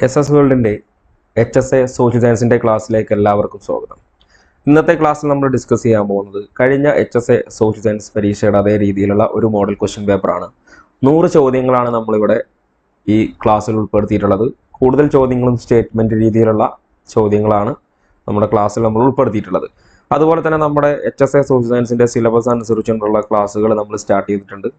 SS വേൾഡിൻ്റെ HSA social സയൻസിൻ്റെ ക്ലാസ്സിലേക്ക് എല്ലാവർക്കും സ്വാഗതം. ഇന്നത്തെ ക്ലാസ്സിൽ നമ്മൾ ഡിസ്കസ് ചെയ്യാൻ പോകുന്നത് കഴിഞ്ഞ HSA സോഷ്യൽ സയൻസ് പരീക്ഷയുടെ അതേ രീതിയിലുള്ള ഒരു മോഡൽ ക്വസ്റ്റ്യൻ പേപ്പറാണ്. 100 ചോദ്യങ്ങളാണ് നമ്മളിവിടെ ഈ ക്ലാസ്സിൽ ഉൾപ്പെടുത്തിയിട്ടുള്ളത്. കൂടുതൽ ചോദ്യങ്ങളും സ്റ്റേറ്റ്മെൻറ്റ് രീതിയിലുള്ള ചോദ്യങ്ങളാണ് നമ്മുടെ ക്ലാസ്സിൽ നമ്മൾ ഉൾപ്പെടുത്തിയിട്ടുള്ളത്. അതുപോലെ തന്നെ നമ്മുടെ HSA സോഷ്യൽ സയൻസിൻ്റെ സിലബസ് അനുസരിച്ചുള്ള ക്ലാസ്സുകൾ നമ്മൾ സ്റ്റാർട്ട് ചെയ്തിട്ടുണ്ട്.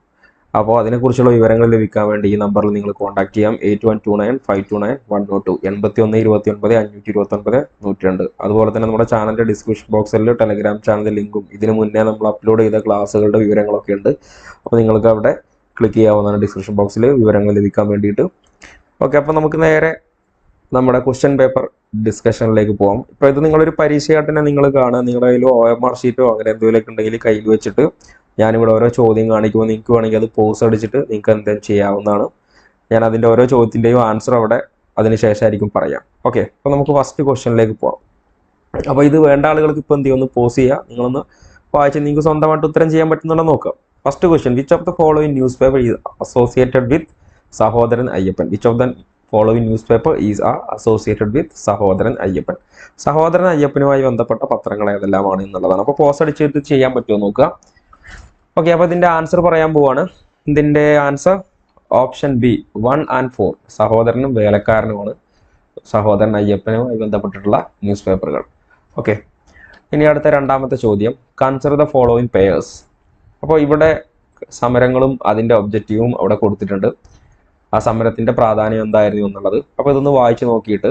അപ്പോൾ അതിനെക്കുറിച്ചുള്ള വിവരങ്ങൾ ലഭിക്കാൻ വേണ്ടി ഈ നമ്പറിൽ നിങ്ങൾ കോൺടാക്ട് ചെയ്യാം. 8129529102 812952 അതുപോലെ തന്നെ നമ്മുടെ ചാനലിൻ്റെ ഡിസ്ക്രിപ്ഷൻ ബോക്സിൽ ടെലഗ്രാം ചാനലിൻ്റെ ലിങ്കും ഇതിന് മുന്നേ നമ്മൾ അപ്ലോഡ് ചെയ്ത ക്ലാസ്സുകളുടെ വിവരങ്ങളൊക്കെ ഉണ്ട്. അപ്പോൾ നിങ്ങൾക്ക് അവിടെ ക്ലിക്ക് ചെയ്യാവുന്നതാണ് ഡിസ്ക്രിപ്ഷൻ ബോക്സിൽ വിവരങ്ങൾ ലഭിക്കാൻ വേണ്ടിയിട്ട്. ഓക്കെ, അപ്പോൾ നമുക്ക് നേരെ നമ്മുടെ ക്വസ്റ്റ്യൻ പേപ്പർ ഡിസ്കഷനിലേക്ക് പോകാം. ഇപ്പോൾ ഇത് നിങ്ങളൊരു പരീക്ഷയായിട്ട് തന്നെ നിങ്ങൾ കാണുക. നിങ്ങളുടെ കയ്യിൽ OMR ഷീറ്റോ അങ്ങനെ എന്തെങ്കിലുമൊക്കെ ഉണ്ടെങ്കിൽ കയ്യിൽ വെച്ചിട്ട് ഞാനിവിടെ ഓരോ ചോദ്യം കാണിക്കുമ്പോൾ നിങ്ങൾക്ക് വേണമെങ്കിൽ അത് പോസ് അടിച്ചിട്ട് നിങ്ങൾക്ക് എന്തെങ്കിലും ചെയ്യാവുന്നതാണ്. ഞാൻ അതിൻ്റെ ഓരോ ചോദ്യത്തിൻ്റെയും ആൻസർ അവിടെ അതിന് ശേഷമായിരിക്കും പറയാം. ഓക്കെ, അപ്പോൾ നമുക്ക് ഫസ്റ്റ് ക്വസ്റ്റ്യനിലേക്ക് പോകാം. അപ്പോൾ ഇത് വേണ്ട ആളുകൾക്ക് ഇപ്പോൾ എന്ത് ചെയ്യും, ഒന്ന് പോസ് ചെയ്യുക, നിങ്ങളൊന്ന് വായിച്ച് നിങ്ങൾക്ക് സ്വന്തമായിട്ട് ഉത്തരം ചെയ്യാൻ പറ്റുന്നുണ്ടോ നോക്കാം. First question, which of the following newspaper is associated with Sahodaran Ayyappan? Which of the following newspaper is associated with Sahodaran Ayyappan? സഹോദരൻ അയ്യപ്പനുമായി ബന്ധപ്പെട്ട പത്രങ്ങൾ ഏതെല്ലാമാണ് എന്നുള്ളതാണ്. അപ്പോൾ പോസ് അടിച്ചിട്ട് ചെയ്യാൻ പറ്റുമോ നോക്കുക. ഓക്കെ, അപ്പോൾ ഇതിൻ്റെ ആൻസർ പറയാൻ പോവാണ്. ഇതിൻ്റെ ആൻസർ ഓപ്ഷൻ ബി 1 and 4 സഹോദരനും വേലക്കാരനുമാണ് സഹോദരൻ അയ്യപ്പനുമായി ബന്ധപ്പെട്ടിട്ടുള്ള ന്യൂസ് പേപ്പറുകൾ. ഓക്കെ, ഇനി അടുത്ത രണ്ടാമത്തെ ചോദ്യം, കൺസിഡർ ദ ഫോളോയിങ് പെയേഴ്സ്. അപ്പോൾ ഇവിടെ സമരങ്ങളും അതിൻ്റെ ഒബ്ജക്റ്റീവും അവിടെ കൊടുത്തിട്ടുണ്ട്. ആ സമരത്തിൻ്റെ പ്രാധാന്യം എന്തായിരുന്നു എന്നുള്ളത്. അപ്പോൾ ഇതൊന്ന് വായിച്ച് നോക്കിയിട്ട്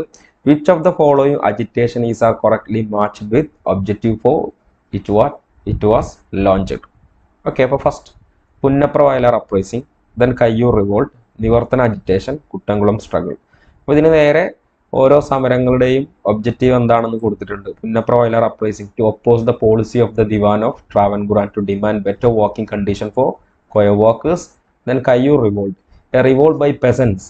which of the following agitation is are correctly matched with objective for it was launched. Okay, അപ്പോൾ first Punnapra Vayalar uprising, then Kayyur revolt, Nivarthana agitation, Kuttamkulam struggle. അപ്പോൾ ഇതിന് നേരെ ഓരോ സമരങ്ങളുടെയും ഒബ്ജക്റ്റീവ് എന്താണെന്ന് കൊടുത്തിട്ടുണ്ട്. Punnapra Vayalar uprising, to oppose the policy of the Dewan of Travancore and to demand better working condition for coir workers. Then Kayyur revolt, a revolt by peasants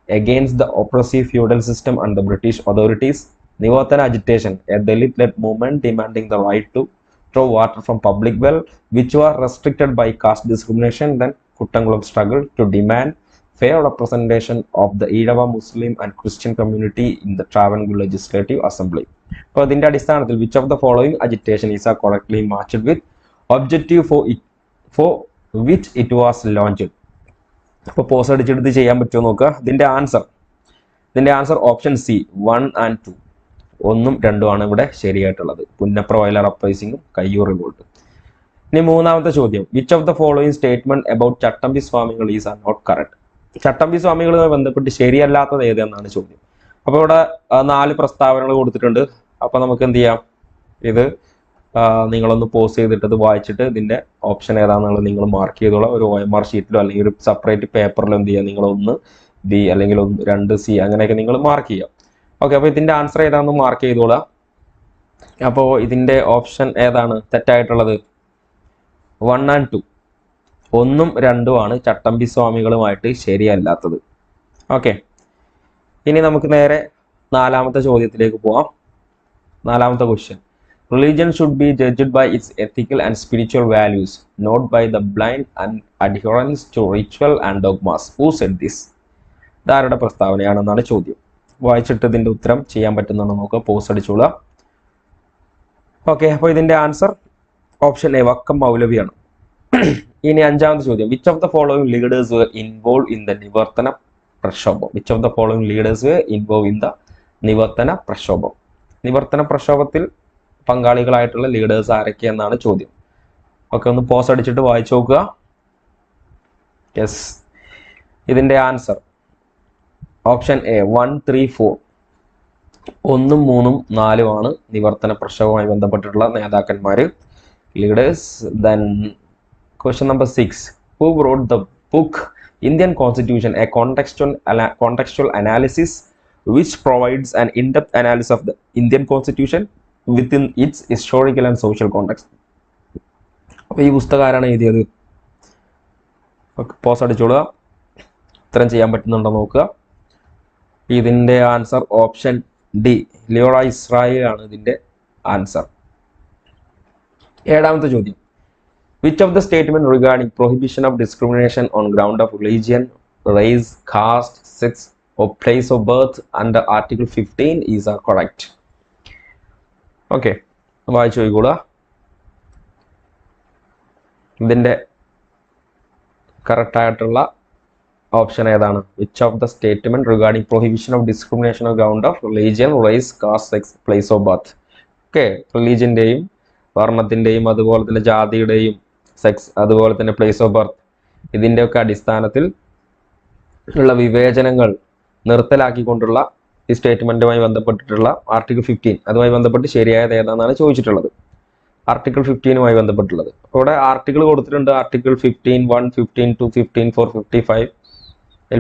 against the oppressive feudal system and the British authorities. Nivartana agitation, a Dalit-led movement demanding the right to draw water from public well, which were restricted by caste discrimination. Then Kuttangulam struggle, to demand fair representation of the Irava Muslim and Christian community in the Travancore Legislative Assembly. അപ്പോൾ ഇതിൻ്റെ അടിസ്ഥാനത്തിൽ which of the following agitation is correctly matched with objective for which it was launched? അപ്പോൾ pose അടിച്ചെടുത്ത് ചെയ്യാൻ പറ്റുമോ നോക്കുക. ഇതിൻ്റെ answer option C 1 and 2 1ഉം 2ഉമാണ് ഇവിടെ ശരിയായിട്ടുള്ളത്. പുന്നപ്ര വയലാർ അപ്രൈസിങ്ങും കയ്യൂർ റിവോൾട്ടും. ഇനി മൂന്നാമത്തെ ചോദ്യം, which of the following statement about Chattampi Swamikal is are not correct? Chattampi സ്വാമികളുമായി ബന്ധപ്പെട്ട് ശരിയല്ലാത്തത് ഏതെന്നാണ് ചോദ്യം. അപ്പോൾ ഇവിടെ 4 പ്രസ്താവനകൾ കൊടുത്തിട്ടുണ്ട്. അപ്പോൾ നമുക്ക് എന്ത് ചെയ്യാം, ഇത് നിങ്ങളൊന്ന് പോസ് ചെയ്തിട്ട് ഇത് വായിച്ചിട്ട് ഇതിൻ്റെ ഓപ്ഷൻ ഏതാണെന്നുള്ളത് നിങ്ങൾ മാർക്ക് ചെയ്തോളാം. ഒരു OMR ഷീറ്റിലോ അല്ലെങ്കിൽ ഒരു സെപ്പറേറ്റ് പേപ്പറിലോ എന്ത് ചെയ്യുക, നിങ്ങൾ 1 B അല്ലെങ്കിൽ 2 C അങ്ങനെയൊക്കെ നിങ്ങൾ മാർക്ക് ചെയ്യാം. ഓക്കെ, അപ്പോൾ ഇതിൻ്റെ ആൻസർ ഏതാണെന്ന് മാർക്ക് ചെയ്തോളാം. അപ്പോൾ ഇതിൻ്റെ ഓപ്ഷൻ ഏതാണ് തെറ്റായിട്ടുള്ളത്? 1 and 2 1ഉം 2ഉമാണ് ചട്ടമ്പി സ്വാമികളുമായിട്ട് ശരിയല്ലാത്തത്. ഓക്കെ, ഇനി നമുക്ക് നേരെ നാലാമത്തെ ചോദ്യത്തിലേക്ക് പോവാം. നാലാമത്തെ question, religion should be judged by its ethical and spiritual values, not by the blind and adherence to ritual and dogmas. Who said this? ഇതാരുടെ പ്രസ്താവനയാണെന്നാണ് ചോദ്യം. വായിച്ചിട്ട് ഇതിൻ്റെ ഉത്തരം ചെയ്യാൻ പറ്റുന്നുണ്ടോ നോക്കുക, പോസ്റ്റ് അടിച്ചോളുക. ഓക്കെ, അപ്പോൾ ഇതിൻ്റെ ആൻസർ ഓപ്ഷൻ എ വക്കം മൗലവിയാണ്. ഇനി അഞ്ചാമത്തെ ചോദ്യം, which of the following leaders were involved in the നിവർത്തന പ്രക്ഷോഭം? Which of the following leaders were involved in the നിവർത്തന പ്രക്ഷോഭം? നിവർത്തന പ്രക്ഷോഭത്തിൽ പങ്കാളികളായിട്ടുള്ള ലീഡേഴ്സ് ആരൊക്കെയെന്നാണ് ചോദ്യം. ഓക്കെ, ഒന്ന് പോസ് അടിച്ചിട്ട് വായിച്ചു നോക്കുക. യെസ്, ഇതിൻ്റെ ആൻസർ ഓപ്ഷൻ എ 1, 3, 4 1ഉം 3ഉം 4ഉമാണ് നിവർത്തന പ്രക്ഷോഭവുമായി ബന്ധപ്പെട്ടിട്ടുള്ള നേതാക്കന്മാർ, leaders. Then question number 6, who wrote the book Indian Constitution, a contextual analysis which provides an in-depth analysis of the Indian Constitution within its historical and social context? അപ്പോൾ ഈ പുസ്തകം ആരാണ് എഴുതിയത്? Pose അടിച്ചോളുക, ഉത്തരം ചെയ്യാൻ പറ്റുന്നുണ്ടോ നോക്കുക. ഇതിൻ്റെ answer option D Leora Israel ആണ് ഇതിൻ്റെ ആൻസർ. ഏഴാമത്തെ ചോദ്യം, which of the statement regarding prohibition of discrimination on ground of religion, race, caste, sex or place of birth under Article 15 is correct. Okay, വായിച്ചു നോക്കിക്കോളുക. ഇതിൻ്റെ കറക്റ്റായിട്ടുള്ള ഓപ്ഷൻ ഏതാണ്? Which of the statement regarding prohibition of discrimination of ground of religion, race, caste, sex, place of birth. Okay, റിലീജിയൻ്റെയും വർണ്ണത്തിൻ്റെയും അതുപോലെ തന്നെ ജാതിയുടെയും sex അതുപോലെ തന്നെ പ്ലേസ് ഓഫ് ബർത്ത് ഇതിൻ്റെയൊക്കെ അടിസ്ഥാനത്തിൽ ഉള്ള വിവേചനങ്ങൾ നിർത്തലാക്കിക്കൊണ്ടുള്ള ഈ സ്റ്റേറ്റ്മെൻറ്റുമായി ബന്ധപ്പെട്ടിട്ടുള്ള ആർട്ടിക്കിൾ 15 അതുമായി ബന്ധപ്പെട്ട് ശരിയായത് ഏതാണെന്നാണ് ചോദിച്ചിട്ടുള്ളത്. ആർട്ടിക്കിൾ 15മായി ബന്ധപ്പെട്ടുള്ളത്. അപ്പോൾ ഇവിടെ ആർട്ടിക്കിൾ കൊടുത്തിട്ടുണ്ട്. Article 15(1), 15(2), 15(4), 55.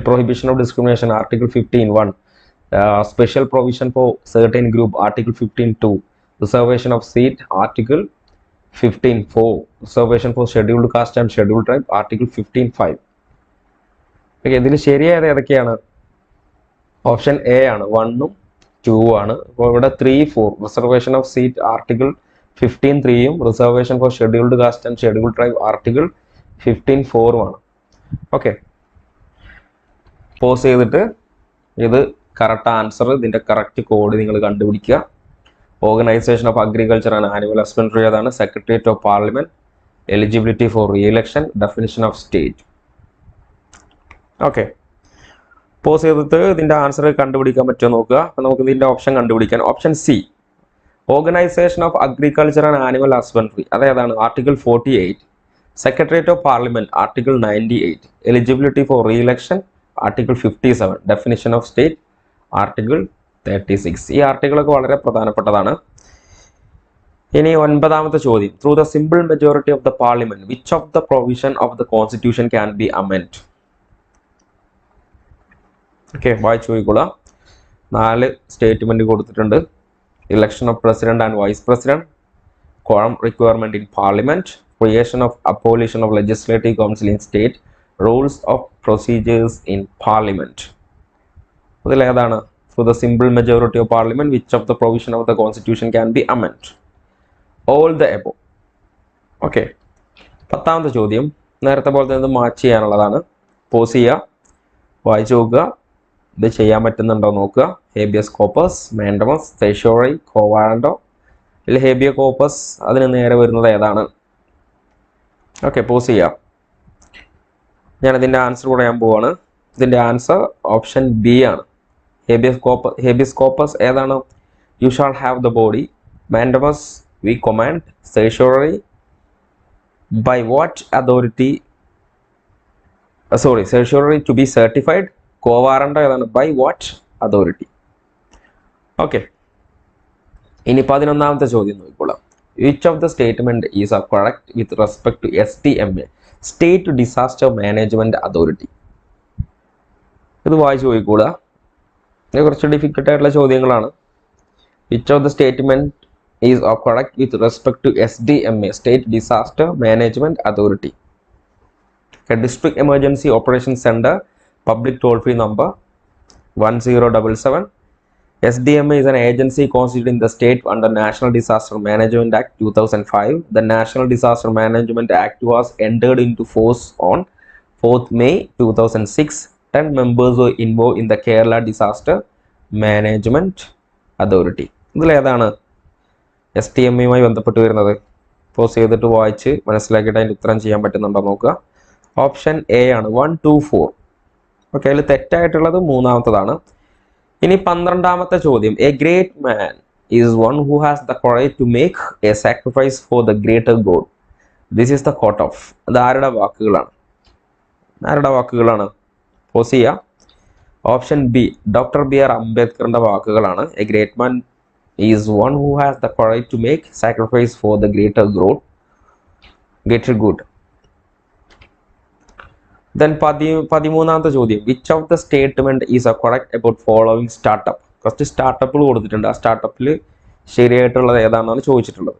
Prohibition of discrimination, Article 15(1). Special provision for certain group, Article 15(2). Reservation of seat, Article 15(4). Reservation for scheduled caste and scheduled tribe, Article 15(5). Okay, ഇതിൽ ശരിയായത് ഏതൊക്കെയാണ്? ഓപ്ഷൻ എ ആണ്, 1ഉം 2ഉം ആണ്. അപ്പോൾ ഇവിടെ 3, 4 റിസർവേഷൻ ഓഫ് സീറ്റ് ആർട്ടിക്കിൾ 15(3)ഉം reservation for scheduled caste and scheduled tribe article 15(4)ഉം ആണ്. ഓക്കെ, പോസ് ചെയ്തിട്ട് ഇത് കറക്റ്റ് ആൻസർ, ഇതിൻ്റെ കറക്റ്റ് കോഡ് നിങ്ങൾ കണ്ടുപിടിക്കുക. Organisation of agriculture and animal husbandry അതാണ്. Secretariat of parliament, eligibility for reelection, definition of state. Okay, pause ചെയ്തിട്ട് ഇതിൻ്റെ ആൻസർ കണ്ടുപിടിക്കാൻ പറ്റുമോ നോക്കുക. അപ്പോൾ നമുക്ക് ഇതിൻ്റെ ഓപ്ഷൻ കണ്ടുപിടിക്കാൻ. Option C, organisation of agriculture and animal husbandry അതേതാണ്? Article 48. Secretariat of parliament article 98. Eligibility for reelection article 57. Definition of state article 36. ഈ ആർട്ടിക്കിളൊക്കെ വളരെ പ്രധാനപ്പെട്ടതാണ്. ഇനി 9ാമത്തെ ചോദ്യം, through the simple majority of the parliament which of the provision of the constitution can be amend? Okay, വായിച്ചു നോക്കിക്കോളാം. 4 statement കൊടുത്തിട്ടുണ്ട്. Election of president and vice president, quorum requirement in parliament, creation of abolition of legislative council in state, rules of procedures in parliament. അതിൽ ഏതാണ്? For the simple majority of parliament which of the provision of the constitution can be amended? All the above. Okay, 10ാമത്തെ ചോദ്യം നേരത്തെ പോലെ തന്നെ match ചെയ്യാനുള്ളതാണ്. Pose ചെയ്യുക, വായിച്ചു നോക്കുക, ഇത് ചെയ്യാൻ പറ്റുന്നുണ്ടോ നോക്കുക. Habeas corpus, mandamus, certiorari, quo warranto. ഇതിൽ ഹേബിയ കോപ്പസ് അതിന് നേരെ വരുന്നത് ഏതാണ്? ഓക്കെ, പോസ് ചെയ്യാം. ഞാനതിൻ്റെ ആൻസർ പറയാൻ പോവാണ്. ഇതിൻ്റെ ആൻസർ ഓപ്ഷൻ ബി ആണ്. ഹേബിയസ് കോപ്പസ് ഏതാണ്? You shall have the body. Mandamus, we command. Certiorari, by what authority, certiorari to be certified. Quo warranto ഏതാണ്? By what authority. ഓക്കെ, ഇനി 11ാമത്തെ ചോദ്യം നോക്കിക്കോളാം. Which of the statement is correct with respect to SDMA, state disaster management authority? ഇത് വായിച്ചു നോക്കിക്കോളുക. ഇത് കുറച്ച് ഡിഫിക്കൽട്ട് ആയിട്ടുള്ള ചോദ്യങ്ങളാണ്. Which of the statement is correct with respect to SDMA, state disaster management authority? District emergency operation centre, public toll-free number 1077. SDMA is an agency constituted in the state under National Disaster Management Act 2005. The National Disaster Management Act was entered into force on 4th May 2006. 10 members were involved in the Kerala Disaster Management Authority. ഇതിൽ ഏതാണ് SDMAയുമായി ബന്ധപ്പെട്ട് വരുന്നത്? Pose ചെയ്തിട്ട് വായിച്ച് മനസ്സിലാക്കിയിട്ട് അതിൻ്റെ ഉത്തരം ചെയ്യാൻ പറ്റുന്നുണ്ടോ നോക്കുക. ഓപ്ഷൻ എ ആണ്, 1, 2, 4. ഓക്കെ, അതിൽ തെറ്റായിട്ടുള്ളത് 3ാമത്തതാണ്. ഇനി 12ാമത്തെ ചോദ്യം, a great man is one who has the courage to make a sacrifice for the greater god. This is the quote of. അത് ആരുടെ വാക്കുകളാണ്? പോസ് ചെയ്യുക. ഓപ്ഷൻ ബി, ഡോക്ടർ BR അംബേദ്കറിന്റെ വാക്കുകളാണ്. A great man is one who has the courage to make sacrifice for the greater good. Then 13ാമത്തെ ചോദ്യം, which of the statement is correct about following startup? First സ്റ്റാർട്ടപ്പുകൾ കൊടുത്തിട്ടുണ്ട്. ആ സ്റ്റാർട്ടപ്പിൽ ശരിയായിട്ടുള്ളത് ഏതാണെന്നാണ് ചോദിച്ചിട്ടുള്ളത്.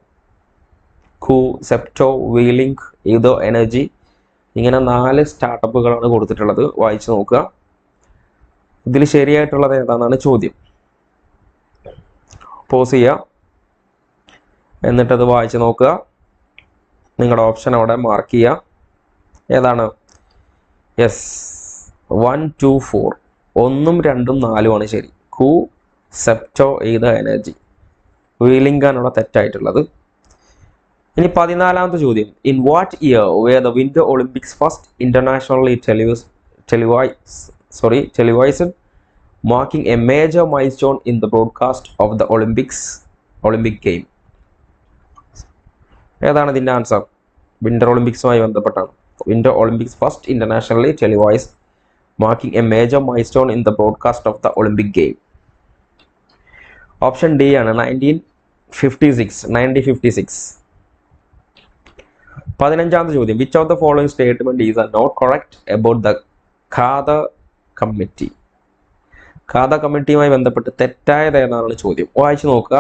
കൂ, zepto, wheeling, ഈതോ energy. ഇങ്ങനെ 4 സ്റ്റാർട്ടപ്പുകളാണ് കൊടുത്തിട്ടുള്ളത്. വായിച്ചു നോക്കുക. ഇതിൽ ശരിയായിട്ടുള്ളത് ഏതാണെന്നാണ് ചോദ്യം. പോസ് ചെയ്യുക, എന്നിട്ടത് വായിച്ചു നോക്കുക. നിങ്ങളുടെ ഓപ്ഷൻ അവിടെ മാർക്ക് ചെയ്യുക. ഏതാണ്? യെസ്, 1, 2, 4. 1, 2, 4 ആണ് ശരി. ഹൂ സെപ്റ്റോ ദ എനർജി. വീലിംഗാനുള്ള തെറ്റായിട്ടുള്ളത്. ഇനി 14ാമത്തെ ചോദ്യം. In what year were the winter Olympics first internationally televised, marking a major milestone in the broadcast of the Olympic game? ഏതാണ് ഇതിൻ്റെ ആൻസർ? വിന്റർ ഒളിമ്പിക്സുമായി ബന്ധപ്പെട്ടാണ്. Winter Olympics first internationally televised, marking a major milestone in the broadcast of the Olympic game. Option D ആണ് 1956. 15ാമത്തെ ചോദ്യം. Which of the following statement is not correct about the Khader committee? Khader കമ്മിറ്റിയുമായി ബന്ധപ്പെട്ട് തെറ്റായത് ഏതാണെന്ന് ചോദ്യം. വായിച്ചു നോക്കുക.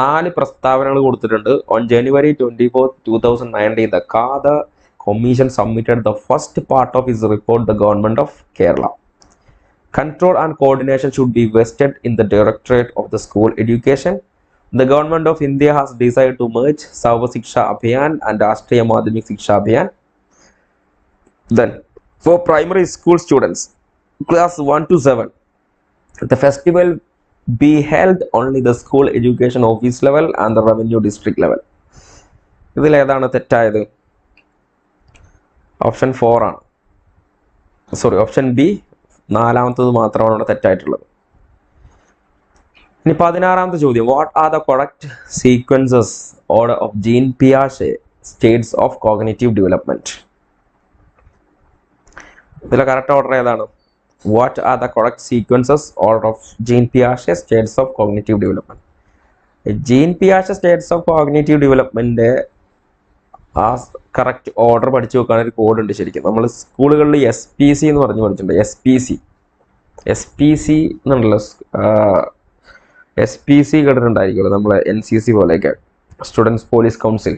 4 പ്രസ്താവനകൾ കൊടുത്തിട്ടുണ്ട്. On January 24, 2019 the Khadar Commission submitted the first part of its report the government of Kerala. Control and coordination should be vested in the Directorate of the School Education. The government of India has decided to merge Sarva Shiksha Abhiyan and Rashtriya Madhyamik Shiksha Abhiyan. Then for primary school students class 1 to 7, the festival be held only the school education office level and the revenue district level. ഇതിൽ ഏതാണ് തെറ്റായത്? Option 4 ആണ്. Option B 4ാമത്തത് മാത്രമാണ് തെറ്റായിട്ടുള്ളത്. ഇനി 16ാമത്തെ ചോദ്യം. What are the correct sequences order of Jean പിയാഷെ states of cognitive development? ഇതിലെ correct order ഏതാണ്? What are the correct sequences order of Jean Piaget states of cognitive development? Jean Piaget states of cognitive development ആ correct order പഠിച്ചു വെക്കാൻ ഒരു code ഉണ്ട്. ശരിക്കും നമ്മൾ സ്കൂളുകളിൽ SPC എന്ന് പറഞ്ഞു പഠിച്ചിട്ടുണ്ട്. SPC എന്നുള്ള SPC കേട്ടിട്ടുണ്ടായിരിക്കുമല്ലോ, നമ്മളെ NCC പോലെയൊക്കെ, സ്റ്റുഡൻസ് പോലീസ് കൗൺസിൽ.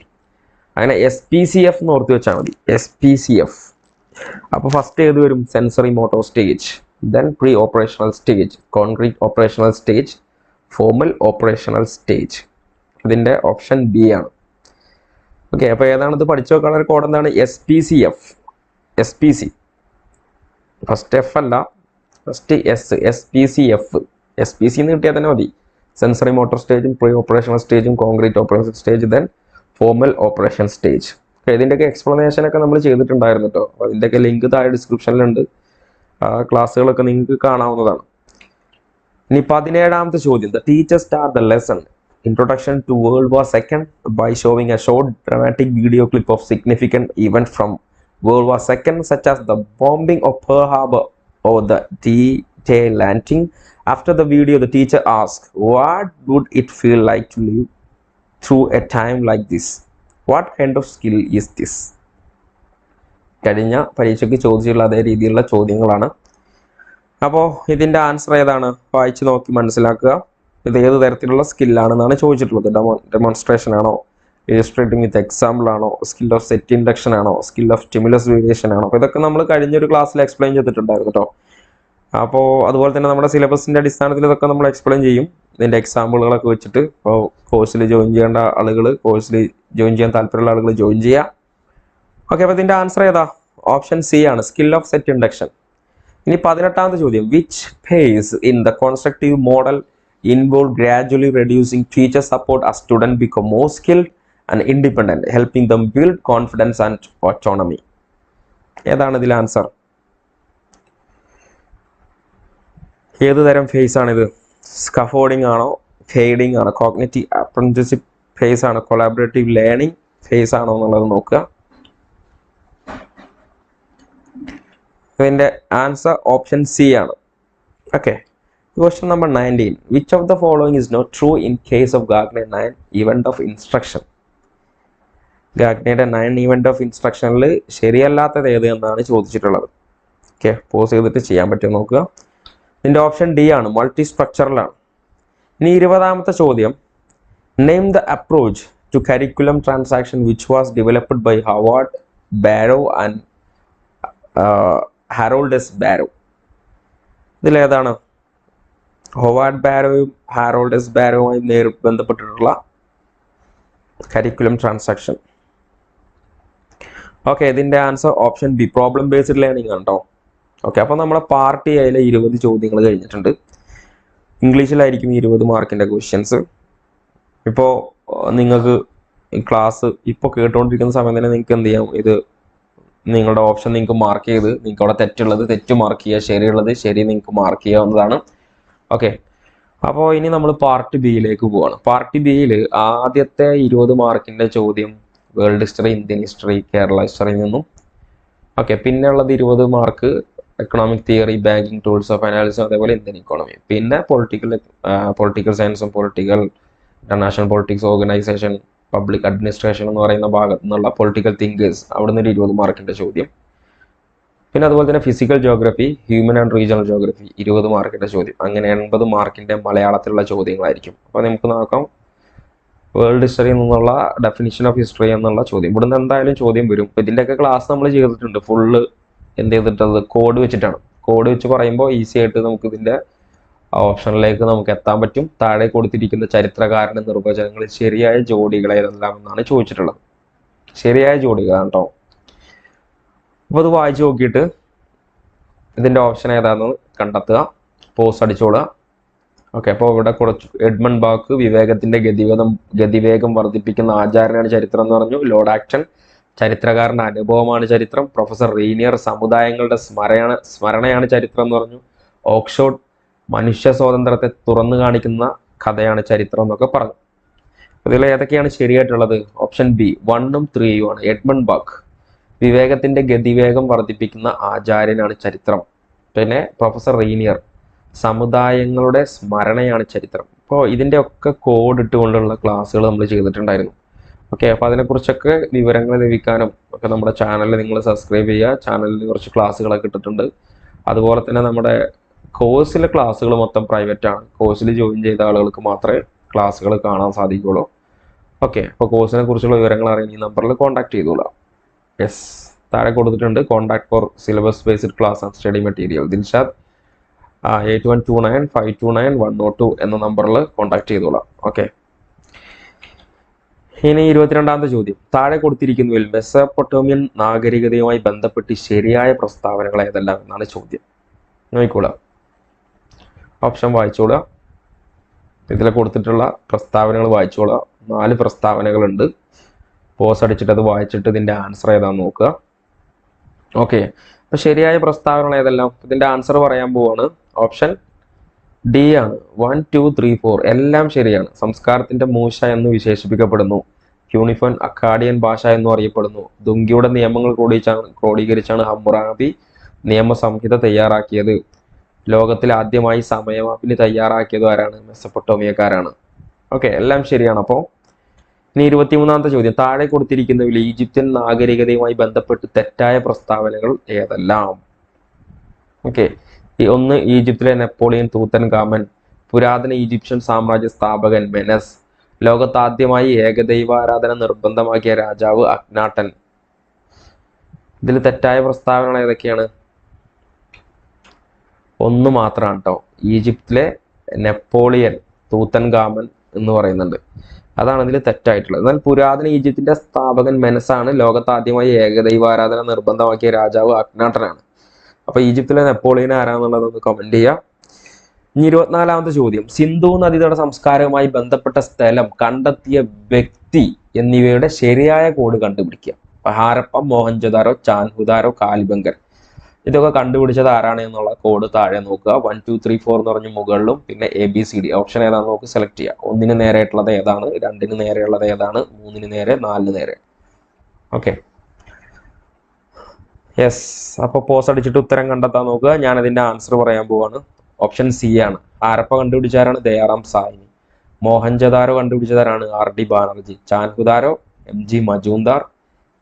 അങ്ങനെ SPCF എന്ന് ഓർത്ത് വെച്ചാൽ മതി. SPCF. അപ്പോൾ ഫസ്റ്റ് ഏത് വരും? Sensory motor stage, then pre operational stage, concrete operational stage, formal operational stage. ഇതിൻ്റെ ഓപ്ഷൻ ബി ആണ്. ഓക്കെ, അപ്പോൾ ഏതാണ് ഇത് പഠിച്ചു വെക്കാനുള്ള ഒരു കോഡ്? എന്താണ്? SPCF. SPC ഫസ്റ്റ് F അല്ല, ഫസ്റ്റ് S. SPCF. SPC എന്ന് കിട്ടിയാൽ തന്നെ മതി. സെൻസറി മോട്ടോർ സ്റ്റേജും പ്രീ ഓപ്പറേഷണൽ സ്റ്റേജും concrete operation stage, then formal operation stage. ഇതിൻ്റെയൊക്കെ എക്സ്പ്ലനേഷൻ ഒക്കെ നമ്മൾ ചെയ്തിട്ടുണ്ടായിരുന്നു കേട്ടോ. അപ്പോൾ അതിൻ്റെയൊക്കെ ലിങ്ക് താഴെ ഡിസ്ക്രിപ്ഷനിലുണ്ട്. ക്ലാസ്സുകളൊക്കെ നിങ്ങൾക്ക് കാണാവുന്നതാണ്. ഇനി 17ാമത്തെ ചോദ്യം. The teacher start the lesson introduction to world war second by showing a short dramatic video clip of significant event from world war second such as the bombing of Pearl Harbor or the D-Day landing. After the video, the teacher asked, what would it feel like to live through a time like this? What kind of skill is this? കഴിഞ്ഞ പരീക്ഷയ്ക്ക് ചോദിച്ചുള്ള അതേ രീതിയിലുള്ള ചോദ്യങ്ങളാണ്. അപ്പോൾ ഇതിൻ്റെ answer ഏതാണ്? വായിച്ച് നോക്കി മനസ്സിലാക്കുക. ഇത് ഏത് തരത്തിലുള്ള സ്കില്ലാണെന്നാണ് ചോദിച്ചിട്ടുള്ളത്. ഡെമോൺസ്ട്രേഷൻ ആണോ, ഇലിസ്ട്രേറ്റിംഗ് വിത്ത് എക്സാമ്പിൾ ആണോ, സ്കിൽ ഓഫ് സെറ്റ് ഇൻഡക്ഷൻ ആണോ, സ്കിൽ ഓഫ് സ്റ്റിമുലസ് വേരിയേഷൻ ആണോ? അപ്പോൾ ഇതൊക്കെ നമ്മൾ കഴിഞ്ഞൊരു ക്ലാസ്സിൽ എക്സ്പ്ലെയിൻ ചെയ്തിട്ടുണ്ടായിരുന്നു കേട്ടോ. അപ്പോൾ അതുപോലെ തന്നെ നമ്മുടെ സിലബസിൻ്റെ അടിസ്ഥാനത്തിൽ ഇതൊക്കെ നമ്മൾ എക്സ്പ്ലെയിൻ ചെയ്യും. ഇതിൻ്റെ എക്സാമ്പിളുകളൊക്കെ വെച്ചിട്ട്. ഇപ്പോൾ കോഴ്സിൽ ജോയിൻ ചെയ്യേണ്ട ആളുകൾ, കോഴ്സിൽ ജോയിൻ ചെയ്യാൻ താല്പര്യമുള്ള ആളുകൾ ജോയിൻ ചെയ്യുക. ഓക്കെ, അപ്പോൾ ഇതിൻ്റെ ആൻസർ ഏതാ? ഓപ്ഷൻ സി ആണ്, സ്കിൽ ഓഫ് സെറ്റ് ഇൻഡക്ഷൻ. ഇനി 18ാമത്തെ ചോദ്യം. Which phase in the constructive model involve gradually reducing teacher support as students become more skilled and independent, helping them build confidence and autonomy? ഏതാണ് ഇതിൽ answer? ഏത് തരം face ആണിത്? Scaffolding ആണോ, fading ആണോ, കോഗ്നിറ്റീവ് അപ്രന്റീസ്ഷിപ്പ് ഫേസ് ആണോ, collaborative learning phase ആണോ എന്നുള്ളത് നോക്കുക. ഇതിൻ്റെ ആൻസർ ഓപ്ഷൻ സി ആണ്. Okay, question number 19. Which of the following is not true in case of Gagne 9 event of instruction? ഗാഗ്നയുടെ 9 ഇവന്റ് ഓഫ് ഇൻസ്ട്രക്ഷനിൽ ശരിയല്ലാത്തത് ഏത് എന്നാണ് ചോദിച്ചിട്ടുള്ളത്. ഓക്കെ, പോസ് ചെയ്തിട്ട് ചെയ്യാൻ പറ്റുമോ നോക്കുക. ഇതിൻ്റെ ഓപ്ഷൻ ഡി ആണ്, മൾട്ടി സ്ട്രക്ചറലാണ്. ഇനി 20ാമത്തെ ചോദ്യം. Name the approach to curriculum transaction which was developed by Howard Barrow and Harold S Barrow. ഇതിലേതാണ്? ഹൊവാർഡ് ബാരോയും ഹാരോൾഡ് എസ് ബാരോയുമായി നേരിട്ട് ബന്ധപ്പെട്ടിട്ടുള്ള കരിക്കുലം ട്രാൻസാക്ഷൻ. ഓക്കെ, ഇതിൻ്റെ answer option B, problem based learning ആണ് കേട്ടോ. ഓക്കെ, അപ്പോൾ നമ്മളെ പാർട്ട് എയിലെ 20 ചോദ്യങ്ങൾ കഴിഞ്ഞിട്ടുണ്ട്. ഇംഗ്ലീഷിലായിരിക്കും 20 മാർക്കിൻ്റെ ക്വസ്റ്റ്യൻസ്. ഇപ്പോൾ നിങ്ങൾക്ക് ക്ലാസ് ഇപ്പോൾ കേട്ടുകൊണ്ടിരിക്കുന്ന സമയം തന്നെ നിങ്ങൾക്ക് എന്ത് ചെയ്യാം, ഇത് നിങ്ങളുടെ ഓപ്ഷൻ നിങ്ങൾക്ക് മാർക്ക് ചെയ്ത് നിങ്ങൾക്ക് അവിടെ തെറ്റുള്ളത് തെറ്റ് മാർക്ക് ചെയ്യുക, ശരിയുള്ളത് ശരി നിങ്ങൾക്ക് മാർക്ക് ചെയ്യാവുന്നതാണ്. ഓക്കെ, അപ്പോൾ ഇനി നമ്മൾ പാർട്ട് ബിയിലേക്ക് പോവാണ്. പാർട്ട് ബിയിൽ ആദ്യത്തെ 20 മാർക്കിൻ്റെ ചോദ്യം world history, Indian history, Kerala ഹിസ്റ്ററിയിൽ നിന്നും. ഓക്കെ, പിന്നെ ഉള്ളത് 20 mark economic theory, banking tools of analysis, അതേപോലെ ഇന്ത്യൻ ഇക്കോണമി. പിന്നെ പൊളിറ്റിക്കൽ സയൻസും international politics, organisation, public administration എന്ന് പറയുന്ന ഭാഗത്തു നിന്നുള്ള പൊളിറ്റിക്കൽ തിങ്കേഴ്സ്, അവിടെ നിന്ന് 20 മാർക്കിൻ്റെ ചോദ്യം. പിന്നെ അതുപോലെ തന്നെ physical geography, human and regional geography 20 മാർക്കിൻ്റെ ചോദ്യം. അങ്ങനെ 80 മാർക്കിൻ്റെ മലയാളത്തിലുള്ള ചോദ്യങ്ങളായിരിക്കും. അപ്പോൾ നമുക്ക് നോക്കാം വേൾഡ് ഹിസ്റ്ററിയിൽ നിന്നുള്ള ഡെഫിനിഷൻ ഓഫ് ഹിസ്റ്ററി എന്നുള്ള ചോദ്യം. ഇവിടുന്ന് എന്തായാലും ചോദ്യം വരും. ഇപ്പോൾ ഇതിൻ്റെയൊക്കെ ക്ലാസ് നമ്മൾ ചെയ്തിട്ടുണ്ട്. ഫുള്ള് എന്ത് ചെയ്തിട്ടുള്ളത് കോഡ് വെച്ചിട്ടാണ്. കോഡ് വെച്ച് പറയുമ്പോൾ ഈസി ആയിട്ട് നമുക്ക് ഇതിൻ്റെ ഓപ്ഷനിലേക്ക് നമുക്ക് എത്താൻ പറ്റും. താഴെ കൊടുത്തിരിക്കുന്ന ചരിത്രകാരൻ്റെ നിർവചനങ്ങളിൽ ശരിയായ ജോഡികൾ ഏതെല്ലാം എന്നാണ് ചോദിച്ചിട്ടുള്ളത്. ശരിയായ ജോഡികളാണ് കേട്ടോ. അപ്പോൾ അത് വായിച്ചു നോക്കിയിട്ട് ഇതിൻ്റെ ഓപ്ഷൻ ഏതാണെന്ന് കണ്ടെത്തുക, പോസ് അടിച്ചോളുക. ഓക്കെ, അപ്പോൾ ഇവിടെ കുറച്ച് എഡ്മണ്ട് ബാക്ക് വിവേകത്തിൻ്റെ ഗതിവേഗം വർദ്ധിപ്പിക്കുന്ന ആചാരനാണ് ചരിത്രം എന്ന് പറഞ്ഞു. ലോർഡ് ആക്ടൺ ചരിത്രകാരൻ്റെ അനുഭവമാണ് ചരിത്രം. പ്രൊഫസർ റീനിയർ സമുദായങ്ങളുടെ സ്മരണയാണ് ചരിത്രം എന്ന് പറഞ്ഞു. ഓക്സ്ഫോർഡ് മനുഷ്യ സ്വാതന്ത്ര്യത്തെ തുറന്നു കാണിക്കുന്ന കഥയാണ് ചരിത്രം എന്നൊക്കെ പറഞ്ഞു. ഇതിൽ ഏതൊക്കെയാണ് ശരിയായിട്ടുള്ളത്? ഓപ്ഷൻ ബി 1ഉം 3ഉം ആണ്. എഡ്മണ്ട് ബാക്ക് വിവേകത്തിൻ്റെ ഗതിവേഗം വർദ്ധിപ്പിക്കുന്ന ആചാര്യനാണ് ചരിത്രം. പിന്നെ പ്രൊഫസർ റീനിയർ സമുദായങ്ങളുടെ സ്മരണയാണ് ചരിത്രം. അപ്പോൾ ഇതിൻ്റെ ഒക്കെ കോഡ് ഇട്ടുകൊണ്ടുള്ള ക്ലാസ്സുകൾ നമ്മൾ ചെയ്തിട്ടുണ്ടായിരുന്നു. ഓക്കെ, അപ്പോൾ അതിനെക്കുറിച്ചൊക്കെ വിവരങ്ങൾ ലഭിക്കാനും ഒക്കെ നമ്മുടെ ചാനലിൽ നിങ്ങൾ സബ്സ്ക്രൈബ് ചെയ്യുക. ചാനലിൽ കുറച്ച് ക്ലാസ്സുകളൊക്കെ ഇട്ടിട്ടുണ്ട്. അതുപോലെ തന്നെ നമ്മുടെ കോഴ്സിലെ ക്ലാസ്സുകൾ മൊത്തം പ്രൈവറ്റ് ആണ്. കോഴ്സിൽ ജോയിൻ ചെയ്ത ആളുകൾക്ക് മാത്രമേ ക്ലാസ്സുകൾ കാണാൻ സാധിക്കുകയുള്ളൂ. ഓക്കെ, അപ്പോൾ കോഴ്സിനെ കുറിച്ചുള്ള വിവരങ്ങൾ അറിയാൻ ഈ നമ്പറിൽ കോൺടാക്ട് ചെയ്തോളാം. യെസ്, താഴെ കൊടുത്തിട്ടുണ്ട് contact four syllabus based class and study material Dilshad 8129529102 എന്ന നമ്പറിൽ കോൺടാക്ട് ചെയ്തോളാം. ഓക്കെ, ഇനി 22ാമത്തെ ചോദ്യം. താഴെ കൊടുത്തിരിക്കുന്നതിൽ മെസപ്പൊട്ടേമിയൻ നാഗരികതയുമായി ബന്ധപ്പെട്ട് ശരിയായ പ്രസ്താവനകൾ ഏതെല്ലാം എന്നാണ് ചോദ്യം. നോക്കിക്കോളാം, ഓപ്ഷൻ വായിച്ചോളുക. ഇതിൽ കൊടുത്തിട്ടുള്ള പ്രസ്താവനകൾ വായിച്ചോളുക. 4 പ്രസ്താവനകളുണ്ട്. പോസ് അടിച്ചിട്ട് അത് വായിച്ചിട്ട് ഇതിൻ്റെ ആൻസർ ഏതാണെന്ന് നോക്കുക. ഓക്കെ, അപ്പോൾ ശരിയായ പ്രസ്താവനകൾ ഏതെല്ലാം? ഇതിൻ്റെ ആൻസർ പറയാൻ പോവാണ്. ഓപ്ഷൻ ഡി ആണ്. 1, 2, 3, 4 എല്ലാം ശരിയാണ്. സംസ്കാരത്തിൻ്റെ മൂശ എന്ന് വിശേഷിപ്പിക്കപ്പെടുന്നു. യൂണിഫോൺ അക്കാഡിയൻ ഭാഷ എന്നും അറിയപ്പെടുന്നു. ദുങ്കിയുടെ നിയമങ്ങൾ ക്രോഡീകരിച്ചാണ് ഹമ്മുറാബി നിയമസംഹിത തയ്യാറാക്കിയത്. ലോകത്തിൽ ആദ്യമായി സമയമാപ്പിന് തയ്യാറാക്കിയത് ആരാണ്? മെസപ്പൊട്ടോമിയക്കാരാണ്. ഓക്കെ, എല്ലാം ശരിയാണ്. അപ്പോൾ ഇനി 23ാമത്തെ ചോദ്യം. താഴെ കൊടുത്തിരിക്കുന്നതിൽ ഈജിപ്ഷ്യൻ നാഗരികതയുമായി ബന്ധപ്പെട്ട് തെറ്റായ പ്രസ്താവനകൾ ഏതെല്ലാം? ഓക്കെ, 1 ഈജിപ്തിലെ നെപ്പോളിയൻ തൂത്തൻഖാമൻ, പുരാതന ഈജിപ്ഷ്യൻ സാമ്രാജ്യ സ്ഥാപകൻ മെനസ്, ലോകത്ത് ആദ്യമായി ഏകദൈവാരാധന നിർബന്ധമാക്കിയ രാജാവ് അക്നാട്ടൻ. ഇതിൽ തെറ്റായ പ്രസ്താവനകൾ ഏതൊക്കെയാണ്? 1 മാത്രമാണ് കേട്ടോ. ഈജിപ്തിലെ നെപ്പോളിയൻ തൂത്തൻഖാമൻ എന്ന് പറയുന്നുണ്ട്, അതാണ് ഇതിൽ തെറ്റായിട്ടുള്ളത്. എന്നാൽ പുരാതന ഈജിപ്തിന്റെ സ്ഥാപകൻ മെനസാണ്. ലോകത്ത് ആദ്യമായി ഏകദൈവാരാധന നിർബന്ധമാക്കിയ രാജാവ് അക്നാട്ടനാണ്. അപ്പൊ ഈജിപ്തിലെ നെപ്പോളിയൻ ആരാന്നുള്ളതൊന്ന് കമന്റ് ചെയ്യുക. ഇനി 24ാമത്തെ ചോദ്യം. സിന്ധു നദീതട സംസ്കാരവുമായി ബന്ധപ്പെട്ട സ്ഥലം, കണ്ടെത്തിയ വ്യക്തി എന്നിവയുടെ ശരിയായ കോഡ് കണ്ടുപിടിക്കുക. ഹാരപ്പ, മോഹൻജദാരോ, ചാൻഹുദാരോ, കാലിബംഗൻ. ഇതൊക്കെ കണ്ടുപിടിച്ചത് ആരാണ് എന്നുള്ള കോഡ് താഴെ നോക്കുക. 1, 2, 3, 4 എന്ന് പറഞ്ഞ് മുകളിലും പിന്നെ ABCD ഓപ്ഷൻ ഏതാണെന്ന് നോക്കി സെലക്ട് ചെയ്യുക. 1ന് നേരെയായിട്ടുള്ളത് ഏതാണ്, 2ന് നേരെയുള്ളത് ഏതാണ്, 3ന് നേരെ, 4ന് നേരെ. Okay, yes. അപ്പോൾ പോസ് അടിച്ചിട്ട് ഉത്തരം കണ്ടെത്താൻ നോക്കുക. ഞാൻ അതിന്റെ ആൻസർ പറയാൻ പോവാണ്. ഓപ്ഷൻ സി ആണ്. ഹാരപ്പ കണ്ടുപിടിച്ചാരാണ്? ദയാറാം സാഹ്നി. മോഹൻജദാരോ കണ്ടുപിടിച്ചതാരാണ്? RD Banerji. Chanhudaro MG Majumdar.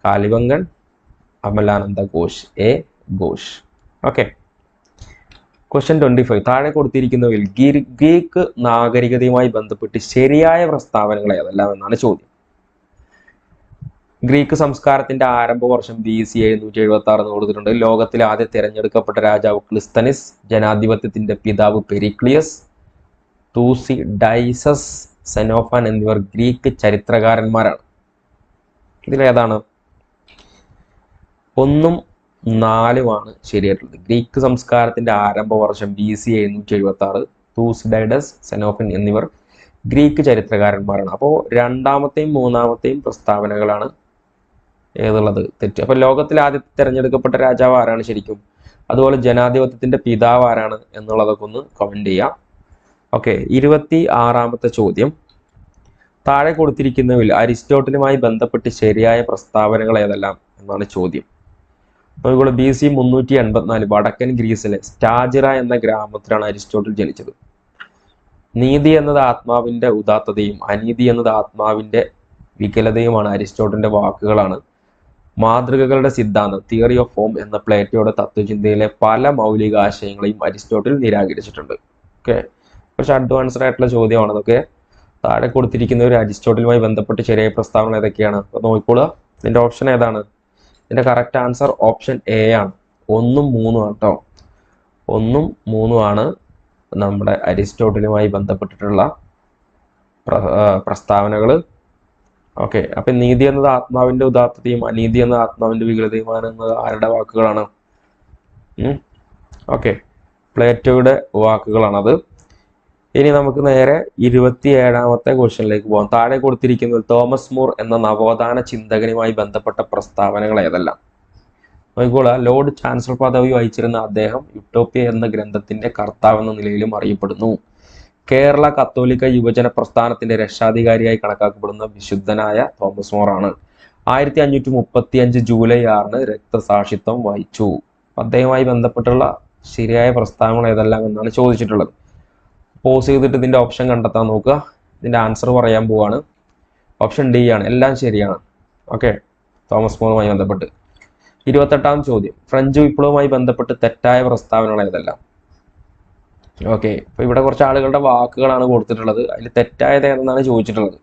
Kalibangan Amalananda Ghosh. Ghosh. Okay, question 25. താഴെ കൊടുത്തിരിക്കുന്നവയിൽ ഗ്രീക്ക് നാഗരികതയുമായി ബന്ധപ്പെട്ട് ശരിയായ പ്രസ്താവനകൾ ഏതെല്ലാം എന്നാണ് ചോദ്യം. ഗ്രീക്ക് സംസ്കാരത്തിന്റെ ആരംഭ വർഷം BC 776 എന്ന് കൊടുത്തിട്ടുണ്ട്. ലോകത്തിലെ ആദ്യ തിരഞ്ഞെടുക്കപ്പെട്ട രാജാവ് ക്ലിസ്തനിസ്. ജനാധിപത്യത്തിന്റെ പിതാവ് പെരിക്ലിയസ്. തൂസി ഡൈസസ്, സെനോഫാൻ എന്നിവർ ഗ്രീക്ക് ചരിത്രകാരന്മാരാണ്. ഇതിലേതാണ്? 1ഉം നാലുമാണ് ശരിയായിട്ടുള്ളത്. ഗ്രീക്ക് സംസ്കാരത്തിന്റെ ആരംഭ വർഷം BC 776. തൂസിഡൈഡസ്, സെനോഫൻ എന്നിവർ ഗ്രീക്ക് ചരിത്രകാരന്മാരാണ്. അപ്പോൾ രണ്ടാമത്തെയും മൂന്നാമത്തെയും പ്രസ്താവനകളാണ് ഏതുള്ളത് തെറ്റ്. അപ്പൊ ലോകത്തിൽ ആദ്യത്തെ തിരഞ്ഞെടുക്കപ്പെട്ട രാജാവ് ആരാണ് ശരിക്കും? അതുപോലെ ജനാധിപത്യത്തിന്റെ പിതാവ് ആരാണ് എന്നുള്ളതൊക്കെ ഒന്ന് കമന്റ് ചെയ്യാം. ഓക്കെ, 26ാമത്തെ ചോദ്യം. താഴെ കൊടുത്തിരിക്കുന്നതിൽ അരിസ്റ്റോട്ടലുമായി ബന്ധപ്പെട്ട് ശരിയായ പ്രസ്താവനകൾ ഏതെല്ലാം എന്നാണ് ചോദ്യം. അപ്പോൾ BC 384 വടക്കൻ ഗ്രീസിലെ സ്റ്റാജിറ എന്ന ഗ്രാമത്തിലാണ് അരിസ്റ്റോട്ടിൽ ജനിച്ചത്. നീതി എന്നത് ആത്മാവിന്റെ ഉദാത്തതയും അനീതി എന്നത് ആത്മാവിന്റെ വികലതയുമാണ് അരിസ്റ്റോട്ടലിന്റെ വാക്കുകളാണ്. മാതൃകകളുടെ സിദ്ധാന്തം, തിയറി ഓഫ് ഫോം എന്ന പ്ലേറ്റോയുടെ തത്വചിന്തയിലെ പല മൗലിക ആശയങ്ങളെയും അരിസ്റ്റോട്ടിൽ നിരാകരിച്ചിട്ടുണ്ട്. ഓക്കെ, കുറച്ച് അഡ്വാൻസ്ഡ് ആയിട്ടുള്ള ചോദ്യമാണ് അതൊക്കെ. താഴെ കൊടുത്തിരിക്കുന്ന ഒരു അരിസ്റ്റോട്ടലുമായി ബന്ധപ്പെട്ട് ശരിയായ പ്രസ്താവന ഏതൊക്കെയാണ്? അപ്പൊ നോക്കിക്കോളുക. ഇതിന്റെ ഓപ്ഷൻ ഏതാണ്? ഇതിന്റെ കറക്റ്റ് ആൻസർ ഓപ്ഷൻ എ ആണ്. 1ഉം 3ഉം ആണ് കേട്ടോ. 1ഉം 3ഉം ആണ് നമ്മുടെ അരിസ്റ്റോട്ടലുമായി ബന്ധപ്പെട്ടിട്ടുള്ള പ്രസ്താവനകൾ. ഓക്കെ, അപ്പൊ നീതി എന്നത് ആത്മാവിന്റെ ഉദാത്തതയും അനീതി എന്നത് ആത്മാവിന്റെ വികലതയുമാണ് എന്നത് ആരുടെ വാക്കുകളാണ്? ഓക്കെ, പ്ലേറ്റോയുടെ വാക്കുകളാണത്. ഇനി നമുക്ക് നേരെ 27ാമത്തെ ക്വസ്റ്റ്യനിലേക്ക് പോകാം. താഴെ കൊടുത്തിരിക്കുന്നത് തോമസ് മൂർ എന്ന നവോത്ഥാന ചിന്തകനുമായി ബന്ധപ്പെട്ട പ്രസ്താവനകൾ ഏതെല്ലാം? നോക്കിക്കോളാം. ലോർഡ് ചാൻസലർ പദവി വഹിച്ചിരുന്ന അദ്ദേഹം യൂട്ടോപ്യ എന്ന ഗ്രന്ഥത്തിന്റെ കർത്താവ് എന്ന നിലയിലും അറിയപ്പെടുന്നു. കേരള കത്തോലിക്ക യുവജന പ്രസ്ഥാനത്തിന്റെ രക്ഷാധികാരിയായി കണക്കാക്കപ്പെടുന്ന വിശുദ്ധനായ തോമസ് മോർ ആണ്. 1535 ജൂലൈ 6 രക്തസാക്ഷിത്വം വഹിച്ചു. അദ്ദേഹവുമായി ബന്ധപ്പെട്ടുള്ള ശരിയായ പ്രസ്താവനകൾ ഏതെല്ലാം എന്നാണ് ചോദിച്ചിട്ടുള്ളത്. പോസ് ചെയ്തിട്ട് ഇതിന്റെ ഓപ്ഷൻ കണ്ടെത്താൻ നോക്കുക. ഇതിന്റെ ആൻസർ പറയാൻ പോവാണ്. ഓപ്ഷൻ ഡി ആണ്, എല്ലാം ശരിയാണ്. ഓക്കെ, തോമസ് മോറുമായി ബന്ധപ്പെട്ട്. 28ാം ചോദ്യം. ഫ്രഞ്ച് വിപ്ലവവുമായി ബന്ധപ്പെട്ട് തെറ്റായ പ്രസ്താവനകൾ ഏതെല്ലാം? ഓക്കെ, അപ്പൊ ഇവിടെ കുറച്ച് ആളുകളുടെ വാക്കുകളാണ് കൊടുത്തിട്ടുള്ളത്. അതിൽ തെറ്റായത് ഏതെന്നാണ് ചോദിച്ചിട്ടുള്ളത്.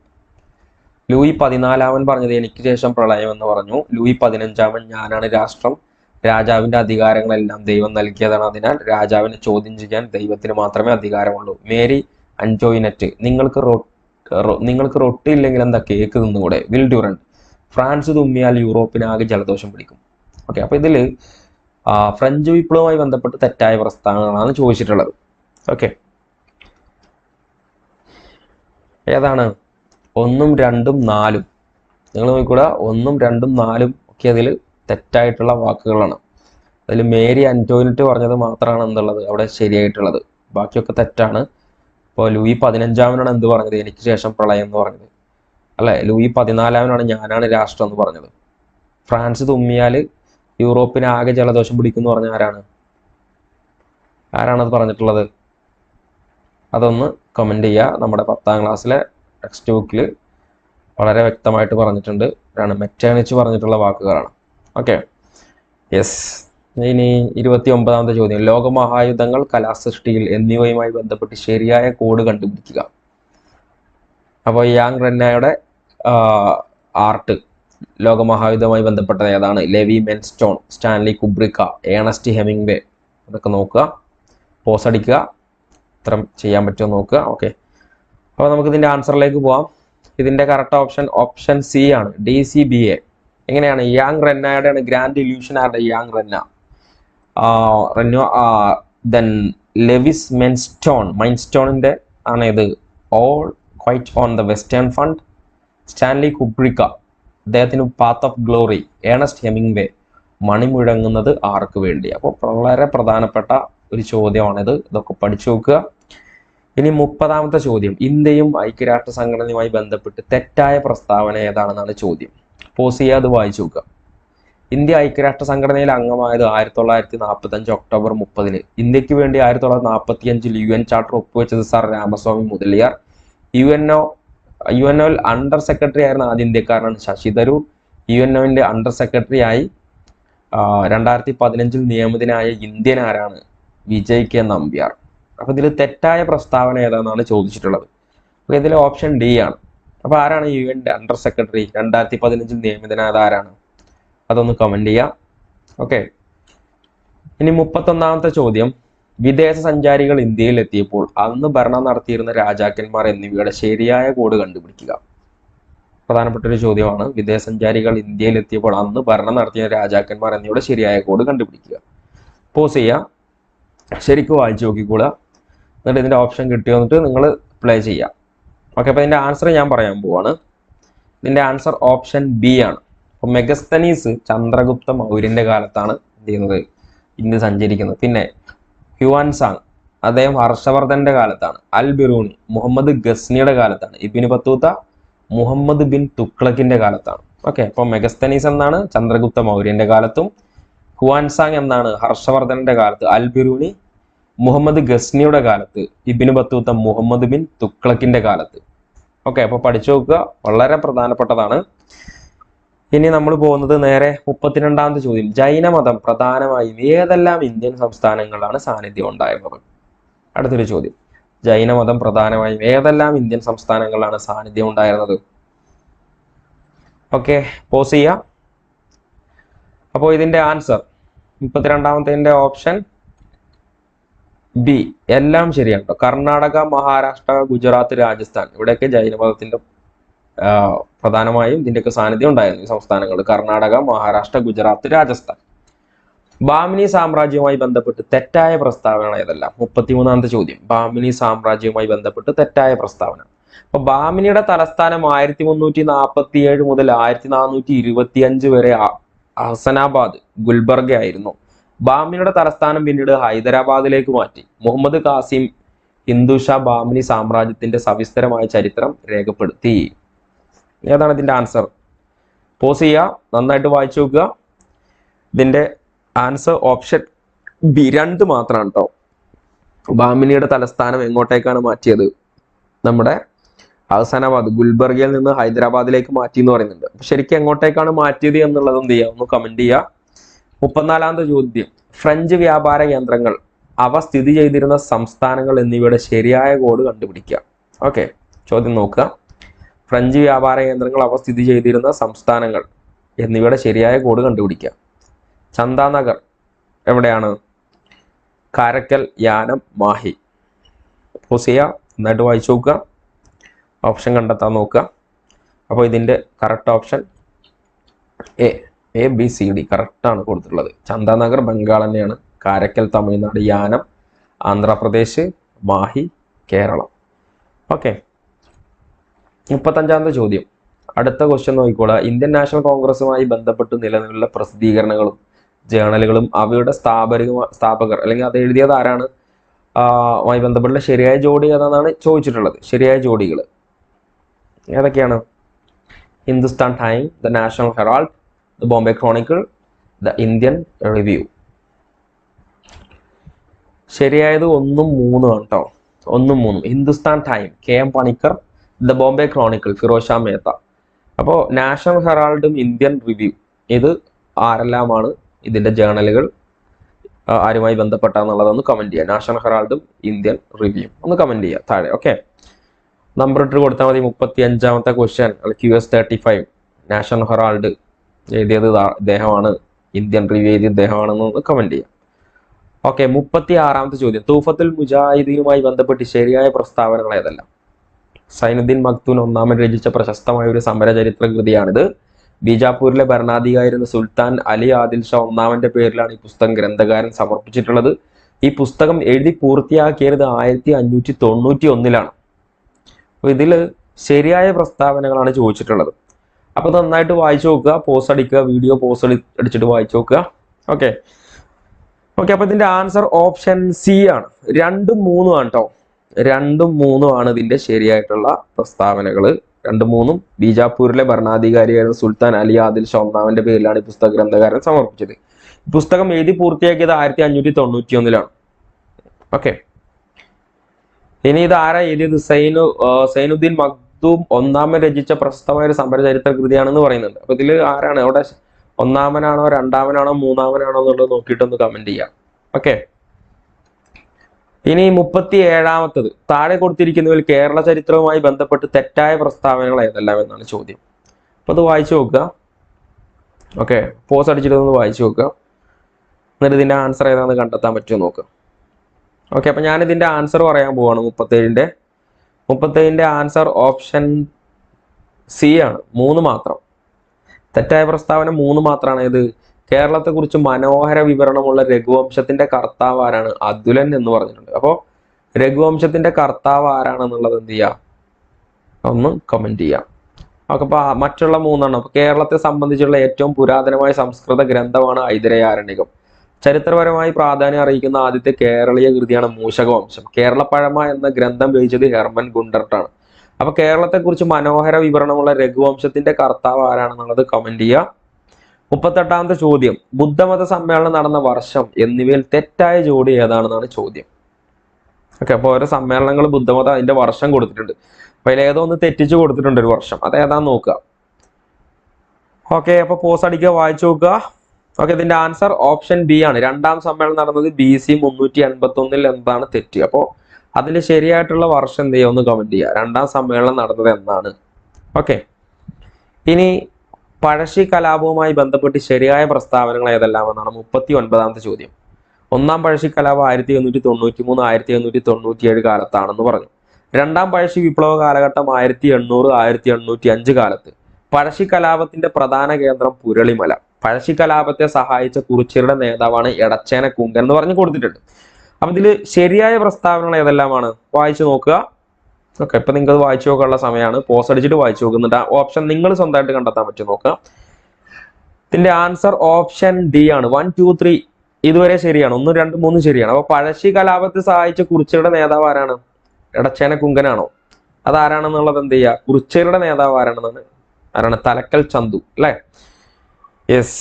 ലൂയി 14 പറഞ്ഞത് എനിക്ക് ശേഷം പ്രളയം എന്ന് പറഞ്ഞു. ലൂയി 15 ഞാനാണ് രാഷ്ട്രം, രാജാവിന്റെ അധികാരങ്ങളെല്ലാം ദൈവം നൽകിയതാണ്, അതിനാൽ രാജാവിനെ ചോദ്യം ചെയ്യാൻ ദൈവത്തിന് മാത്രമേ അധികാരമുള്ളൂ. മേരി അൻറ്റോയിനറ്റ്, നിങ്ങൾക്ക് റൊട്ടി ഇല്ലെങ്കിൽ എന്താ കേക്ക് തിന്നുകൂടെ? വിൽ ഡ്യൂറന്റ്, ഫ്രാൻസ് തുമ്മിയാൽ യൂറോപ്പിനാകെ ജലദോഷം പിടിക്കും. ഓക്കെ, അപ്പൊ ഇതില് ഫ്രഞ്ച് വിപ്ലവവുമായി ബന്ധപ്പെട്ട് തെറ്റായ പ്രസ്താവനകളാണ് ചോദിച്ചിട്ടുള്ളത്. ഓക്കെ, ഏതാണ്? 1ഉം 2ഉം 4ഉം. നിങ്ങൾ നോക്കിക്കൂടാ, 1ഉം 2ഉം 4ഉം ഒക്കെ അതിൽ തെറ്റായിട്ടുള്ള വാക്കുകളാണ്. അതിൽ മേരി അൻറ്റോയിനറ്റ് പറഞ്ഞത് മാത്രമാണ് എന്തുള്ളത് അവിടെ ശരിയായിട്ടുള്ളത്. ബാക്കിയൊക്കെ തെറ്റാണ്. ഇപ്പോൾ ലൂയി 15 എന്ത് പറഞ്ഞത്? എനിക്ക് ശേഷം പ്രളയം എന്ന് പറഞ്ഞത് അല്ലെ. ലൂയി 14 ഞാനാണ് രാഷ്ട്രം എന്ന് പറഞ്ഞത്. ഫ്രാൻസ് തുമ്മിയാൽ യൂറോപ്പിന് ആകെ ജലദോഷം പിടിക്കും എന്ന് പറഞ്ഞ ആരാണത് പറഞ്ഞിട്ടുള്ളത്? അതൊന്ന് കമന്റ് ചെയ്യുക. നമ്മുടെ 10ാം ക്ലാസ്സിലെ ടെക്സ്റ്റ് ബുക്കിൽ വളരെ വ്യക്തമായിട്ട് പറഞ്ഞിട്ടുണ്ട്. മെറ്റേണിച്ച് പറഞ്ഞിട്ടുള്ള വാക്കുകളാണ്. Okay, yes. ഇനി 29ാമത്തെ ചോദ്യം. ലോകമഹായുദ്ധങ്ങൾ, കലാസൃഷ്ടികൾ എന്നിവയുമായി ബന്ധപ്പെട്ട് ശരിയായ കോഡ് കണ്ടുപിടിക്കുക. അപ്പോൾ യാങ് റെന്നയുടെ ആർട്ട് ലോകമഹായുദ്ധവുമായി ബന്ധപ്പെട്ടത് ഏതാണ്? Lewis Milestone, Stanley Kubrick, Ernest Hemingway. അതൊക്കെ നോക്കുക, പോസ് അടിക്കുക, ഉത്തരം ചെയ്യാൻ പറ്റുമോ നോക്കുക. ഓക്കെ, അപ്പോൾ നമുക്ക് ഇതിന്റെ ആൻസറിലേക്ക് പോവാം. ഇതിന്റെ കറക്റ്റ് ഓപ്ഷൻ സി ആണ്, DCBA. എങ്ങനെയാണ്? യാങ് റെന്നയുടെ ഗ്രാൻഡ് ഇല്യൂഷൻ ആരുടെ? Jean Renoir. ദെൻ ലെവിസ് മൈൻസ്റ്റോണിന്റെ ആണ് ഇത് all quiet on the western front. Stanley Kubrick അദ്ദേഹത്തിന് path of glory. Ernest Hemingway മണി മുഴങ്ങുന്നത് ആർക്ക് വേണ്ടി? അപ്പോൾ വളരെ പ്രധാനപ്പെട്ട ഒരു ചോദ്യമാണിത്. ഇതൊക്കെ പഠിച്ചു നോക്കുക. ഇനി 30ാമത്തെ ചോദ്യം. ഇന്ത്യയും ഐക്യരാഷ്ട്ര സംഘടനയുമായി ബന്ധപ്പെട്ട് തെറ്റായ പ്രസ്താവന ഏതാണെന്നാണ് ചോദ്യം. പോസ് ചെയ്യാതെ വായിച്ചു നോക്കുക. ഇന്ത്യ ഐക്യരാഷ്ട്ര സംഘടനയിൽ അംഗമായത് 1945 ഒക്ടോബർ 30. ഇന്ത്യക്ക് വേണ്ടി 1945 UN ചാർട്ടർ ഒപ്പുവെച്ചത് sir Ramaswami Mudaliar. UNO under secretary ആയിരുന്ന ആദ്യ ഇന്ത്യക്കാരനാണ് Shashi Tharoor. UNO under secretary ആയി 2015 നിയമിതനായ ഇന്ത്യൻ ആരാണ്? വിജയ് കെ നമ്പ്യാർ. അപ്പൊ ഇതിൽ തെറ്റായ പ്രസ്താവന ഏതാണെന്നാണ് ചോദിച്ചിട്ടുള്ളത്. അപ്പൊ ഇതിൽ ഓപ്ഷൻ ഡി ആണ്. അപ്പൊ ആരാണ് UN അണ്ടർ സെക്രട്ടറി 2015 നിയമിതനായത് ആരാണ്? അതൊന്ന് കമന്റ് ചെയ്യാം. ഓക്കെ, ഇനി 31ാമത്തെ ചോദ്യം. വിദേശ സഞ്ചാരികൾ ഇന്ത്യയിൽ എത്തിയപ്പോൾ അന്ന് ഭരണം നടത്തിയിരുന്ന രാജാക്കന്മാർ എന്നിവയുടെ ശരിയായ കോഡ് കണ്ടുപിടിക്കുക. പ്രധാനപ്പെട്ട ഒരു ചോദ്യമാണ്. വിദേശസഞ്ചാരികൾ ഇന്ത്യയിൽ എത്തിയപ്പോൾ അന്ന് ഭരണം നടത്തിയ രാജാക്കന്മാർ എന്നിവയുടെ ശരിയായ കോഡ് കണ്ടുപിടിക്കുക. പോസ് ചെയ്യുക, ശരിക്കും വായിച്ചു നോക്കിക്കോളുക, എന്നിട്ട് ഇതിന്റെ ഓപ്ഷൻ കിട്ടിയോ എന്നിട്ട് നിങ്ങൾ പ്ലേ ചെയ്യുക. ഓക്കെ, അപ്പോൾ ഇതിന്റെ ആൻസർ ഞാൻ പറയാൻ പോവാണ്. ഇതിന്റെ ആൻസർ ഓപ്ഷൻ ബി ആണ്. അപ്പോൾ മെഗസ്തനീസ് ചന്ദ്രഗുപ്ത മൗര്യന്റെ കാലത്താണ് എന്ത് ചെയ്യുന്നത്, ഇന്ത്യ സഞ്ചരിക്കുന്നത്. പിന്നെ ഹ്യുവാൻസാങ് അദ്ദേഹം ഹർഷവർദ്ധന്റെ കാലത്താണ്. അൽ ബിറൂണി മുഹമ്മദ് ഗസ്നിയുടെ കാലത്താണ്. ഇബ്നു ബത്തൂത്ത മുഹമ്മദ് ബിൻ തുഗ്ലക്കിന്റെ കാലത്താണ്. ഓക്കെ, അപ്പോൾ മെഗസ്തനീസ് എന്നാണ് ചന്ദ്രഗുപ്ത മൗര്യന്റെ കാലത്തും, ഹുവാൻസാങ് എന്നാണ് ഹർഷവർദ്ധന്റെ കാലത്ത്, അൽ ബിറൂണി മുഹമ്മദ് ഗസ്നിയുടെ കാലത്ത്, ഇബ്നു ബത്തൂത്ത മുഹമ്മദ് ബിൻ തുഗ്ലക്കിന്റെ കാലത്ത്. ഓക്കെ, അപ്പോൾ പഠിച്ചു നോക്കുക, വളരെ പ്രധാനപ്പെട്ടതാണ്. ഇനി നമ്മൾ പോകുന്നത് നേരെ 32ാമത്തെ ചോദ്യം. ജൈനമതം പ്രധാനമായും ഏതെല്ലാം ഇന്ത്യൻ സംസ്ഥാനങ്ങളിലാണ് സാന്നിധ്യം ഉണ്ടായിരുന്നത്? അടുത്തൊരു ചോദ്യം. ജൈനമതം പ്രധാനമായും ഏതെല്ലാം ഇന്ത്യൻ സംസ്ഥാനങ്ങളിലാണ് സാന്നിധ്യം ഉണ്ടായിരുന്നത്? ഓക്കെ, പോസ് ചെയ്യാം. അപ്പോൾ ഇതിന്റെ ആൻസർ 32ാമത്തെ ഓപ്ഷൻ ബി, എല്ലാം ശരിയാണ്. കർണാടക, മഹാരാഷ്ട്ര, ഗുജറാത്ത്, രാജസ്ഥാൻ, ഇവിടെയൊക്കെ ജൈനമതത്തിന്റെ പ്രധാനമായും ഇതിന്റെയൊക്കെ സാന്നിധ്യം ഉണ്ടായിരുന്നു. ഈ സംസ്ഥാനങ്ങൾ കർണാടക, മഹാരാഷ്ട്ര, ഗുജറാത്ത്, രാജസ്ഥാൻ. ബാമിനി സാമ്രാജ്യവുമായി ബന്ധപ്പെട്ട് തെറ്റായ പ്രസ്താവന ഏതെല്ലാം? 33ാമത്തെ ചോദ്യം. ബാമിനി സാമ്രാജ്യവുമായി ബന്ധപ്പെട്ട് തെറ്റായ പ്രസ്താവന. അപ്പൊ ബാമിനിയുടെ തലസ്ഥാനം 1347 മുതൽ 1425 വരെ ഹസനാബാദ്, ഗുൽബർഗ ആയിരുന്നു. ബാമിനിയുടെ തലസ്ഥാനം പിന്നീട് ഹൈദരാബാദിലേക്ക് മാറ്റി. മുഹമ്മദ് കാസിം ഹിന്ദു ഷാ ബാമിനി സാമ്രാജ്യത്തിന്റെ സവിസ്തരമായ ചരിത്രം രേഖപ്പെടുത്തി. ഏതാണ് ഇതിന്റെ ആൻസർ? പോസ് ചെയ്യുക, നന്നായിട്ട് വായിച്ചു നോക്കുക. ഇതിന്റെ ആൻസർ ഓപ്ഷൻ ബി 2 മാത്രമാണ് കേട്ടോ. ബാമിനിയുടെ തലസ്ഥാനം എങ്ങോട്ടേക്കാണ് മാറ്റിയത്? നമ്മുടെ ഹസനാബാദ്, ഗുൽബർഗയിൽ നിന്ന് ഹൈദരാബാദിലേക്ക് മാറ്റി എന്ന് പറയുന്നുണ്ട്. ശരിക്കും എങ്ങോട്ടേക്കാണ് മാറ്റിയത് എന്നുള്ളത് എന്ത് ചെയ്യുക, ഒന്ന് കമന്റ് ചെയ്യുക. 34ാമത്തെ ചോദ്യം. ഫ്രഞ്ച് വ്യാപാര കേന്ദ്രങ്ങൾ അവ സ്ഥിതി ചെയ്തിരുന്ന സംസ്ഥാനങ്ങൾ എന്നിവയുടെ ശരിയായ കോഡ് കണ്ടുപിടിക്കുക. ഓക്കെ, ചോദ്യം നോക്കുക. ഫ്രഞ്ച് വ്യാപാര കേന്ദ്രങ്ങൾ അവ സ്ഥിതി ചെയ്തിരുന്ന സംസ്ഥാനങ്ങൾ എന്നിവയുടെ ശരിയായ കോഡ് കണ്ടുപിടിക്കുക. ചന്ദാനഗർ എവിടെയാണ്? കാരക്കൽ, യാനം, മാഹി. പോസ് ചെയ്യുക, നന്നായിട്ട് വായിച്ചു നോക്കുക, ഓപ്ഷൻ കണ്ടെത്താൻ നോക്കുക. അപ്പോൾ ഇതിന്റെ correct option A B C D കറക്റ്റാണ് കൊടുത്തിട്ടുള്ളത്. ചന്ദാനഗർ ബംഗാൾ തന്നെയാണ്, കാരക്കൽ തമിഴ്നാട്, യാനം ആന്ധ്രാപ്രദേശ്, മാഹി കേരളം. ഓക്കെ, 35ാമത്തെ ചോദ്യം. അടുത്ത ക്വസ്റ്റ്യൻ നോക്കിക്കോളാം. ഇന്ത്യൻ നാഷണൽ കോൺഗ്രസുമായി ബന്ധപ്പെട്ട് നിലവിലുള്ള പ്രസിദ്ധീകരണങ്ങളും ജേണലുകളും അവയുടെ സ്ഥാപകർ അല്ലെങ്കിൽ അത് എഴുതിയത് ആരാണ് മായി ബന്ധപ്പെട്ടുള്ള ശരിയായ ജോഡി ഏതാണെന്നാണ് ചോദിച്ചിട്ടുള്ളത്. ശരിയായ ജോഡികൾ ഏതൊക്കെയാണ്? Hindustan time, the National Herald, the Bombay Chronicle, the Indian Review. ശരിയായത് 1ഉം 3ഉം ആണ് കേട്ടോ. 1ഉം 3ഉം. Hindustan time KM Panikkar, the Bombay Chronicle Feroz Shah Mehta. അപ്പോൾ നാഷണൽ ഹെറാൾഡും ഇന്ത്യൻ റിവ്യൂ ഇത് ആരെല്ലാമാണ് ഇതിന്റെ ജേണലുകൾ ആരുമായി ബന്ധപ്പെട്ടാന്നുള്ളതൊന്ന് കമന്റ് ചെയ്യുക. നാഷണൽ ഹെറാൾഡും ഇന്ത്യൻ റിവ്യൂ ഒന്ന് കമന്റ് ചെയ്യുക താഴെ. ഓക്കെ, നമ്പർ ഇട്ട് കൊടുത്താൽ മതി. 35ാമത്തെ ക്വസ്റ്റ്യൻ QS 35. നാഷണൽ ഹെറാൾഡ് എഴുതിയത് ഇദ്ദേഹമാണ്, ഇന്ത്യൻ റിവ്യൂ എഴുതിയത് ഇദ്ദേഹമാണെന്ന് കമന്റ് ചെയ്യുക. ഓക്കെ, 36ാമത്തെ ചോദ്യം. തൂഫത്തുൽ മുജാഹിദീനുമായി ബന്ധപ്പെട്ട് ശരിയായ പ്രസ്താവനകൾ ഏതെല്ലാം? സൈനുദ്ദീൻ മഖ്തൂൻ ഒന്നാമൻ രചിച്ച പ്രശസ്തമായ ഒരു സമര ചരിത്ര കൃതിയാണിത്. ബീജാപ്പൂരിലെ ഭരണാധികാരിയായിരുന്ന സുൽത്താൻ അലി ആദിൽ ഷാ ഒന്നാമന്റെ പേരിലാണ് ഈ പുസ്തകം ഗ്രന്ഥകാരൻ സമർപ്പിച്ചിട്ടുള്ളത്. ഈ പുസ്തകം എഴുതി പൂർത്തിയാക്കിയത് 1591-ലാണ്. അപ്പൊ ഇതില് ശരിയായ പ്രസ്താവനകളാണ് ചോദിച്ചിട്ടുള്ളത്. അപ്പൊ നന്നായിട്ട് വായിച്ചു നോക്കുക, പോസ് അടിക്കുക, വീഡിയോ പോസ് അടിച്ചിട്ട് വായിച്ചു നോക്കുക. ഓക്കെ, അപ്പൊ ഇതിന്റെ ആൻസർ ഓപ്ഷൻ സി ആണ്. 2ഉം 3ഉം ആണ് കേട്ടോ. 2ഉം 3ഉം ആണ് ഇതിന്റെ ശരിയായിട്ടുള്ള പ്രസ്താവനകൾ. 2ഉം 3ഉം ബീജാപ്പൂരിലെ ഭരണാധികാരിയായിരുന്ന സുൽത്താൻ അലി ആദിൽ ഷാ ഒന്നാമന്റെ പേരിലാണ് ഈ പുസ്തക ഗ്രന്ഥകാരൻ സമർപ്പിച്ചത്. ഈ പുസ്തകം എഴുതി പൂർത്തിയാക്കിയത് 1591-ലാണ്. ഓക്കെ, ഇനി ഇത് ആരാ എഴുതിയത്? സൈനുദ്ദീൻ മഖ്ദൂം ഒന്നാമൻ രചിച്ച പ്രശസ്തമായ ഒരു സമര ചരിത്ര കൃതിയാണെന്ന് പറയുന്നുണ്ട്. അപ്പൊ ഇതിൽ ആരാണ് അവിടെ ഒന്നാമനാണോ, രണ്ടാമനാണോ, മൂന്നാമനാണോ എന്നുള്ളത് നോക്കിയിട്ടൊന്ന് കമന്റ് ചെയ്യാം. ഓക്കെ, ഇനി 37ാമത്തത്. താഴെ കൊടുത്തിരിക്കുന്നതിൽ കേരള ചരിത്രവുമായി ബന്ധപ്പെട്ട് തെറ്റായ പ്രസ്താവനകൾ ഏതെല്ലാം എന്നാണ് ചോദ്യം. അപ്പൊ അത് വായിച്ചു നോക്കുക. ഓക്കെ, പോസ് അടിച്ചിട്ടൊന്ന് വായിച്ചു നോക്കുക, എന്നിട്ട് ഇതിന്റെ ആൻസർ ഏതാണെന്ന് കണ്ടെത്താൻ പറ്റുമോ നോക്കുക. ഓക്കെ, അപ്പൊ ഞാൻ ഇതിന്റെ ആൻസർ പറയാൻ പോവാണ്. 37ന്റെ ആൻസർ ഓപ്ഷൻ സി ആണ്, 3 മാത്രം. തെറ്റായ പ്രസ്താവന 3 മാത്രമാണ്. ഇത് കേരളത്തെക്കുറിച്ച് മനോഹര വിവരണമുള്ള രഘുവംശത്തിന്റെ കർത്താവ് ആരാണ്? അതുലൻ എന്ന് പറഞ്ഞിട്ടുണ്ട്. അപ്പോൾ രഘുവംശത്തിന്റെ കർത്താവ് ആരാണെന്നുള്ളത് എന്ത് ചെയ്യാം, ഒന്ന് കമന്റ് ചെയ്യാം. ഓക്കെ, അപ്പൊ മറ്റുള്ള 3 അപ്പൊ കേരളത്തെ സംബന്ധിച്ചുള്ള ഏറ്റവും പുരാതനമായ സംസ്കൃത ഗ്രന്ഥമാണ് ഐതരേയാരണ്യകം. ചരിത്രപരമായി പ്രാധാന്യം അറിയിക്കുന്ന ആദ്യത്തെ കേരളീയ കൃതിയാണ് മൂഷകവംശം. കേരളപ്പഴമ എന്ന ഗ്രന്ഥം രചിച്ചത് ഹെർമൻ ഗുണ്ടർട്ടാണ്. അപ്പൊ കേരളത്തെക്കുറിച്ച് മനോഹര വിവരണമുള്ള രഘുവംശത്തിന്റെ കർത്താവ് ആരാണെന്നുള്ളത് കമന്റ് ചെയ്യുക. 38ാമത്തെ ചോദ്യം, ബുദ്ധമത സമ്മേളനം നടന്ന വർഷം എന്നിവയിൽ തെറ്റായ ജോഡി ഏതാണെന്നാണ് ചോദ്യം. ഓക്കെ, അപ്പൊ ഓരോ സമ്മേളനങ്ങൾ ബുദ്ധമതം അതിന്റെ വർഷം കൊടുത്തിട്ടുണ്ട്. അപ്പൊ അതിലേതോ ഒന്ന് തെറ്റിച്ച് കൊടുത്തിട്ടുണ്ട് ഒരു വർഷം, അതേതാന്ന് നോക്കുക. ഓക്കെ, അപ്പൊ പോസ് അടിക്കുക, വായിച്ചു നോക്കുക. ഓക്കെ, ഇതിന്റെ ആൻസർ ഓപ്ഷൻ ബി ആണ്. 2ാം സമ്മേളനം നടന്നത് BC 381 എന്താണ് തെറ്റ്? അപ്പോൾ അതിന്റെ ശരിയായിട്ടുള്ള വർഷം എന്ത് ചെയ്യുക, ഒന്ന് കമന്റ് ചെയ്യുക. 2ാം സമ്മേളനം നടന്നത് എന്നാണ്? ഓക്കെ, ഇനി പഴശ്ശി കലാപവുമായി ബന്ധപ്പെട്ട് ശരിയായ പ്രസ്താവനകൾ ഏതെല്ലാമെന്നാണ് 39ാമത്തെ ചോദ്യം. 1ാം പഴശ്ശി കലാപം 1893 1897 കാലത്താണെന്ന് പറഞ്ഞു. 2ാം പഴശ്ശി വിപ്ലവ കാലഘട്ടം 1800 1805 കാലത്ത്. പഴശ്ശി കലാപത്തിന്റെ പ്രധാന കേന്ദ്രം പുരളിമല. പഴശ്ശി കലാപത്തെ സഹായിച്ച കുറിച്യരുടെ നേതാവാണ് എടച്ചേന കുങ്കൻ എന്ന് പറഞ്ഞു കൊടുത്തിട്ടുണ്ട്. അപ്പൊ ഇതിൽ ശരിയായ പ്രസ്താവനകൾ ഏതെല്ലാമാണ്? വായിച്ചു നോക്കുക. ഓക്കെ, ഇപ്പൊ നിങ്ങൾക്ക് അത് വായിച്ചു നോക്കാനുള്ള സമയമാണ്. പോസ് അടിച്ചിട്ട് വായിച്ചു നോക്കുന്നുണ്ട്. ആ ഓപ്ഷൻ നിങ്ങൾ സ്വന്തമായിട്ട് കണ്ടെത്താൻ പറ്റും നോക്കുക. ഇതിന്റെ ആൻസർ ഓപ്ഷൻ ഡി ആണ്. 1 2 3 ഇതുവരെ ശരിയാണ്. 1 2 3 ശരിയാണ്. അപ്പൊ പഴശ്ശി കലാപത്തെ സഹായിച്ച കുറിച്യരുടെ നേതാവ് ആരാണ്? എടച്ചേന കുങ്കനാണോ? അതാരാണെന്നുള്ളത് എന്ത് ചെയ്യുക, കുറിച്യരുടെ നേതാവ് ആരാണ്? തലക്കൽ ചന്തു അല്ലെ? യെസ്.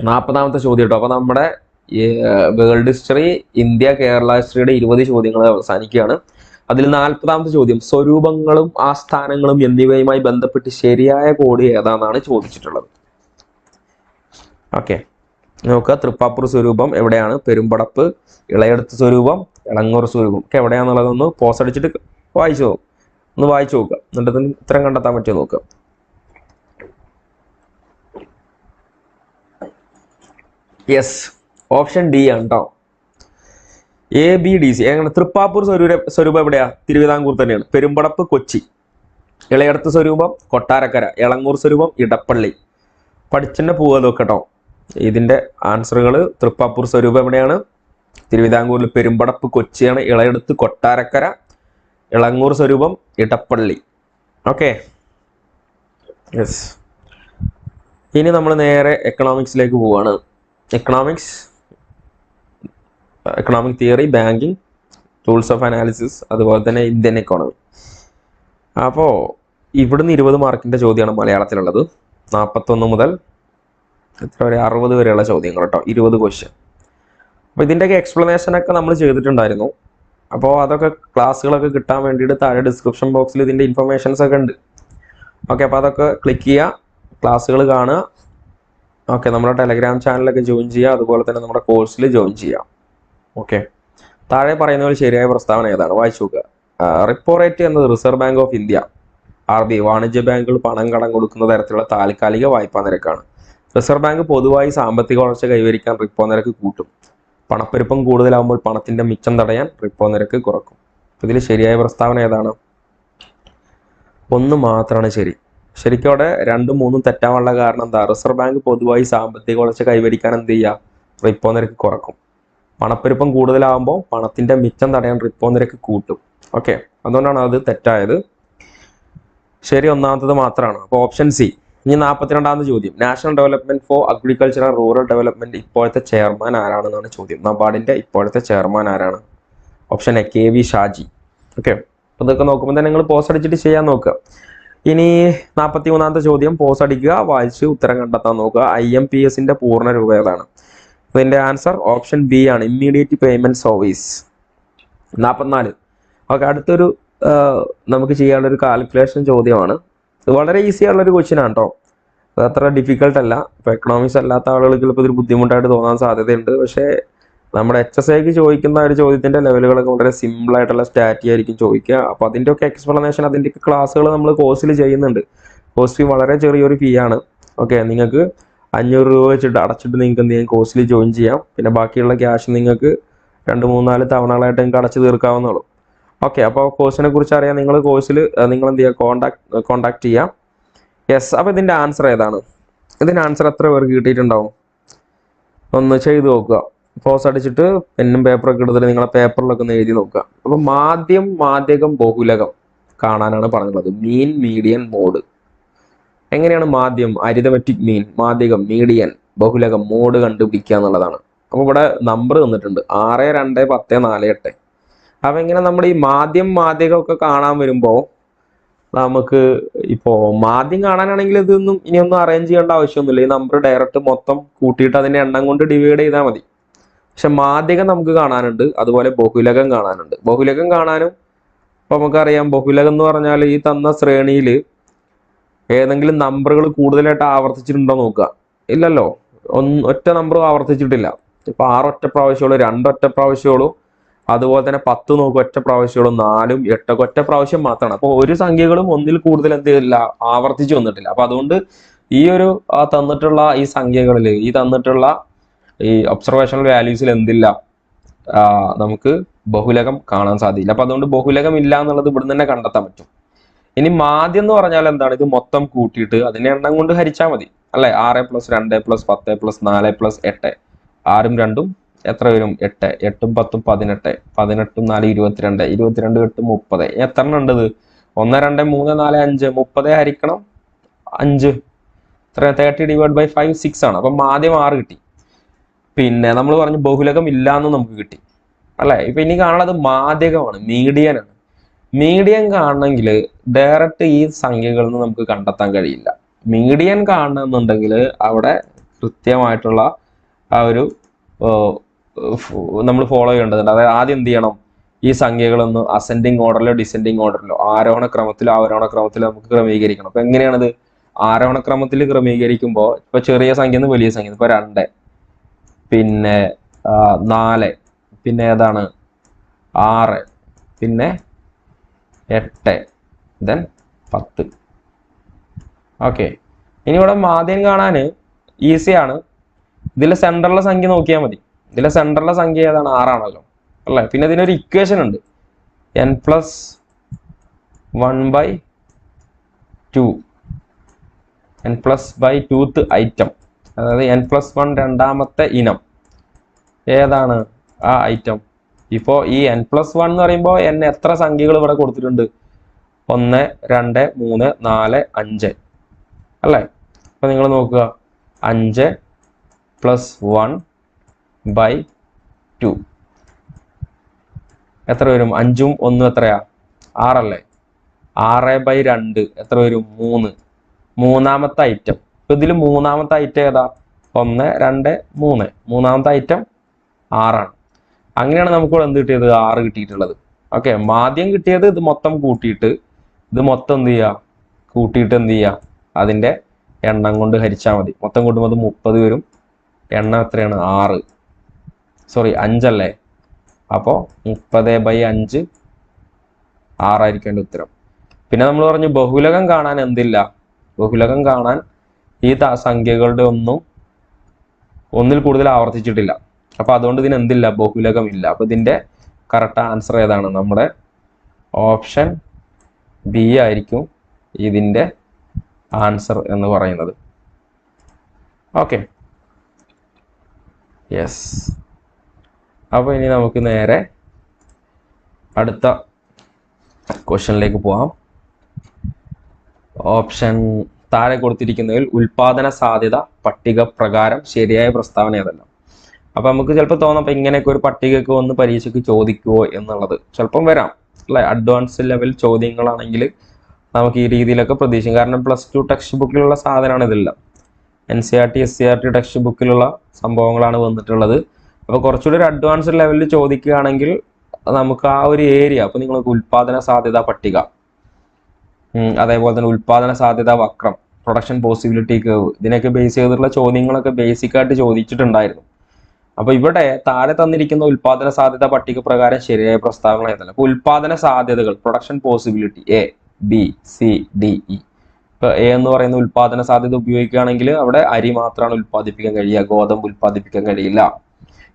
40ാമത്തെ ചോദ്യം കേട്ടോ. അപ്പൊ നമ്മുടെ വേൾഡ് ഹിസ്റ്ററി, ഇന്ത്യ, കേരള ഹിസ്റ്ററിയുടെ 20 ചോദ്യങ്ങൾ അവസാനിക്കുകയാണ്. അതിൽ 40ാമത്തെ ചോദ്യം, സ്വരൂപങ്ങളും ആസ്ഥാനങ്ങളും എന്നിവയുമായി ബന്ധപ്പെട്ട് ശരിയായ കോഡ് ഏതാണെന്നാണ് ചോദിച്ചിട്ടുള്ളത്. ഓക്കെ, നോക്കുക. തൃപ്പാപ്പൂർ സ്വരൂപം എവിടെയാണ്? പെരുമ്പടപ്പ്. ഇളയടത്ത് സ്വരൂപം, എളങ്ങൂർ സ്വരൂപം ഒക്കെ എവിടെയാണെന്നുള്ളതൊന്ന് പോസ് അടിച്ചിട്ട് വായിച്ചു നോക്കും. ഒന്ന് വായിച്ചു നോക്കുക, എന്നിട്ട് ഉത്തരം കണ്ടെത്താൻ പറ്റുമോ നോക്കുക. യെസ്, ഓപ്ഷൻ ഡി ആണ് കേട്ടോ. ABDC. എങ്ങനെ? തൃപ്പാപ്പൂർ സ്വരൂപം എവിടെയാ? തിരുവിതാംകൂർ തന്നെയാണ്. പെരുമ്പടപ്പ് കൊച്ചി. ഇളയടത്ത് സ്വരൂപം കൊട്ടാരക്കര. എളങ്ങൂർ സ്വരൂപം ഇടപ്പള്ളി. പഠിച്ചെന്നെ പോവുക കേട്ടോ. ഇതിന്റെ ആൻസറുകൾ, തൃപ്പാപ്പൂർ സ്വരൂപം എവിടെയാണ്? തിരുവിതാംകൂറിൽ. പെരുമ്പടപ്പ് കൊച്ചിയാണ്. ഇളയടത്ത് കൊട്ടാരക്കര. എളങ്ങൂർ സ്വരൂപം ഇടപ്പള്ളി. Okay, yes. ഇനി നമ്മൾ നേരെ എക്കണോമിക്സിലേക്ക് പോവാണ്. Economic theory, banking, tools of analysis, അതുപോലെ തന്നെ ഇന്ത്യൻ എക്കോണമി. അപ്പോൾ ഇവിടുന്ന് 20 മാർക്കിന്റെ ചോദ്യമാണ് മലയാളത്തിലുള്ളത്. 41 മുതൽ എത്ര വരെ? 60 വരെയുള്ള ചോദ്യങ്ങൾ കേട്ടോ. 20 ക്വസ്റ്റ്യൻ. അപ്പോൾ ഇതിൻ്റെയൊക്കെ എക്സ്പ്ലനേഷനൊക്കെ നമ്മൾ ചെയ്തിട്ടുണ്ടായിരുന്നു. അപ്പോൾ അതൊക്കെ ക്ലാസ്സുകളൊക്കെ കിട്ടാൻ വേണ്ടിയിട്ട് താഴെ ഡിസ്ക്രിപ്ഷൻ ബോക്സിൽ ഇതിൻ്റെ ഇൻഫർമേഷൻസ് ഒക്കെ ഉണ്ട്. ഓക്കെ, അപ്പോൾ അതൊക്കെ ക്ലിക്ക് ചെയ്യുക, ക്ലാസ്സുകൾ കാണുക. ഓക്കെ, നമ്മുടെ ടെലഗ്രാം ചാനലൊക്കെ ജോയിൻ ചെയ്യുക, അതുപോലെ തന്നെ നമ്മുടെ കോഴ്സിൽ ജോയിൻ ചെയ്യുക. ഓക്കെ, താഴെ പറയുന്ന പോലെ ശരിയായ പ്രസ്താവന ഏതാണ്? വായിച്ചു നോക്കുക. റിപ്പോ റേറ്റ് എന്നത് reserve bank of India RBI വാണിജ്യ ബാങ്കുകൾ പണം കടം കൊടുക്കുന്ന തരത്തിലുള്ള താൽക്കാലിക വായ്പാ നിരക്കാണ്. റിസർവ് ബാങ്ക് പൊതുവായി സാമ്പത്തിക വളർച്ച കൈവരിക്കാൻ റിപ്പോ നിരക്ക് കൂട്ടും. പണപ്പെരുപ്പം കൂടുതലാകുമ്പോൾ പണത്തിന്റെ മിച്ചം തടയാൻ റിപ്പോ നിരക്ക് കുറക്കും. ഇതിൽ ശരിയായ പ്രസ്താവന ഏതാണ്? 1 മാത്രമാണ് ശരി. ശരിക്കും അവിടെ 2 3 തെറ്റാനുള്ള കാരണം എന്താ? റിസർവ് ബാങ്ക് പൊതുവായി സാമ്പത്തിക വളർച്ച കൈവരിക്കാൻ എന്ത് ചെയ്യുക? റിപ്പോ നിരക്ക് കുറക്കും. പണപ്പെരുപ്പം കൂടുതലാകുമ്പോൾ പണത്തിന്റെ മിച്ചം തടയാൻ റിപ്പോ നിരക്ക് കൂട്ടും. ഓക്കെ, അതുകൊണ്ടാണ് അത് തെറ്റായത്. ശരി 1ാമത്തത് മാത്രമാണ്. അപ്പോൾ ഓപ്ഷൻ സി. ഇനി 42ാമത്തെ ചോദ്യം, national development four agriculture and rural development ഇപ്പോഴത്തെ ചെയർമാൻ ആരാണെന്നാണ് ചോദ്യം. നബാർഡിന്റെ ഇപ്പോഴത്തെ ചെയർമാൻ ആരാണ്? Option A KV Shaji. Okay, അപ്പോൾ ഇതൊക്കെ നോക്കുമ്പോൾ തന്നെ നിങ്ങൾ പോസ്റ്റ് അടിച്ചിട്ട് ചെയ്യാൻ നോക്കുക. ഇനി 43ാമത്തെ ചോദ്യം, പോസ്റ്റ് അടിക്കുക, വായിച്ച് ഉത്തരം കണ്ടെത്താൻ നോക്കുക. IMPSന്റെ പൂർണ്ണ രൂപം ഏതാണ്? ഇതിന്റെ ആൻസർ ഓപ്ഷൻ ബി ആണ്, ഇമ്മീഡിയറ്റ് പേയ്മെന്റ് സർവീസ്. 44. ഓക്കെ, അടുത്തൊരു നമുക്ക് ചെയ്യാനുള്ള ഒരു കാൽക്കുലേഷൻ ചോദ്യമാണ്. ഇത് വളരെ ഈസി ആയിട്ടുള്ള ഒരു ക്വസ്റ്റ്യൻ ആണ് കേട്ടോ. അത് അത്ര ഡിഫിക്കൽട്ട് അല്ല. ഇപ്പോൾ എക്കണോമിക്സ് അല്ലാത്ത ആളുകൾക്ക് ചിലപ്പോൾ ഇതൊരു ബുദ്ധിമുട്ടായിട്ട് തോന്നാൻ സാധ്യതയുണ്ട്. പക്ഷേ നമ്മുടെ HSIക്ക് ചോദിക്കുന്ന ഒരു ചോദ്യത്തിന്റെ ലെവലുകളൊക്കെ വളരെ സിമ്പിൾ ആയിട്ടുള്ള സ്റ്റാറ്റി ആയിരിക്കും ചോദിക്കുക. അപ്പോൾ അതിൻ്റെയൊക്കെ എക്സ്പ്ലനേഷൻ, അതിൻ്റെയൊക്കെ ക്ലാസ്സുകൾ നമ്മൾ കോഴ്സിൽ ചെയ്യുന്നുണ്ട്. കോഴ്സ് ഫീ വളരെ ചെറിയൊരു ഫീ ആണ്. ഓക്കെ, നിങ്ങൾക്ക് 500 രൂപ വെച്ചിട്ട് അടച്ചിട്ട് നിങ്ങൾക്ക് എന്ത് ചെയ്യാം? കോഴ്സിൽ ജോയിൻ ചെയ്യാം. പിന്നെ ബാക്കിയുള്ള ക്യാഷ് നിങ്ങൾക്ക് 2 3 4 തവണകളായിട്ട് നിങ്ങൾക്ക് അടച്ചു തീർക്കാവുന്നുള്ളൂ. ഓക്കെ, അപ്പോൾ കോഴ്സിനെ കുറിച്ച് അറിയാൻ നിങ്ങൾ കോഴ്സിൽ നിങ്ങൾ എന്ത് ചെയ്യുക, കോണ്ടാക്ട് ചെയ്യാം. യെസ്, അപ്പോൾ ഇതിൻ്റെ ആൻസർ ഏതാണ്? ഇതിൻ്റെ ആൻസർ എത്ര പേർക്ക് കിട്ടിയിട്ടുണ്ടാവും? ഒന്ന് ചെയ്ത് നോക്കുക. പോസ് അടിച്ചിട്ട് പെന്നും പേപ്പറൊക്കെ എടുത്തിട്ട് നിങ്ങളെ പേപ്പറിലൊക്കെ ഒന്ന് എഴുതി നോക്കുക. അപ്പോൾ മാധ്യമം, ബഹുലകം കാണാനാണ് പറഞ്ഞിട്ടുള്ളത്. മീൻ, മീഡിയൻ, മോഡ്. എങ്ങനെയാണ് മാധ്യം, അരിതമെറ്റിക് മീൻ, മാധ്യമം, മീഡിയൻ, ബഹുലകം, മോഡ് കണ്ടുപിടിക്കുക എന്നുള്ളതാണ്. അപ്പോൾ ഇവിടെ നമ്പർ തന്നിട്ടുണ്ട് 6, 2, 10, 4, 8. അപ്പം ഇങ്ങനെ നമ്മൾ ഈ മാധ്യമമൊക്കെ കാണാൻ വരുമ്പോൾ നമുക്ക് ഇപ്പോൾ മാധ്യം കാണാനാണെങ്കിൽ ഇതൊന്നും ഇനിയൊന്നും അറേഞ്ച് ചെയ്യേണ്ട ആവശ്യമൊന്നുമില്ല. ഈ നമ്പർ ഡയറക്റ്റ് മൊത്തം കൂട്ടിയിട്ട് അതിൻ്റെ എണ്ണം കൊണ്ട് ഡിവൈഡ് ചെയ്താൽ മതി. പക്ഷെ മാധ്യമം നമുക്ക് കാണാനുണ്ട്, അതുപോലെ ബഹുലകം കാണാനുണ്ട്. ബഹുലകം കാണാനും ഇപ്പം നമുക്കറിയാം, ബഹുലകം എന്ന് പറഞ്ഞാൽ ഈ തന്ന ശ്രേണിയിൽ ഏതെങ്കിലും നമ്പറുകൾ കൂടുതലായിട്ട് ആവർത്തിച്ചിട്ടുണ്ടോ നോക്കുക. ഇല്ലല്ലോ, ഒറ്റ നമ്പറും ആവർത്തിച്ചിട്ടില്ല. ഇപ്പൊ 6 ഒറ്റ പ്രാവശ്യമുള്ളൂ, 2 ഒറ്റ പ്രാവശ്യമുള്ളൂ, അതുപോലെ തന്നെ 10 നോക്കുക ഒറ്റ പ്രാവശ്യമുള്ളൂ, 4ഉം 8 ഒറ്റ പ്രാവശ്യം മാത്രമാണ്. അപ്പോൾ ഒരു സംഖ്യകളും ഒന്നിൽ കൂടുതൽ എന്ത് ചെയ്തില്ല, ആവർത്തിച്ചു വന്നിട്ടില്ല. അപ്പൊ അതുകൊണ്ട് ഈ ഒരു തന്നിട്ടുള്ള ഈ സംഖ്യകളിൽ ഈ തന്നിട്ടുള്ള ഈ ഒബ്സർവേഷണൽ വാല്യൂസിൽ എന്തില്ല, നമുക്ക് ബഹുലകം കാണാൻ സാധിക്കില്ല. അപ്പൊ അതുകൊണ്ട് ബഹുലകം ഇല്ല എന്നുള്ളത് ഇവിടുന്ന് തന്നെ കണ്ടെത്താൻ പറ്റും. ഇനി മാധ്യം എന്ന് പറഞ്ഞാൽ എന്താണ്? ഇത് മൊത്തം കൂട്ടിയിട്ട് അതിനെ എണ്ണം കൊണ്ട് ഹരിച്ചാൽ മതി അല്ലെ. 6 + 2 + 10 + 4 + 8. 6ഉം 2ഉം എത്ര വരും? 8. 8ഉം 10ഉം 18. 18ഉം 4 22. 22 8 30. എത്ര എണ്ണം ഉണ്ട്? 1 2 3 4 5. 30 ഹരിക്കണം 5 30/5 6 ആണ്. അപ്പൊ മാധ്യം 6 കിട്ടി. പിന്നെ നമ്മൾ പറഞ്ഞു ബഹുലകം ഇല്ലാന്ന് നമുക്ക് കിട്ടി അല്ലെ. ഇപ്പൊ ഇനി കാണുന്നത് മാധ്യമമാണ്, മീഡിയൻ ആണ്. മീഡിയൻ കാണണമെങ്കിൽ ഡയറക്റ്റ് ഈ സംഖ്യകളിൽ നിന്ന് നമുക്ക് കണ്ടെത്താൻ കഴിയില്ല. മീഡിയൻ കാണണമെന്നുണ്ടെങ്കിൽ അവിടെ കൃത്യമായിട്ടുള്ള ആ ഒരു നമ്മൾ ഫോളോ ചെയ്യേണ്ടതുണ്ട്. അതായത് ആദ്യം എന്ത് ചെയ്യണം, ഈ സംഖ്യകളൊന്ന് അസെൻഡിങ് ഓർഡറിലോ ഡിസെൻഡിങ് ഓർഡറിലോ ആരോഹണ ക്രമത്തിലോ നമുക്ക് ക്രമീകരിക്കണം. അപ്പൊ എങ്ങനെയാണത്? ആരോഹണ ക്രമത്തിൽ ക്രമീകരിക്കുമ്പോൾ ഇപ്പൊ ചെറിയ സംഖ്യ വലിയ സംഖ്യ, ഇപ്പൊ 2, പിന്നെ 4, പിന്നെ ഏതാണ് 6, പിന്നെ 8, then 10. ഓക്കെ, ഇനി ഇവിടെ മാധ്യം കാണാൻ ഈസിയാണ്. ഇതിലെ സെൻറ്ററിലെ സംഖ്യ നോക്കിയാൽ മതി. ഇതിലെ സെൻറ്ററിലെ സംഖ്യ ഏതാണ്? 6 ആണല്ലോ അല്ലേ. പിന്നെ ഇതിനൊരു ഇക്വേഷൻ ഉണ്ട്, n+1/2, n+2th ഐറ്റം, അതായത് n+1 രണ്ടാമത്തെ ഇനം ഏതാണ് ആ ഐറ്റം? ഇപ്പോ ഈ n+1 എന്ന് പറയുമ്പോൾ n എത്ര സംഖ്യകൾ ഇവിടെ കൊടുത്തിട്ടുണ്ട്? 1 2 3 4 5 അല്ലേ. അപ്പൊ നിങ്ങൾ നോക്കുക, 5 + 1/2 എത്ര വരും? 5ഉം 1ഉം എത്രയാ? 6 അല്ലേ. 6/2 എത്ര വരും? 3. മൂന്നാമത്തെ ഐറ്റം. ഇപ്പൊ ഇതിൽ മൂന്നാമത്തെ ഐറ്റം ഏതാ? 1 2 3. മൂന്നാമത്തെ ഐറ്റം 6 ആണ്. അങ്ങനെയാണ് നമുക്ക് എന്ത് കിട്ടിയത്? 6 കിട്ടിയിട്ടുള്ളത്. ഓക്കെ, മാധ്യം കിട്ടിയത് ഇത് മൊത്തം കൂട്ടിയിട്ട് ഇത് മൊത്തം എന്ത് ചെയ്യുക, കൂട്ടിയിട്ട് എന്ത് ചെയ്യുക, അതിന്റെ എണ്ണം കൊണ്ട് ഹരിച്ചാൽ മതി. മൊത്തം കൂട്ടുമ്പോൾ 30 വരും. എണ്ണം എത്രയാണ്? 5 അല്ലേ. അപ്പോൾ 30/5 6 ആയിരിക്കും എൻ്റെ ഉത്തരം. പിന്നെ നമ്മൾ പറഞ്ഞു ബഹുലകം കാണാൻ എന്തില്ല, ബഹുലകം കാണാൻ ഈ സംഖ്യകളുടെ ഒന്നിൽ കൂടുതൽ ആവർത്തിച്ചിട്ടില്ല. അപ്പൊ അതുകൊണ്ട് ഇതിന് എന്തില്ല, ബഹുലകം ഇല്ല. അപ്പൊ ഇതിന്റെ കറക്റ്റ് ആൻസർ ഏതാണ്? നമ്മുടെ ഓപ്ഷൻ ബി ആയിരിക്കും ഇതിന്റെ ആൻസർ എന്ന് പറയുന്നത്. Okay, yes. അപ്പൊ ഇനി നമുക്ക് നേരെ അടുത്ത ക്വസ്റ്റ്യനിലേക്ക് പോവാം. ഓപ്ഷൻ താഴെ കൊടുത്തിരിക്കുന്നതിൽ ഉൽപാദന സാധ്യത പട്ടിക പ്രകാരം ശരിയായ പ്രസ്താവന ഏതല്ല? അപ്പൊ നമുക്ക് ചിലപ്പോൾ തോന്നാം അപ്പൊ ഇങ്ങനെയൊക്കെ ഒരു പട്ടികയൊക്കെ ഒന്ന് പരീക്ഷയ്ക്ക് ചോദിക്കുവോ എന്നുള്ളത്. ചിലപ്പം വരാം അല്ലെ. അഡ്വാൻസ് ലെവൽ ചോദ്യങ്ങളാണെങ്കിൽ നമുക്ക് ഈ രീതിയിലൊക്കെ പ്രതീക്ഷിക്കും. കാരണം +2 ടെക്സ്റ്റ് ബുക്കിലുള്ള സാധനമാണ് ഇതെല്ലാം. NCERT SCERT ടെക്സ്റ്റ് ബുക്കിലുള്ള സംഭവങ്ങളാണ് വന്നിട്ടുള്ളത്. അപ്പോൾ കുറച്ചുകൂടി ഒരു അഡ്വാൻസ്ഡ് ലെവലിൽ ചോദിക്കുകയാണെങ്കിൽ നമുക്ക് ആ ഒരു ഏരിയ, അപ്പൊ നിങ്ങൾക്ക് ഉൽപാദന സാധ്യത പട്ടിക, അതേപോലെ തന്നെ ഉൽപാദന സാധ്യത വക്രം, പ്രൊഡക്ഷൻ പോസിബിലിറ്റി കർവ്, ഇതിനൊക്കെ ബേസ് ചെയ്തിട്ടുള്ള ചോദ്യങ്ങളൊക്കെ ബേസിക് ആയിട്ട് ചോദിച്ചിട്ടുണ്ടായിരുന്നു. അപ്പൊ ഇവിടെ താഴെ തന്നിരിക്കുന്ന ഉൽപാദന സാധ്യത പട്ടിക പ്രകാരം ശരിയായ പ്രസ്താവന ഏതല്ല? അപ്പൊ ഉൽപാദന സാധ്യതകൾ, production possibility A B C D E. ഇപ്പൊ A എന്ന് പറയുന്ന ഉൽപാദന സാധ്യത ഉപയോഗിക്കുകയാണെങ്കിൽ അവിടെ അരി മാത്രമാണ് ഉൽപ്പാദിപ്പിക്കാൻ കഴിയുക, ഗോതമ്പ് ഉൽപ്പാദിപ്പിക്കാൻ കഴിയില്ല.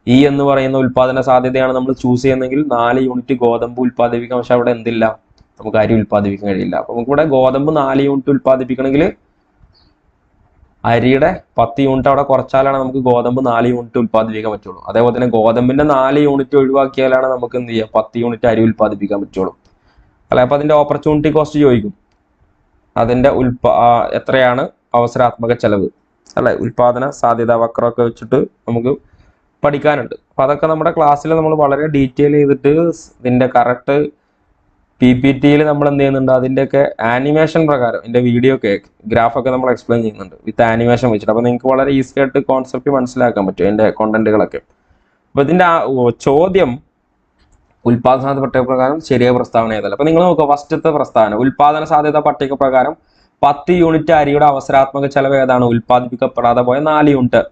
ഇ എന്ന് പറയുന്ന ഉൽപാദന സാധ്യതയാണ് നമ്മൾ ചൂസ് ചെയ്യുന്നതെങ്കിൽ 4 യൂണിറ്റ് ഗോതമ്പ് ഉൽപ്പാദിപ്പിക്കാം. പക്ഷെ അവിടെ എന്തില്ല, നമുക്ക് അരി ഉൽപ്പാദിപ്പിക്കാൻ കഴിയില്ല. അപ്പൊ നമുക്കിവിടെ ഗോതമ്പ് 4 യൂണിറ്റ് ഉൽപ്പാദിപ്പിക്കണമെങ്കിൽ അരിയുടെ 10 യൂണിറ്റ് അവിടെ കുറച്ചാലാണ് നമുക്ക് ഗോതമ്പ് 4 യൂണിറ്റ് ഉൽപ്പാദിപ്പിക്കാൻ പറ്റുള്ളൂ. അതേപോലെ തന്നെ ഗോതമ്പിന്റെ 4 യൂണിറ്റ് ഒഴിവാക്കിയാലാണ് നമുക്ക് എന്ത് ചെയ്യുക, 10 യൂണിറ്റ് അരി ഉൽപ്പാദിപ്പിക്കാൻ പറ്റുള്ളൂ. അല്ലെ? അപ്പൊ അതിന്റെ ഓപ്പർച്യൂണിറ്റി കോസ്റ്റ് ചോദിക്കും. അതിന്റെ എത്രയാണ് അവസരാത്മക ചെലവ്, അല്ലെ? ഉൽപാദന സാധ്യത വക്രമൊക്കെ വെച്ചിട്ട് നമുക്ക് പഠിക്കാനുണ്ട്. അപ്പൊ അതൊക്കെ നമ്മുടെ ക്ലാസ്സിൽ നമ്മൾ വളരെ ഡീറ്റെയിൽ ചെയ്തിട്ട് ഇതിന്റെ കറക്റ്റ് PPTയിൽ നമ്മൾ എന്ത് ചെയ്യുന്നുണ്ട്, അതിൻ്റെയൊക്കെ ആനിമേഷൻ പ്രകാരം ഇതിന്റെ വീഡിയോ ഒക്കെ ഗ്രാഫൊക്കെ നമ്മൾ എക്സ്പ്ലെയിൻ ചെയ്യുന്നുണ്ട് വിത്ത് ആനിമേഷൻ വെച്ചിട്ട്. അപ്പൊ നിങ്ങൾക്ക് വളരെ ഈസി ആയിട്ട് കോൺസെപ്റ്റ് മനസ്സിലാക്കാൻ പറ്റും ഇതിന്റെ കോണ്ടന്റുകളൊക്കെ. അപ്പൊ ഇതിന്റെ ചോദ്യം ഉൽപാദന സാധ്യത പട്ടിക പ്രകാരം ശരിയായ പ്രസ്താവന ഏതല്ല. അപ്പൊ നിങ്ങൾ നോക്കുക, ഫസ്റ്റത്തെ പ്രസ്താവന ഉൽപാദന സാധ്യത പട്ടിക പ്രകാരം 10 യൂണിറ്റ് അരിയുടെ അവസരാത്മക ചെലവ് ഏതാണ്? ഉൽപ്പാദിപ്പിക്കപ്പെടാതെ പോയ 4 യൂണിറ്റ്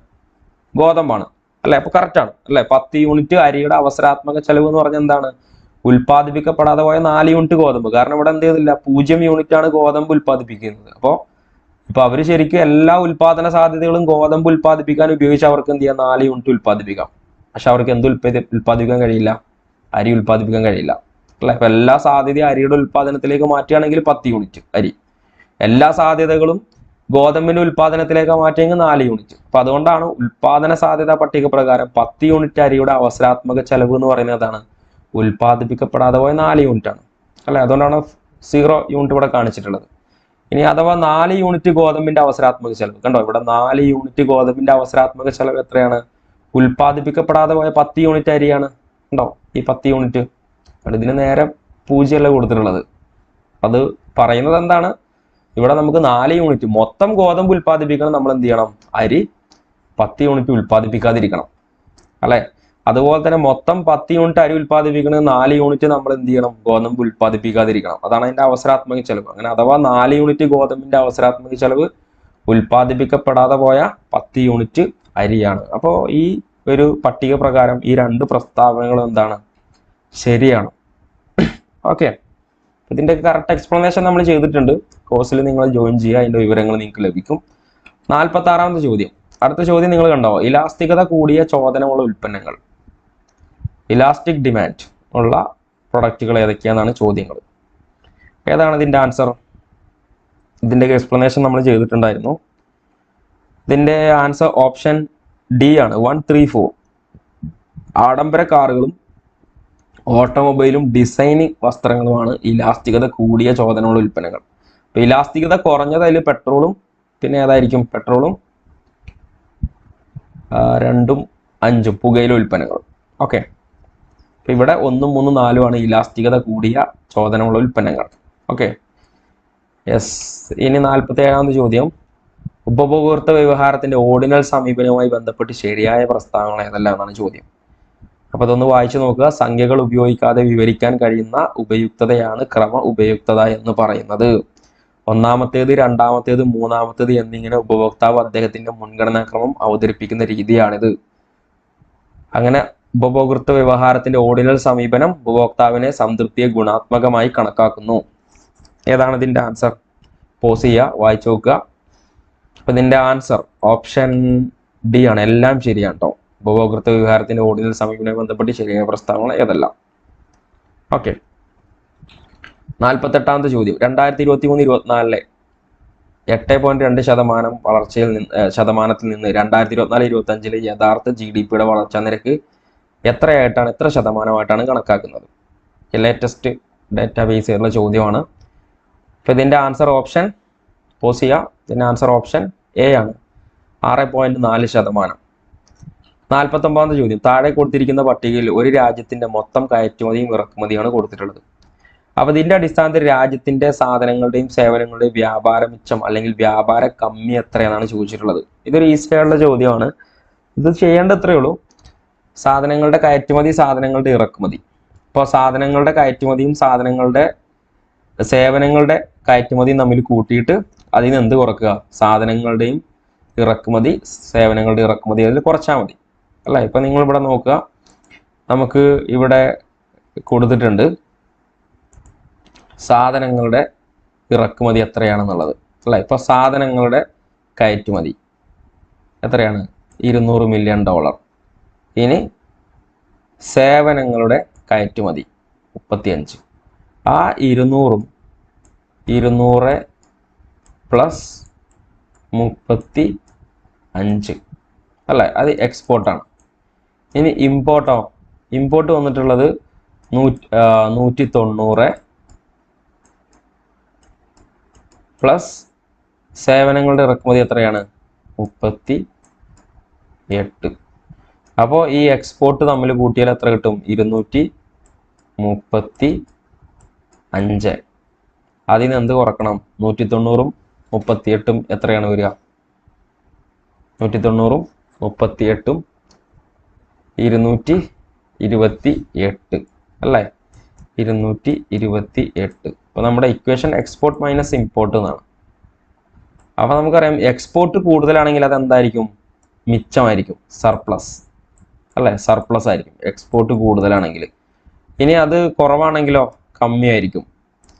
ഗോതമ്പാണ്, അല്ലെ? അപ്പൊ കറക്റ്റ് ആണ്, അല്ലെ? 10 യൂണിറ്റ് അരിയുടെ അവസരാത്മക ചെലവ് എന്ന് പറഞ്ഞാൽ എന്താണ്? ഉൽപ്പാദിപ്പിക്കപ്പെടാതെ പോയ 4 യൂണിറ്റ് ഗോതമ്പ്. കാരണം ഇവിടെ എന്ത് ചെയ്തില്ല, 0 യൂണിറ്റ് ആണ് ഗോതമ്പ് ഉൽപ്പാദിപ്പിക്കുന്നത്. അപ്പോൾ ഇപ്പൊ അവര് ശരിക്കും എല്ലാ ഉൽപാദന സാധ്യതകളും ഗോതമ്പ് ഉൽപ്പാദിപ്പിക്കാൻ ഉപയോഗിച്ച് അവർക്ക് എന്ത് ചെയ്യാം, 4 യൂണിറ്റ് ഉൽപ്പാദിപ്പിക്കാം. പക്ഷെ അവർക്ക് എന്ത് ഉൽപ്പാദിപ്പിക്കാൻ കഴിയില്ല, അരി ഉൽപ്പാദിപ്പിക്കാൻ കഴിയില്ല, അല്ലെ? അപ്പൊ എല്ലാ സാധ്യതയും അരിയുടെ ഉൽപ്പാദനത്തിലേക്ക് മാറ്റുകയാണെങ്കിൽ 10 യൂണിറ്റ് അരി, എല്ലാ സാധ്യതകളും ഗോതമ്പിന്റെ ഉൽപ്പാദനത്തിലേക്ക് മാറ്റിയെങ്കിൽ 4 യൂണിറ്റ്. അപ്പൊ അതുകൊണ്ടാണ് ഉൽപാദന സാധ്യത പട്ടിക പ്രകാരം 10 യൂണിറ്റ് അരിയുടെ അവസരാത്മക ചെലവ് എന്ന് പറയുന്നതാണ് ഉൽപ്പാദിപ്പിക്കപ്പെടാതെ പോയ 4 യൂണിറ്റ് ആണ്, അല്ലെ? അതുകൊണ്ടാണ് 0 യൂണിറ്റ് ഇവിടെ കാണിച്ചിട്ടുള്ളത്. ഇനി അഥവാ 4 യൂണിറ്റ് ഗോതമ്പിന്റെ അവസരാത്മക ചെലവ്, കണ്ടോ ഇവിടെ 4 യൂണിറ്റ് ഗോതമ്പിന്റെ അവസരാത്മക ചെലവ് എത്രയാണ്? ഉൽപ്പാദിപ്പിക്കപ്പെടാതെ പോയ 10 യൂണിറ്റ് അരിയാണ്. ഉണ്ടോ ഈ 10 യൂണിറ്റ്? ഇതിന് നേരെ 0 അല്ല കൊടുത്തിട്ടുള്ളത്. അത് പറയുന്നത് എന്താണ്, ഇവിടെ നമുക്ക് 4 യൂണിറ്റ് മൊത്തം ഗോതമ്പ് ഉൽപ്പാദിപ്പിക്കണം, നമ്മൾ എന്ത് ചെയ്യണം, അരി 10 യൂണിറ്റ് ഉൽപ്പാദിപ്പിക്കാതിരിക്കണം, അല്ലെ? അതുപോലെ തന്നെ മൊത്തം 10 യൂണിറ്റ് അരി ഉൽപ്പാദിപ്പിക്കണമെങ്കിൽ 4 യൂണിറ്റ് നമ്മൾ എന്ത് ചെയ്യണം, ഗോതമ്പ് ഉൽപ്പാദിപ്പിക്കാതിരിക്കണം. അതാണ് അതിന്റെ അവസരാത്മക ചെലവ്. അങ്ങനെ അഥവാ 4 യൂണിറ്റ് ഗോതമ്പിന്റെ അവസരാത്മക ചെലവ് ഉൽപ്പാദിപ്പിക്കപ്പെടാതെ പോയ 10 യൂണിറ്റ് അരിയാണ്. അപ്പോൾ ഈ ഒരു പട്ടിക പ്രകാരം ഈ 2 പ്രസ്താവനകളും എന്താണ്, ശരിയാണ്. ഓക്കെ, ഇതിന്റെ കറക്റ്റ് എക്സ്പ്ലനേഷൻ നമ്മൾ ചെയ്തിട്ടുണ്ട്. കോഴ്സിൽ നിങ്ങൾ ജോയിൻ ചെയ്യുക, അതിന്റെ വിവരങ്ങൾ നിങ്ങൾക്ക് ലഭിക്കും. 46ാമത്തെ ചോദ്യം. അടുത്ത ചോദ്യം നിങ്ങൾ കണ്ടോ, ഇലാസ്തികത കൂടിയ ചോദനമുള്ള ഉൽപ്പന്നങ്ങൾ, ഇലാസ്റ്റിക് ഡിമാൻഡ് ഉള്ള പ്രൊഡക്റ്റുകൾ ഏതൊക്കെയാണെന്നാണ് ചോദ്യങ്ങൾ. ഏതാണ് ഇതിന്റെ ആൻസർ? ഇതിന്റെ എക്സ്പ്ലനേഷൻ നമ്മൾ ചെയ്തിട്ടുണ്ടായിരുന്നു. ഇതിന്റെ ആൻസർ ഓപ്ഷൻ ഡി ആണ്, 1, 3, 4. ആഡംബര കാറുകളും ഓട്ടോമൊബൈലും ഡിസൈനിങ് വസ്ത്രങ്ങളുമാണ് ഇലാസ്തികത കൂടിയ ചോദനമുള്ള ഉൽപ്പന്നങ്ങൾ. അപ്പൊ ഇലാസ്തികത കുറഞ്ഞത് അതിൽ പെട്രോളും, പിന്നെ ഏതായിരിക്കും, പെട്രോളും 2, 5 പുകയില ഉൽപ്പന്നങ്ങൾ. ഓക്കെ, ഇവിടെ 1, 3, 4 ആണ് ഇലാസ്തികത കൂടിയ ചോദനമുള്ള ഉൽപ്പന്നങ്ങൾ. Okay, yes. ഇനി 47ാമത്തെ ചോദ്യം, ഉപഭോക്തൃ വ്യവഹാരത്തിന്റെ ഓർഡിനൽ സമീപനവുമായി ബന്ധപ്പെട്ട് ശരിയായ പ്രസ്താവന ഏതെല്ലാം എന്നാണ് ചോദ്യം. അപ്പൊ അതൊന്ന് വായിച്ചു നോക്കുക. സംഖ്യകൾ ഉപയോഗിക്കാതെ വിവരിക്കാൻ കഴിയുന്ന ഉപയുക്തതയാണ് ക്രമ ഉപയുക്തത എന്ന് പറയുന്നത്. ഒന്നാമത്തേത്, രണ്ടാമത്തേത്, മൂന്നാമത്തേത് എന്നിങ്ങനെ ഉപഭോക്താവ് അദ്ദേഹത്തിന്റെ മുൻഗണനാക്രമം അവതരിപ്പിക്കുന്ന രീതിയാണിത്. അങ്ങനെ ഉപഭോക്തൃ വ്യവഹാരത്തിന്റെ ഓർഡിനൽ സമീപനം ഉപഭോക്താവിനെ സംതൃപ്തിയെ ഗുണാത്മകമായി കണക്കാക്കുന്നു. ഏതാണ് ഇതിന്റെ ആൻസർ? പോസ് ചെയ്യുക, വായിച്ചു നോക്കുക. അപ്പൊ ഇതിന്റെ ആൻസർ ഓപ്ഷൻ ഡി ആണ്. എല്ലാം ശരിയാണ് കേട്ടോ. ഉപഭോക്തൃ വ്യവഹാരത്തിന്റെ ഓർഡിനൽ സമീപനവുമായി ബന്ധപ്പെട്ട് ശരിയായ പ്രസ്താവന ഏതെല്ലാം? ഓക്കെ, 48ാമത്തെ ചോദ്യം. 2023-24 8.2% ശതമാനത്തിൽ നിന്ന് 2024-25 യഥാർത്ഥ GDP-യുടെ വളർച്ചാ നിരക്ക് എത്ര ശതമാനമായിട്ടാണ് കണക്കാക്കുന്നത്? ലേറ്റസ്റ്റ് ഡാറ്റാ ബേസ് ചെയ്തുള്ള ചോദ്യമാണ്. അപ്പൊ ഇതിന്റെ ആൻസർ ഓപ്ഷൻ പോസ് ചെയ്യുക. ഇതിന്റെ ആൻസർ ഓപ്ഷൻ എ ആണ്, 6.4%. 49ാമത്തെ ചോദ്യം. താഴെ കൊടുത്തിരിക്കുന്ന പട്ടികയിൽ ഒരു രാജ്യത്തിന്റെ മൊത്തം കയറ്റുമതിയും ഇറക്കുമതിയാണ് കൊടുത്തിട്ടുള്ളത്. അപ്പൊ ഇതിന്റെ അടിസ്ഥാനത്തിൽ രാജ്യത്തിന്റെ സാധനങ്ങളുടെയും സേവനങ്ങളുടെയും വ്യാപാര മിച്ചം അല്ലെങ്കിൽ വ്യാപാര കമ്മി എത്രയാണെന്നാണ് ചോദിച്ചിട്ടുള്ളത്. ഇതൊരു ഈസി ആയിട്ടുള്ള ചോദ്യമാണ്. ഇത് ചെയ്യേണ്ട എത്രയേ ഉള്ളൂ, സാധനങ്ങളുടെ കയറ്റുമതി, സാധനങ്ങളുടെ ഇറക്കുമതി. ഇപ്പോൾ സാധനങ്ങളുടെ കയറ്റുമതിയും സാധനങ്ങളുടെ സേവനങ്ങളുടെ കയറ്റുമതിയും തമ്മിൽ കൂട്ടിയിട്ട് അതിന് എന്ത് കുറക്കുക, സാധനങ്ങളുടെയും ഇറക്കുമതി, സേവനങ്ങളുടെ ഇറക്കുമതി അതിൽ കുറച്ചാൽ മതി, അല്ല? ഇപ്പൊ നിങ്ങൾ ഇവിടെ നോക്കുക, നമുക്ക് ഇവിടെ കൊടുത്തിട്ടുണ്ട് സാധനങ്ങളുടെ ഇറക്കുമതി എത്രയാണെന്നുള്ളത്, അല്ല? ഇപ്പൊ സാധനങ്ങളുടെ കയറ്റുമതി എത്രയാണ്? $200 മില്യൺ. ഇനി സേവനങ്ങളുടെ കയറ്റുമതി 35. ആ 200 പ്ലസ് 35 അല്ലേ, അത് എക്സ്പോർട്ടാണ്. ഇനി ഇമ്പോർട്ടോ, ഇമ്പോർട്ട് വന്നിട്ടുള്ളത് 190 പ്ലസ് സേവനങ്ങളുടെ ഇറക്കുമതി എത്രയാണ്? 38. അപ്പോൾ ഈ എക്സ്പോർട്ട് തമ്മിൽ കൂട്ടിയാൽ എത്ര കിട്ടും? 235. അതിന് എന്ത് കുറക്കണം? 190 38 എത്രയാണ് വരിക? 190 38 228 അല്ലേ, 228. അപ്പോൾ നമ്മുടെ ഇക്വേഷൻ എക്സ്പോർട്ട് മൈനസ് ഇമ്പോർട്ട് എന്നാണ്. അപ്പോൾ നമുക്കറിയാം എക്സ്പോർട്ട് കൂടുതലാണെങ്കിൽ അത് എന്തായിരിക്കും? മിച്ചമായിരിക്കും, സർപ്ലസ് അല്ലേ, സർപ്ലസ് ആയിരിക്കും എക്സ്പോർട്ട് കൂടുതലാണെങ്കിൽ. ഇനി അത് കുറവാണെങ്കിലോ കമ്മിയായിരിക്കും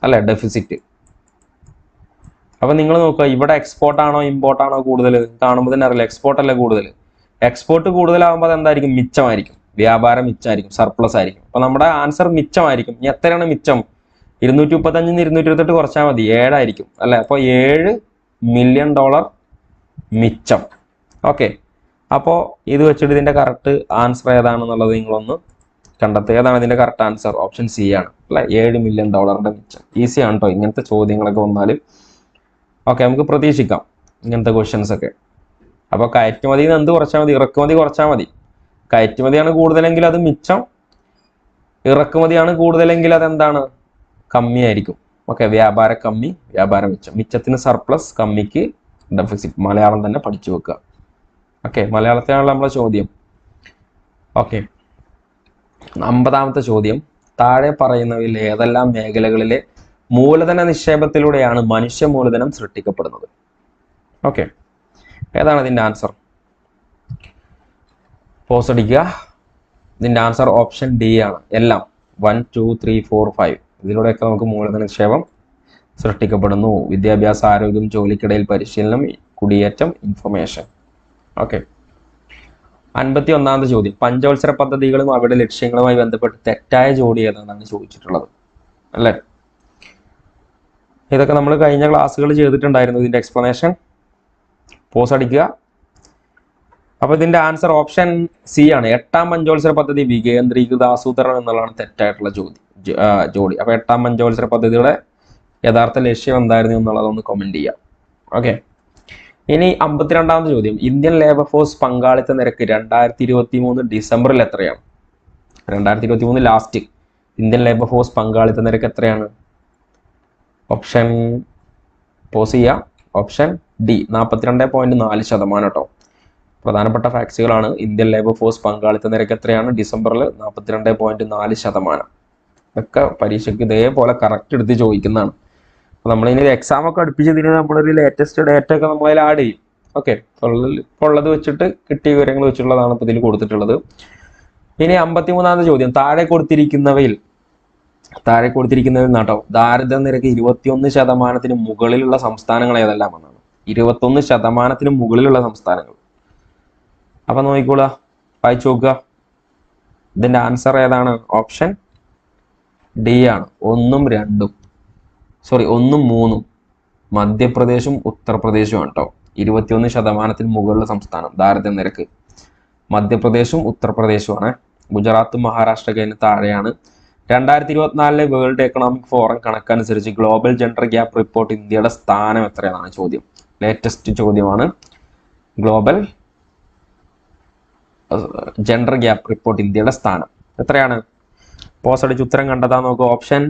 അല്ലേ, ഡെഫിസിറ്റ്. അപ്പം നിങ്ങൾ നോക്കുക, ഇവിടെ എക്സ്പോർട്ടാണോ ഇമ്പോർട്ടാണോ കൂടുതൽ? കാണുമ്പോൾ തന്നെ അറിയില്ല, എക്സ്പോർട്ടല്ലേ കൂടുതൽ. എക്സ്പോർട്ട് കൂടുതലാകുമ്പോൾ അത് എന്തായിരിക്കും? മിച്ചമായിരിക്കും, വ്യാപാരം മിച്ചമായിരിക്കും, സർപ്ലസ് ആയിരിക്കും. അപ്പോൾ നമ്മുടെ ആൻസർ മിച്ചമായിരിക്കും. ഇനി എത്രയാണ് മിച്ചം? 235 228 കുറച്ചാൽ മതി, 7 ആയിരിക്കും അല്ലേ. അപ്പോൾ $7 മില്യൺ മിച്ചം. ഓക്കെ, അപ്പോൾ ഇത് വെച്ചിട്ട് ഇതിൻ്റെ കറക്റ്റ് ആൻസർ ഏതാണെന്നുള്ളത് നിങ്ങളൊന്ന് കണ്ടെത്തുക. ഏതാണ് ഇതിൻ്റെ കറക്റ്റ് ആൻസർ? ഓപ്ഷൻ സി ആണ് അല്ലേ, $7 മില്യൺ മിച്ചം. ഈസിയാണ് കേട്ടോ ഇങ്ങനത്തെ ചോദ്യങ്ങളൊക്കെ വന്നാൽ. ഓക്കെ, നമുക്ക് പ്രതീക്ഷിക്കാം ഇങ്ങനത്തെ ക്വസ്റ്റ്യൻസ് ഒക്കെ. അപ്പോൾ കയറ്റുമതിയിൽ നിന്ന് എന്ത് കുറച്ചാൽ മതി? ഇറക്കുമതി കുറച്ചാൽ മതി. കയറ്റുമതിയാണ് കൂടുതലെങ്കിൽ അത് മിച്ചം, ഇറക്കുമതിയാണ് കൂടുതലെങ്കിൽ അതെന്താണ്? കമ്മിയായിരിക്കും. ഓക്കെ, വ്യാപാര കമ്മി, വ്യാപാര മിച്ചം. മിച്ചത്തിന് സർപ്ലസ്, കമ്മിക്ക് ഡെഫിസിറ്റ്. മലയാളം തന്നെ പഠിച്ചു വെക്കുക. ഓക്കെ, മലയാളത്തിനാണല്ലോ നമ്മളെ ചോദ്യം. ഓക്കെ, 50ാമത്തെ ചോദ്യം. താഴെ പറയുന്നവയിൽ ഏതെല്ലാം മേഖലകളിലെ മൂലധന നിക്ഷേപത്തിലൂടെയാണ് മനുഷ്യ മൂലധനം സൃഷ്ടിക്കപ്പെടുന്നത്? ഓക്കെ, ഏതാണ് ഇതിൻ്റെ ആൻസർ? പോസ് അടിക്കുക. ഇതിൻ്റെ ആൻസർ ഓപ്ഷൻ ഡി ആണ്. എല്ലാം 1 2 3 4 5 ഇതിലൂടെയൊക്കെ നമുക്ക് മൂലധന നിക്ഷേപം സൃഷ്ടിക്കപ്പെടുന്നു. വിദ്യാഭ്യാസം, ആരോഗ്യം, ജോലിക്കിടയിൽ പരിശീലനം, കുടിയേറ്റം, ഇൻഫർമേഷൻ. ഓക്കെ, 51ാമത്തെ ചോദ്യം. പഞ്ചവത്സര പദ്ധതികളും അവയുടെ ലക്ഷ്യങ്ങളുമായി ബന്ധപ്പെട്ട് തെറ്റായ ജോഡി ഏതാണെന്നാണ് ചോദിച്ചിട്ടുള്ളത് അല്ലേ. ഇതൊക്കെ നമ്മൾ കഴിഞ്ഞ ക്ലാസ്സുകൾ ചെയ്തിട്ടുണ്ടായിരുന്നു. ഇതിൻ്റെ എക്സ്പ്ലനേഷൻ പോസ് അടിക്കുക. അപ്പോൾ ഇതിൻ്റെ ആൻസർ ഓപ്ഷൻ സി ആണ്. 8ാം പഞ്ചവത്സര പദ്ധതി വികേന്ദ്രീകൃത ആസൂത്രണം എന്നുള്ളതാണ് തെറ്റായിട്ടുള്ള ജോഡി. അപ്പോൾ 8ാം പഞ്ചവത്സര പദ്ധതിയുടെ യഥാർത്ഥ ലക്ഷ്യം എന്തായിരുന്നു എന്നുള്ളതൊന്ന് കമൻറ്റ് ചെയ്യാം. ഓക്കെ, ഇനി 52ാമത്തെ ചോദ്യം. ഇന്ത്യൻ ലേബർ ഫോഴ്സ് പങ്കാളിത്ത നിരക്ക് 2023 ഡിസംബറിൽ എത്രയാണ്? 2023 ലാസ്റ്റ് ഇന്ത്യൻ ലേബർ ഫോഴ്സ് പങ്കാളിത്ത നിരക്ക് എത്രയാണ്? ഓപ്ഷൻ പോസ് ചെയ്യുക. ഓപ്ഷൻ ഡി 42.4% കേട്ടോ. പ്രധാനപ്പെട്ട ഫാക്ട്സുകളാണ്. ഇന്ത്യൻ ലേബർ ഫോഴ്സ് പങ്കാളിത്ത നിരക്ക് എത്രയാണ്? ഡിസംബറിൽ 42.4%. ഇതൊക്കെ പരീക്ഷയ്ക്ക് ഇതേപോലെ കറക്റ്റ് എടുത്ത് ചോദിക്കുന്നതാണ്. അപ്പോൾ നമ്മളിനി എക്സാം ഒക്കെ അടുപ്പിച്ചതിന് നമ്മളൊരു ലേറ്റസ്റ്റ് ഡേറ്റ ഒക്കെ നമ്മളതിൽ ആഡ് ചെയ്യും. ഓക്കെ, ഇപ്പോൾ ഉള്ളത് വെച്ചിട്ട് കിട്ടിയ വിവരങ്ങൾ വെച്ചുള്ളതാണ് ഇപ്പോൾ ഇതിൽ കൊടുത്തിട്ടുള്ളത്. ഇനി 53ാമത്തെ ചോദ്യം. താഴെ കൊടുത്തിരിക്കുന്നവയിൽ നാട്ടോ ദാരിദ്ര്യ നിരക്ക് 21% മുകളിലുള്ള സംസ്ഥാനങ്ങൾ ഏതെല്ലാം എന്നാണ്? 21% മുകളിലുള്ള സംസ്ഥാനങ്ങൾ. അപ്പൊ നോക്കിക്കോളുക, വായിച്ചു നോക്കുക. ഇതിന്റെ ആൻസർ ഏതാണ്? ഓപ്ഷൻ ഡി ആണ്. 1ഉം 2ഉം 1ഉം 3ഉം മധ്യപ്രദേശും ഉത്തർപ്രദേശും ആണ് കേട്ടോ. 21% മുകളിലുള്ള സംസ്ഥാനം ദാരിദ്ര്യ നിരക്ക് മധ്യപ്രദേശും ഉത്തർപ്രദേശുമാണ്. ഗുജറാത്തും മഹാരാഷ്ട്രയ്ക്ക് അതിന് താഴെയാണ്. 2024 വേൾഡ് എക്കണോമിക് ഫോറം കണക്കനുസരിച്ച് ഗ്ലോബൽ ജെൻഡർ ഗ്യാപ്പ് റിപ്പോർട്ട് ഇന്ത്യയുടെ സ്ഥാനം എത്രയാണ് ചോദ്യം. ലേറ്റസ്റ്റ് ചോദ്യമാണ്. ഗ്ലോബൽ ജെൻഡർ ഗ്യാപ്പ് റിപ്പോർട്ട് ഇന്ത്യയുടെ സ്ഥാനം എത്രയാണ്? പോസ് അടിച്ച് ഉത്തരം കണ്ടെത്താൻ നോക്കുക. ഓപ്ഷൻ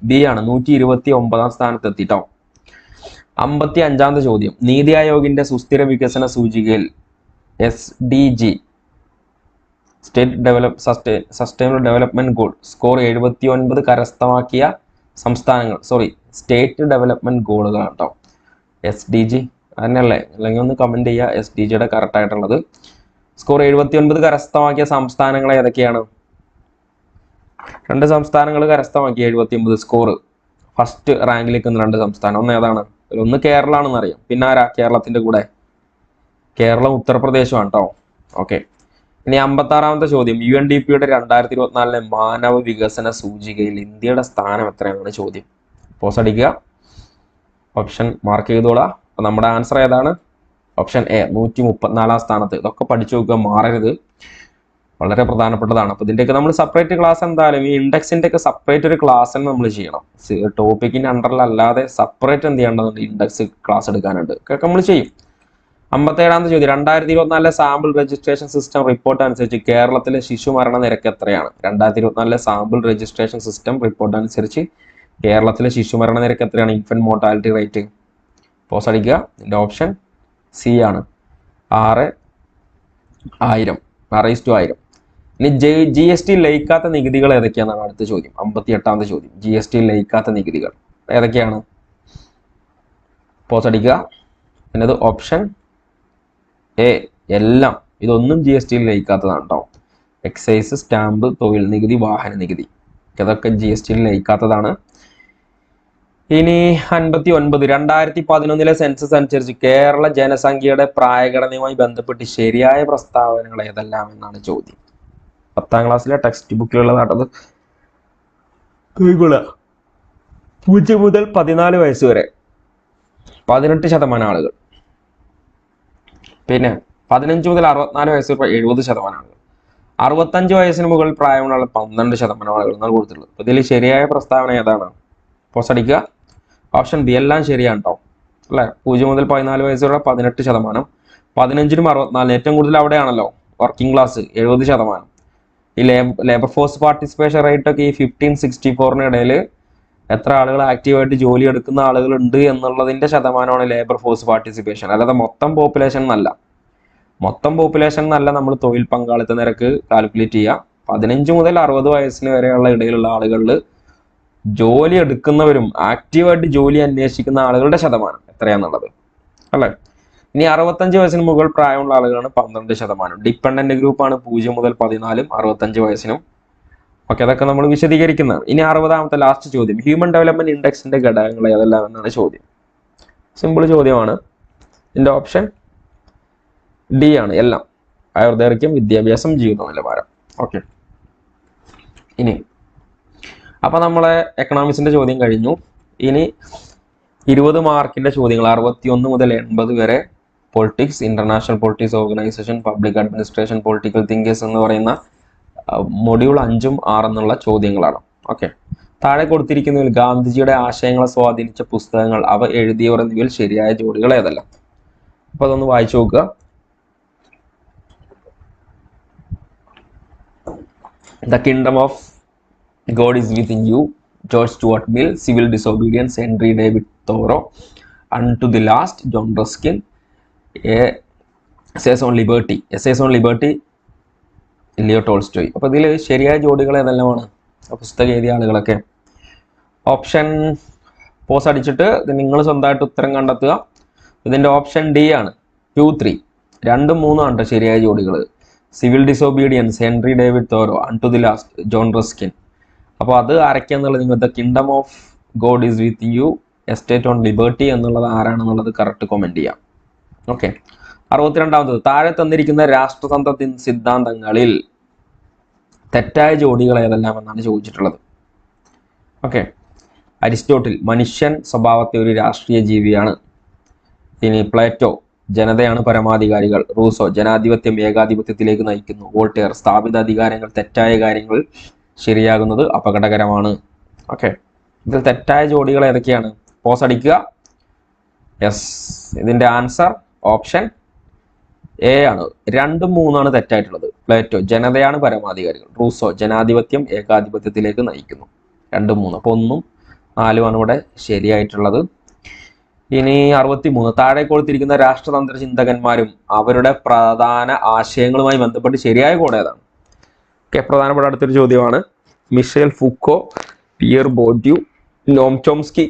ബി ആണ്. 129ാം സ്ഥാനത്ത് എത്തിട്ടോ. 55ാമത്തെ ചോദ്യം. നീതി ആയോഗിന്റെ സുസ്ഥിര വികസന സൂചികയിൽ SDG sustainable development goal score 79 കരസ്ഥമാക്കിയ സംസ്ഥാനങ്ങൾ. സ്റ്റേറ്റ് ഡെവലപ്മെന്റ് ഗോളുകളാണ് കേട്ടോ. SDG അതന്നെയല്ലേ? അല്ലെങ്കിൽ ഒന്ന് കമന്റ് ചെയ്യുക. SDGയുടെ കറക്റ്റ് ആയിട്ടുള്ളത് സ്കോർ 79 കരസ്ഥമാക്കിയ സംസ്ഥാനങ്ങൾ ഏതൊക്കെയാണ്? 2 സംസ്ഥാനങ്ങൾ കരസ്ഥമാക്കി 79 സ്കോർ. ഫസ്റ്റ് റാങ്കിലേക്ക് 2 സംസ്ഥാനം. ഒന്ന് ഏതാണ്? ഒന്ന് കേരളാണെന്ന് അറിയാം. പിന്നെ ആരാ കേരളത്തിന്റെ കൂടെ? കേരളം ഉത്തർപ്രദേശുമാണ് കേട്ടോ. ഓക്കെ, ഇനി 56-ാമത്തെ ചോദ്യം, UNDP-യുടെ 2024 മാനവ വികസന സൂചികയിൽ ഇന്ത്യയുടെ സ്ഥാനം എത്രയാണ് ചോദ്യം. പോസ് അടിക്കുക, ഓപ്ഷൻ മാർക്ക് ചെയ്തോളാം. അപ്പൊ നമ്മുടെ ആൻസർ ഏതാണ്? ഓപ്ഷൻ എ, 134-ാം സ്ഥാനത്ത്. ഇതൊക്കെ പഠിച്ചു നോക്കുക, മാറരുത്, വളരെ പ്രധാനപ്പെട്ടതാണ്. അപ്പൊ ഇതിന്റെയൊക്കെ നമ്മൾ സെപ്പറേറ്റ് ക്ലാസ് എന്തായാലും ഈ ഇൻഡെക്സിന്റെ ഒക്കെ സെപ്പറേറ്റ് ഒരു ക്ലാസ് നമ്മൾ ചെയ്യണം. ടോപ്പിക്കിന്റെ അണ്ടറിലല്ലാതെ സെപ്പറേറ്റ് എന്ത് ചെയ്യേണ്ടതുണ്ട്, ഇൻഡെക്സ് ക്ലാസ് എടുക്കാനുണ്ട്, ഒക്കെ നമ്മൾ ചെയ്യും. 57-ാമത്തെ ചോദ്യം, 2024 സാമ്പിൾ രജിസ്ട്രേഷൻ സിസ്റ്റം റിപ്പോർട്ട് അനുസരിച്ച് കേരളത്തിലെ ശിശുമരണ നിരക്ക് എത്രയാണ്? 2024 സാമ്പിൾ രജിസ്ട്രേഷൻ സിസ്റ്റം റിപ്പോർട്ട് അനുസരിച്ച് കേരളത്തിലെ ശിശുമരണ നിരക്ക് എത്രയാണ്? Infant mortality rate. പോസ് അടിക്കുക. ഇതിന്റെ ഓപ്ഷൻ സി ആണ്, 6/1000. ഇനി GST ലയിക്കാത്ത നികുതികൾ ഏതൊക്കെയാണെന്നാണ് അടുത്ത ചോദ്യം. 58-ാമത്തെ ചോദ്യം, GST ലയിക്കാത്ത നികുതികൾ ഏതൊക്കെയാണ്? പോസ് അടിക്കുക. പിന്നെ ഓപ്ഷൻ എ, എല്ലാം. ഇതൊന്നും GST ലയിക്കാത്തതാണ് കേട്ടോ. എക്സൈസ്, സ്റ്റാമ്പ്, തൊഴിൽ നികുതി, വാഹന നികുതി, ഇതൊക്കെ GST ലയിക്കാത്തതാണ്. ഇനി 59, 2011 സെൻസസ് അനുസരിച്ച് കേരള ജനസംഖ്യയുടെ പ്രായഘടനയുമായി ബന്ധപ്പെട്ട് ശരിയായ പ്രസ്താവനകൾ ഏതെല്ലാം എന്നാണ് ചോദ്യം. 10ാം ക്ലാസ്സിലെ ടെക്സ്റ്റ് ബുക്കിലുള്ളതാട്ടത്. 0 മുതൽ 14 വയസ്സ് വരെ 18% ആളുകൾ. പിന്നെ 15 മുതൽ 64 വയസ്സ് വരെ 70% ആളുകൾ. 65 വയസ്സിന് മുകളിൽ പ്രായമുള്ള 12% ആളുകൾ എന്നാണ് കൊടുത്തിട്ടുള്ളത്. അപ്പൊ ഇതിൽ ശരിയായ പ്രസ്താവന ഏതാണ്? പോസ് അടിക്കുക. ഓപ്ഷൻ ബി, എല്ലാം ശരിയാണ് കേട്ടോ, അല്ലെ. 0 മുതൽ 14 വയസ്സ് വരെ 18%, 15-നും 64, ഏറ്റവും കൂടുതൽ അവിടെയാണല്ലോ വർക്കിംഗ് ക്ലാസ് 70%. ഈ ലേബർ ഫോഴ്സ് പാർട്ടിസിപ്പേഷൻ റേറ്റ് ഒക്കെ ഈ 15-64 ഇടയിൽ എത്ര ആളുകൾ ആക്റ്റീവായിട്ട് ജോലി എടുക്കുന്ന ആളുകൾ ഉണ്ട് എന്നുള്ളതിന്റെ ശതമാനമാണ് ലേബർ ഫോഴ്സ് പാർട്ടിസിപ്പേഷൻ, അല്ലാതെ മൊത്തം പോപ്പുലേഷൻ എന്നല്ല. മൊത്തം പോപ്പുലേഷൻ എന്നല്ല നമ്മൾ തൊഴിൽ പങ്കാളിത്ത നിരക്ക് കാൽക്കുലേറ്റ് ചെയ്യുക. 15 മുതൽ 60 വയസ്സിന് വരെയുള്ള ഇടയിലുള്ള ആളുകളിൽ ജോലി എടുക്കുന്നവരും ആക്റ്റീവായിട്ട് ജോലി അന്വേഷിക്കുന്ന ആളുകളുടെ ശതമാനം എത്രയാന്നുള്ളത്, അല്ലെ. ഇനി 65 വയസ്സിന് മുകളിൽ പ്രായമുള്ള ആളുകളാണ് 12%. ഡിപ്പെൻഡന്റ് ഗ്രൂപ്പാണ് 0 മുതൽ 14-ും 65 വയസ്സിനും. ഓക്കെ, അതൊക്കെ നമ്മൾ വിശദീകരിക്കുന്നതാണ്. ഇനി 60-ാമത്തെ ലാസ്റ്റ് ചോദ്യം, ഹ്യൂമൻ ഡെവലപ്മെന്റ് ഇൻഡെക്സിന്റെ ഘടകങ്ങൾ ഏതെല്ലാം എന്നാണ് ചോദ്യം. സിമ്പിൾ ചോദ്യമാണ്. ഇതിന്റെ ഓപ്ഷൻ ഡി ആണ്, എല്ലാം. ആയുർദൈർഘ്യം, വിദ്യാഭ്യാസം, ജീവിത നിലവാരം. ഓക്കെ, ഇനി അപ്പൊ നമ്മളെ എക്കണോമിക്സിന്റെ ചോദ്യം കഴിഞ്ഞു. ഇനി 20 മാർക്കിന്റെ ചോദ്യങ്ങൾ 61 മുതൽ 80 വരെ politics, international politics, organisation, public administration, political thinkers എന്ന് പറയുന്ന മൊഡ്യൂൾ 5ഉം 6 എന്നുള്ള ചോദ്യങ്ങളാണ്. ഓക്കെ, താഴെ കൊടുത്തിരിക്കുന്നതിൽ ഗാന്ധിജിയുടെ ആശയങ്ങളെ സ്വാധീനിച്ച പുസ്തകങ്ങൾ, അവ എഴുതിയവർ എന്നിവയിൽ ശരിയായ ജോഡികൾ ഏതല്ല? അപ്പൊ അതൊന്ന് വായിച്ചു നോക്കുക. The kingdom of God is within you, George Stuart mill. Civil disobedience, Henry David തോറോ. Unto the last, John Ruskin. Essays on liberty, Leo Tolstoy. അപ്പൊ ഇതിൽ ശരിയായ ജോഡികൾ ഏതെല്ലാമാണ്? പുസ്തകം എഴുതിയ ആളുകളൊക്കെ. ഓപ്ഷൻ പോസ് അടിച്ചിട്ട് നിങ്ങൾ സ്വന്തമായിട്ട് ഉത്തരം കണ്ടെത്തുക. ഇതിന്റെ ഓപ്ഷൻ ഡി ആണ്, 2, 3. 2ഉം 3ഉം ആണ് ശരിയായ ജോഡികൾ. Civil disobedience, Henry David തോറോ. Unto the last, John Ruskin. അപ്പോൾ അത് ആരൊക്കെയാന്നുള്ളത് നിങ്ങൾ the kingdom of God is with you, estate on liberty എന്നുള്ളത് ആരാണെന്നുള്ളത് കറക്റ്റ് കമന്റ് ചെയ്യാം. ഓക്കെ, 62-ാമത്തത്, താഴെ തന്നിരിക്കുന്ന രാഷ്ട്രതന്ത്ര സിദ്ധാന്തങ്ങളിൽ തെറ്റായ ജോഡികൾ ഏതെല്ലാം എന്നാണ് ചോദിച്ചിട്ടുള്ളത്. ഓക്കെ, അരിസ്റ്റോട്ടിൽ, മനുഷ്യൻ സ്വഭാവത്തെ ഒരു രാഷ്ട്രീയ ജീവിയാണ്. ഇനി പ്ലേറ്റോ, ജനതയാണ് പരമാധികാരികൾ. റൂസോ, ജനാധിപത്യം ഏകാധിപത്യത്തിലേക്ക് നയിക്കുന്നു. വോൾട്ടേർ, സ്ഥാപിത അധികാരങ്ങൾ തെറ്റായ കാര്യങ്ങൾ ശരിയാകുന്നത് അപകടകരമാണ്. ഓക്കെ, ഇതിൽ തെറ്റായ ജോഡികൾ ഏതൊക്കെയാണ്? പോസ് അടിക്കുക. യെസ്, ഇതിന്റെ ആൻസർ ഓപ്ഷൻ എ ആണ്. 2ഉം 3ഉമാണ് തെറ്റായിട്ടുള്ളത്. പ്ലേറ്റോ, ജനതയാണ് പരമാധികാരികൾ. റൂസോ, ജനാധിപത്യം ഏകാധിപത്യത്തിലേക്ക് നയിക്കുന്നു. 2ഉം 3. അപ്പൊ 1ഉം 4ഉമാണ് ഇവിടെ ശരിയായിട്ടുള്ളത്. ഇനി 63, താഴെ കൊടുത്തിരിക്കുന്ന രാഷ്ട്രതന്ത്ര ചിന്തകന്മാരും അവരുടെ പ്രധാന ആശയങ്ങളുമായി ബന്ധപ്പെട്ട് ശരിയായ കോഡ് ഏതാണ്? ഓക്കെ, പ്രധാനപ്പെട്ട അടുത്തൊരു ചോദ്യമാണ്. Michel Foucault, Pierre Bourdieu, Noam Chomsky,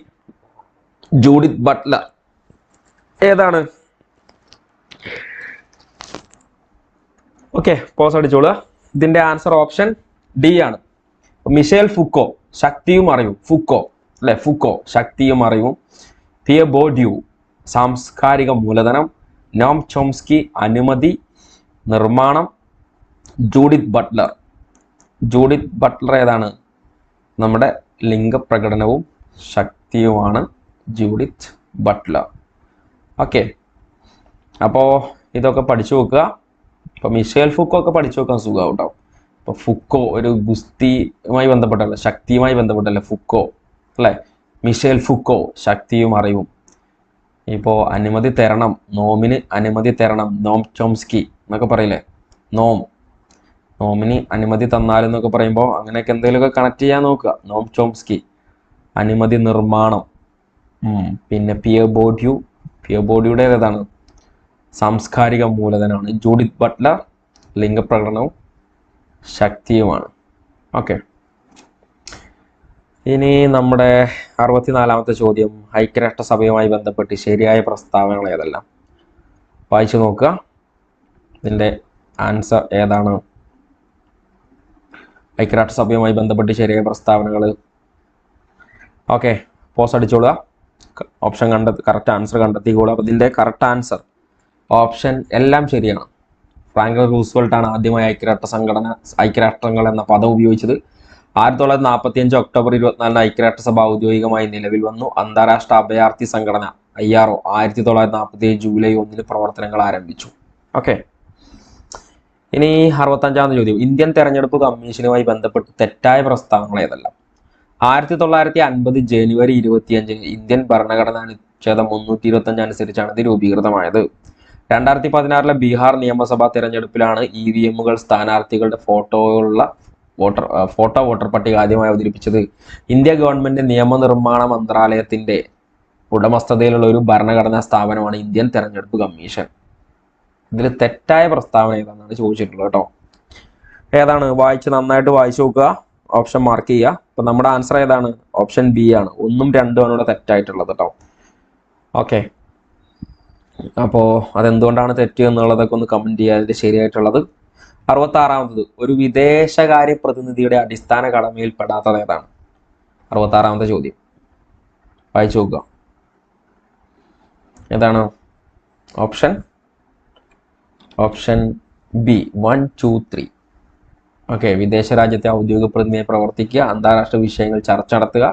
Judith Butler. ഏതാണ്? ഓക്കെ, പോസ് അടിച്ചോളുക. ഇതിന്റെ ആൻസർ ഓപ്ഷൻ ഡി ആണ്. മിഷേൽ ഫൂക്കോ, ശക്തിയും അറിവും. ഫൂക്കോ അല്ലെ, ഫൂക്കോ ശക്തിയും അറിവും. പിയർ ബോർഡ്യൂ, സാംസ്കാരിക മൂലധനം. നോം ചോംസ്കി, അനുമതി, നിർമ്മാണം. Judith Buttler. ജൂഡിത്ത് ബട്ട്ലർ ഏതാണ്? നമ്മുടെ ലിംഗപ്രകടനവും ശക്തിയുമാണ് ജൂഡിത്ത് ബട്ട്ലർ. ഓക്കെ, അപ്പോൾ ഇതൊക്കെ പഠിച്ചു വെക്കുക. ഇപ്പോൾ മിഷേൽ ഫുക്കോ ഒക്കെ പഠിച്ചു വെക്കാൻ സുഖമാവും കേട്ടോ. ഇപ്പോൾ ഫുക്കോ ഒരു ഗുസ്തിയുമായി ബന്ധപ്പെട്ടല്ല, ശക്തിയുമായി ബന്ധപ്പെട്ടല്ലേ ഫുക്കോ അല്ലേ? മിഷേൽ ഫുക്കോ ശക്തിയും അറിവും. ഇപ്പോൾ അനുമതി തരണം, നോമിന് അനുമതി തരണം, നോം ചോംസ്കി എന്നൊക്കെ പറയില്ലേ, നോമിന് അനുമതി തന്നാലെന്നൊക്കെ പറയുമ്പോൾ അങ്ങനെയൊക്കെ എന്തെങ്കിലുമൊക്കെ കണക്ട് ചെയ്യാൻ നോക്കുക. Noam Chomsky. അനുമതി നിർമ്മാണം. പിന്നെ പിയർ ബോർഡ്യുടെ ഏതാണ്? സാംസ്കാരിക മൂലധനമാണ്. ജൂഡിത്ത് ബട്ട്ലർ ലിംഗപ്രകടനവും ശക്തിയുമാണ്. ഓക്കെ, ഇനി നമ്മുടെ 64ാമത്തെ ചോദ്യം, ഐക്യരാഷ്ട്രസഭയുമായി ബന്ധപ്പെട്ട് ശരിയായ പ്രസ്താവനകൾ ഏതെല്ലാം? വായിച്ചു നോക്കുക. ഇതിൻ്റെ ആൻസർ ഏതാണ്? ഐക്യരാഷ്ട്രസഭയുമായി ബന്ധപ്പെട്ട് ശരിയായ പ്രസ്താവനകൾ. ഓക്കെ, പോസ് അടിച്ചോളുക. ഓപ്ഷൻ കറക്റ്റ് ആൻസർ കണ്ടെത്തിക്കോളുക. അപ്പോൾ ഇതിൻ്റെ കറക്റ്റ് ആൻസർ ഓപ്ഷൻ എല്ലാം ശരിയാണ്. ഫ്രാങ്ക്ലിൻ റൂസ്വെൽറ്റ് ആണ് ആദ്യമായി ഐക്യരാഷ്ട്രങ്ങൾ എന്ന പദം ഉപയോഗിച്ചത്. 1945 ഒക്ടോബർ 24 ഐക്യരാഷ്ട്രസഭ ഔദ്യോഗികമായി നിലവിൽ വന്നു. അന്താരാഷ്ട്ര അഭയാർത്ഥി സംഘടന IRO 1947 ജൂലൈ 1 പ്രവർത്തനങ്ങൾ ആരംഭിച്ചു. ഓക്കെ, ഇനി 65ാമത്തെ ചോദ്യം, ഇന്ത്യൻ തെരഞ്ഞെടുപ്പ് കമ്മീഷനുമായി ബന്ധപ്പെട്ട് തെറ്റായ പ്രസ്താവനകൾ ഏതെല്ലാം? 1950 ജനുവരി 25 ഇന്ത്യൻ ഭരണഘടനാ അനുച്ഛേദം 325 അനുസരിച്ചാണ് ഇത് രൂപീകൃതമായത്. 2016 ബീഹാർ നിയമസഭാ തെരഞ്ഞെടുപ്പിലാണ് EVMകൾ സ്ഥാനാർത്ഥികളുടെ ഫോട്ടോ വോട്ടർ പട്ടിക ആദ്യമായി അവതരിപ്പിച്ചത്. ഇന്ത്യ ഗവൺമെന്റ് നിയമനിർമ്മാണ മന്ത്രാലയത്തിന്റെ ഉടമസ്ഥതയിലുള്ള ഒരു ഭരണഘടനാ സ്ഥാപനമാണ് ഇന്ത്യൻ തെരഞ്ഞെടുപ്പ് കമ്മീഷൻ. ഇതിൽ തെറ്റായ പ്രസ്താവന ഏതാണെന്നാണ് ചോദിച്ചിട്ടുള്ളത് കേട്ടോ. ഏതാണ്? നന്നായിട്ട് വായിച്ചു നോക്കുക. ഓപ്ഷൻ മാർക്ക് ചെയ്യുക. അപ്പൊ നമ്മുടെ ആൻസർ ഏതാണ്? ഓപ്ഷൻ ബി ആണ്. 1ഉം 2ഉം ആണ് ഇവിടെ തെറ്റായിട്ടുള്ളത് കേട്ടോ. ഓക്കെ, അപ്പോൾ അതെന്തുകൊണ്ടാണ് തെറ്റ് എന്നുള്ളതൊക്കെ ഒന്ന് കമന്റ് ചെയ്യുക. അതിന്റെ ശരിയായിട്ടുള്ളത് 66ാമത്തത്, ഒരു വിദേശകാര്യ പ്രതിനിധിയുടെ അടിസ്ഥാന കടമയിൽ പെടാത്തത് ഏതാണ്? 66ാമത്തെ ചോദ്യം വായിച്ചു നോക്കുക. ഏതാണ്? Option B 1, 2, 3. ഓക്കെ, വിദേശ രാജ്യത്തെ ഔദ്യോഗിക പ്രതിനിധിയെ പ്രവർത്തിക്കുക, അന്താരാഷ്ട്ര വിഷയങ്ങൾ ചർച്ച നടത്തുക,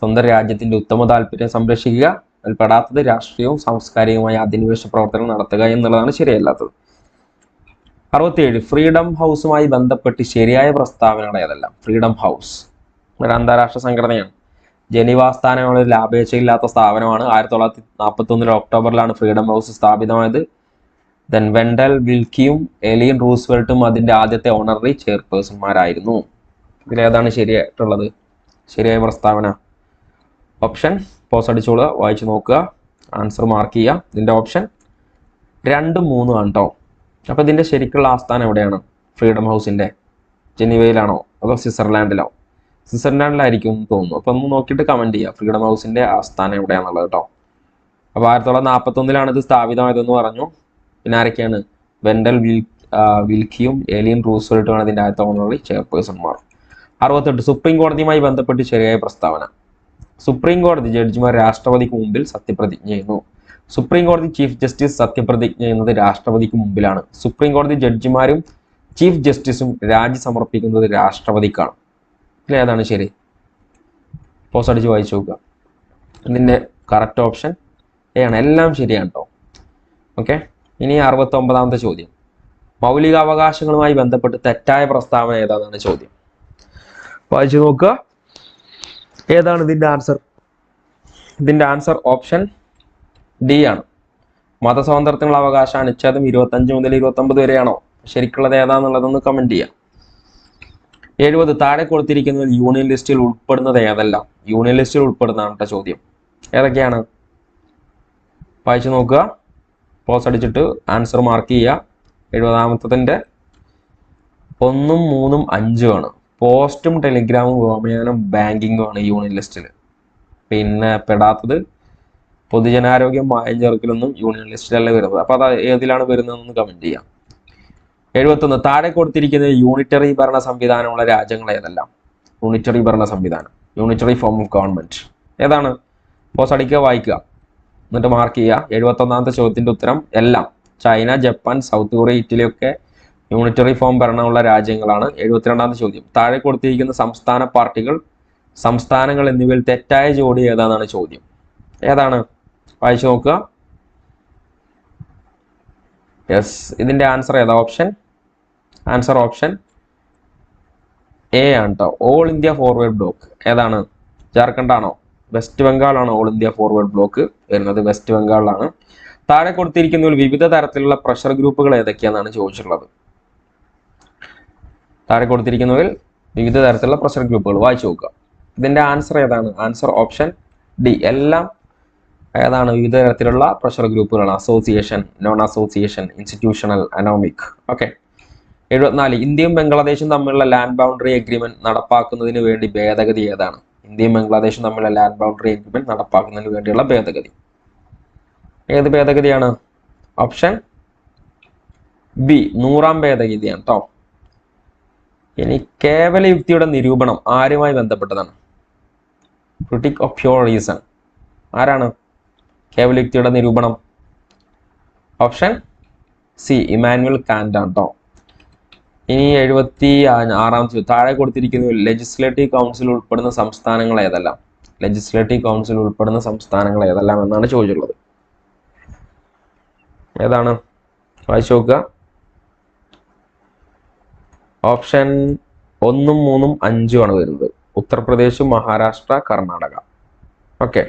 സ്വന്തം രാജ്യത്തിന്റെ ഉത്തമ താല്പര്യം സംരക്ഷിക്കുക. അതിൽ പെടാത്തത് രാഷ്ട്രീയവും സാംസ്കാരികവുമായ അധിനിവേശ പ്രവർത്തനം നടത്തുക എന്നുള്ളതാണ് ശരിയല്ലാത്തത്. 67, ഫ്രീഡം ഹൗസുമായി ബന്ധപ്പെട്ട് ശരിയായ പ്രസ്താവനകൾ ഏതെല്ലാം? ഫ്രീഡം ഹൗസ് ഒരു അന്താരാഷ്ട്ര സംഘടനയാണ്. ജനീവ ആസ്ഥാനമുള്ള ഒരു ലാഭേച്ഛയില്ലാത്ത സ്ഥാപനമാണ്. 1941 ഒക്ടോബറിലാണ് ഫ്രീഡം ഹൗസ് സ്ഥാപിതമായത്. വെൻഡൽ വിൽക്കിയും എലിയൻ റൂസ്വെൽട്ടും അതിന്റെ ആദ്യത്തെ ഓണററി ചെയർപേഴ്സൺമാരായിരുന്നു. ഇതിലേതാണ് ശരിയായിട്ടുള്ളത്? ശരിയായ പ്രസ്താവന ഓപ്ഷൻ പോസ് അടിച്ചോളുക, വായിച്ചു നോക്കുക, ആൻസർ മാർക്ക് ചെയ്യുക. ഇതിന്റെ ഓപ്ഷൻ 2ഉം 3ഉം ആണ് കേട്ടോ. അപ്പൊ ഇതിന്റെ ശരിക്കുള്ള ആസ്ഥാനം എവിടെയാണ്? ഫ്രീഡം ഹൗസിന്റെ ജനീവയിലാണോ അതോ സ്വിറ്റ്സർലാൻഡിലോ? സ്വിറ്റ്സർലാൻഡിലായിരിക്കും തോന്നുന്നു. അപ്പൊ ഒന്ന് നോക്കിയിട്ട് കമന്റ് ചെയ്യുക ഫ്രീഡം ഹൗസിന്റെ ആസ്ഥാനം എവിടെയാണെന്നുള്ളത് കേട്ടോ. അപ്പൊ 1941 ഇത് സ്ഥാപിതമായതെന്ന് പറഞ്ഞു. പിന്നെ ആരൊക്കെയാണ്? വെൻഡൽ വിൽക്കിയും എലിയൻ റൂസ്വെൽട്ടുമാണ് അതിന്റെ ആദ്യത്തെ ഓണററി ചെയർപേഴ്സൺമാർ. 68, സുപ്രീം കോടതിയുമായി ബന്ധപ്പെട്ട് ശരിയായ പ്രസ്താവന. സുപ്രീം കോടതി ജഡ്ജിമാർ രാഷ്ട്രപതിക്ക് മുമ്പിൽ സത്യപ്രതിജ്ഞ ചെയ്യുന്നു. സുപ്രീം കോടതി ചീഫ് ജസ്റ്റിസ് സത്യപ്രതിജ്ഞ ചെയ്യുന്നത് രാഷ്ട്രപതിക്ക് മുമ്പിലാണ്. സുപ്രീം കോടതി ജഡ്ജിമാരും ചീഫ് ജസ്റ്റിസും രാജി സമർപ്പിക്കുന്നത് രാഷ്ട്രപതിക്കാണ്. ഇതിലേതാണ് ശരി? പോസ് അടിച്ച് വായിച്ചു നോക്കുക. ഇതിന്റെ കറക്റ്റ് ഓപ്ഷൻ എ ആണ്. എല്ലാം ശരിയാണ് കേട്ടോ. ഓക്കെ, ഇനി 69ാമത്തെ ചോദ്യം, മൗലികാവകാശങ്ങളുമായി ബന്ധപ്പെട്ട് തെറ്റായ പ്രസ്താവന ഏതാണെന്നാണ് ചോദ്യം. വായിച്ചു നോക്കുക. ഏതാണ് ഇതിന്റെ ആൻസർ? ഇതിന്റെ ആൻസർ ഓപ്ഷൻ ഡി ആണ്. മതസ്വാതന്ത്ര്യത്തിനുള്ള അവകാശ അനുച്ഛേദം 25 മുതൽ 29 വരെയാണോ? ശരിക്കുള്ളത് ഏതാന്നുള്ളതൊന്ന് കമന്റ് ചെയ്യാം. 70, താഴെ കൊടുത്തിരിക്കുന്നത് യൂണിയൻ ലിസ്റ്റിൽ ഉൾപ്പെടുന്നത് ഏതെല്ലാം? യൂണിയൻ ലിസ്റ്റിൽ ഉൾപ്പെടുന്നതാണ് ചോദ്യം. ഏതൊക്കെയാണ്? വായിച്ചു നോക്കുക, പോസ് അടിച്ചിട്ട് ആൻസർ മാർക്ക് ചെയ്യുക. 70ാമത്തതിന്റെ 1ഉം 3ഉം 5ഉം ആണ്. പോസ്റ്റും ടെലിഗ്രാമും വ്യോമയാനം ബാങ്കിങ്ങും ആണ് യൂണിയൻ ലിസ്റ്റിൽ. പിന്നെ പെടാത്തത് പൊതുജനാരോഗ്യം മായം ചേർക്കലൊന്നും യൂണിയൻ ലിസ്റ്റിലല്ല വരുന്നത്. അപ്പൊ അത് ഏതിലാണ് വരുന്നതെന്ന് കമന്റ് ചെയ്യാം. 71, താഴെ കൊടുത്തിരിക്കുന്നത് യൂണിറ്ററി ഭരണ സംവിധാനമുള്ള രാജ്യങ്ങൾ ഏതെല്ലാം? യൂണിറ്ററി ഭരണ സംവിധാനം, യൂണിറ്ററി ഫോം ഓഫ് ഗവൺമെന്റ് ഏതാണ്? പോസ് അടിക്കുക, വായിക്കുക, എന്നിട്ട് മാർക്ക് ചെയ്യുക. 71ാമത്തെ ചോദ്യത്തിന്റെ ഉത്തരം എല്ലാം. China, Japan, south Korea, Italy ഒക്കെ യൂണിറ്ററി ഫോം ഭരണമുള്ള രാജ്യങ്ങളാണ്. 72ാമത്തെ ചോദ്യം, താഴെ കൊടുത്തിരിക്കുന്ന സംസ്ഥാന പാർട്ടികൾ, സംസ്ഥാനങ്ങൾ എന്നിവയിൽ തെറ്റായ ജോഡി ഏതാണെന്നാണ് ചോദ്യം. ഏതാണ്? വായിച്ചു നോക്കുക. യെസ്, ഇതിന്റെ ആൻസർ ഏതാ? ആൻസർ ഓപ്ഷൻ എ ആണ് കേട്ടോ. All India forward block. ഏതാണ്? ജാർഖണ്ഡ് ആണോ? വെസ്റ്റ് ബംഗാൾ ആണോ ഓൾ ഇന്ത്യ ഫോർവേഡ് ബ്ലോക്ക് വരുന്നത്? വെസ്റ്റ് ബംഗാളിലാണ്. താഴെ കൊടുത്തിരിക്കുന്നതിൽ വിവിധ തരത്തിലുള്ള പ്രഷർ ഗ്രൂപ്പുകൾ ഏതൊക്കെയാണെന്നാണ് ചോദിച്ചിട്ടുള്ളത്. താഴെ കൊടുത്തിരിക്കുന്നതിൽ വിവിധ തരത്തിലുള്ള പ്രഷർ ഗ്രൂപ്പുകൾ വായിച്ചു നോക്കുക. ഇതിന്റെ ആൻസർ ഏതാണ്? Answer option D. എല്ലാം ഏതാണ്? വിവിധ തരത്തിലുള്ള പ്രഷർ ഗ്രൂപ്പുകളാണ്. Association, non association, institutional, anomic. Okay. 74, ഇന്ത്യയും ബംഗ്ലാദേശും തമ്മിലുള്ള ലാൻഡ് ബൗണ്ടറി എഗ്രിമെന്റ് നടപ്പാക്കുന്നതിന് വേണ്ടി ഭേദഗതി ഏതാണ്? ഇന്ത്യയും ബംഗ്ലാദേശും തമ്മിലുള്ള ലാൻഡ് ബൗണ്ടറി എഗ്രിമെന്റ് നടപ്പാക്കുന്നതിന് വേണ്ടിയുള്ള ഭേദഗതി ഏത് ഭേദഗതിയാണ്? ഓപ്ഷൻ ബി, 100ാം ഭേദഗതിയാണ് കേട്ടോ. ഇനി കേവല യുക്തിയുടെ നിരൂപണം ആരുമായി ബന്ധപ്പെട്ടതാണ്? Critique of pure reason. ആരാണ് കേവല യുക്തിയുടെ നിരൂപണം? ഓപ്ഷൻ സി, ഇമാനുവൽ കാന്റ് ആണ് കേട്ടോ. ഇനി 76ാം ചോദ്യം, താഴെ കൊടുത്തിരിക്കുന്ന ലെജിസ്ലേറ്റീവ് കൗൺസിൽ ഉൾപ്പെടുന്ന സംസ്ഥാനങ്ങൾ ഏതെല്ലാം? ലെജിസ്ലേറ്റീവ് കൗൺസിൽ ഉൾപ്പെടുന്ന സംസ്ഥാനങ്ങൾ ഏതെല്ലാം എന്നാണ് ചോദിച്ചിട്ടുള്ളത്. ഏതാണ്? വായിച്ചു നോക്കുക. ഓപ്ഷൻ 1, 3, 5 ആണ് വരുന്നത്. ഉത്തർപ്രദേശ്, മഹാരാഷ്ട്ര, കർണാടക. ഓക്കെ.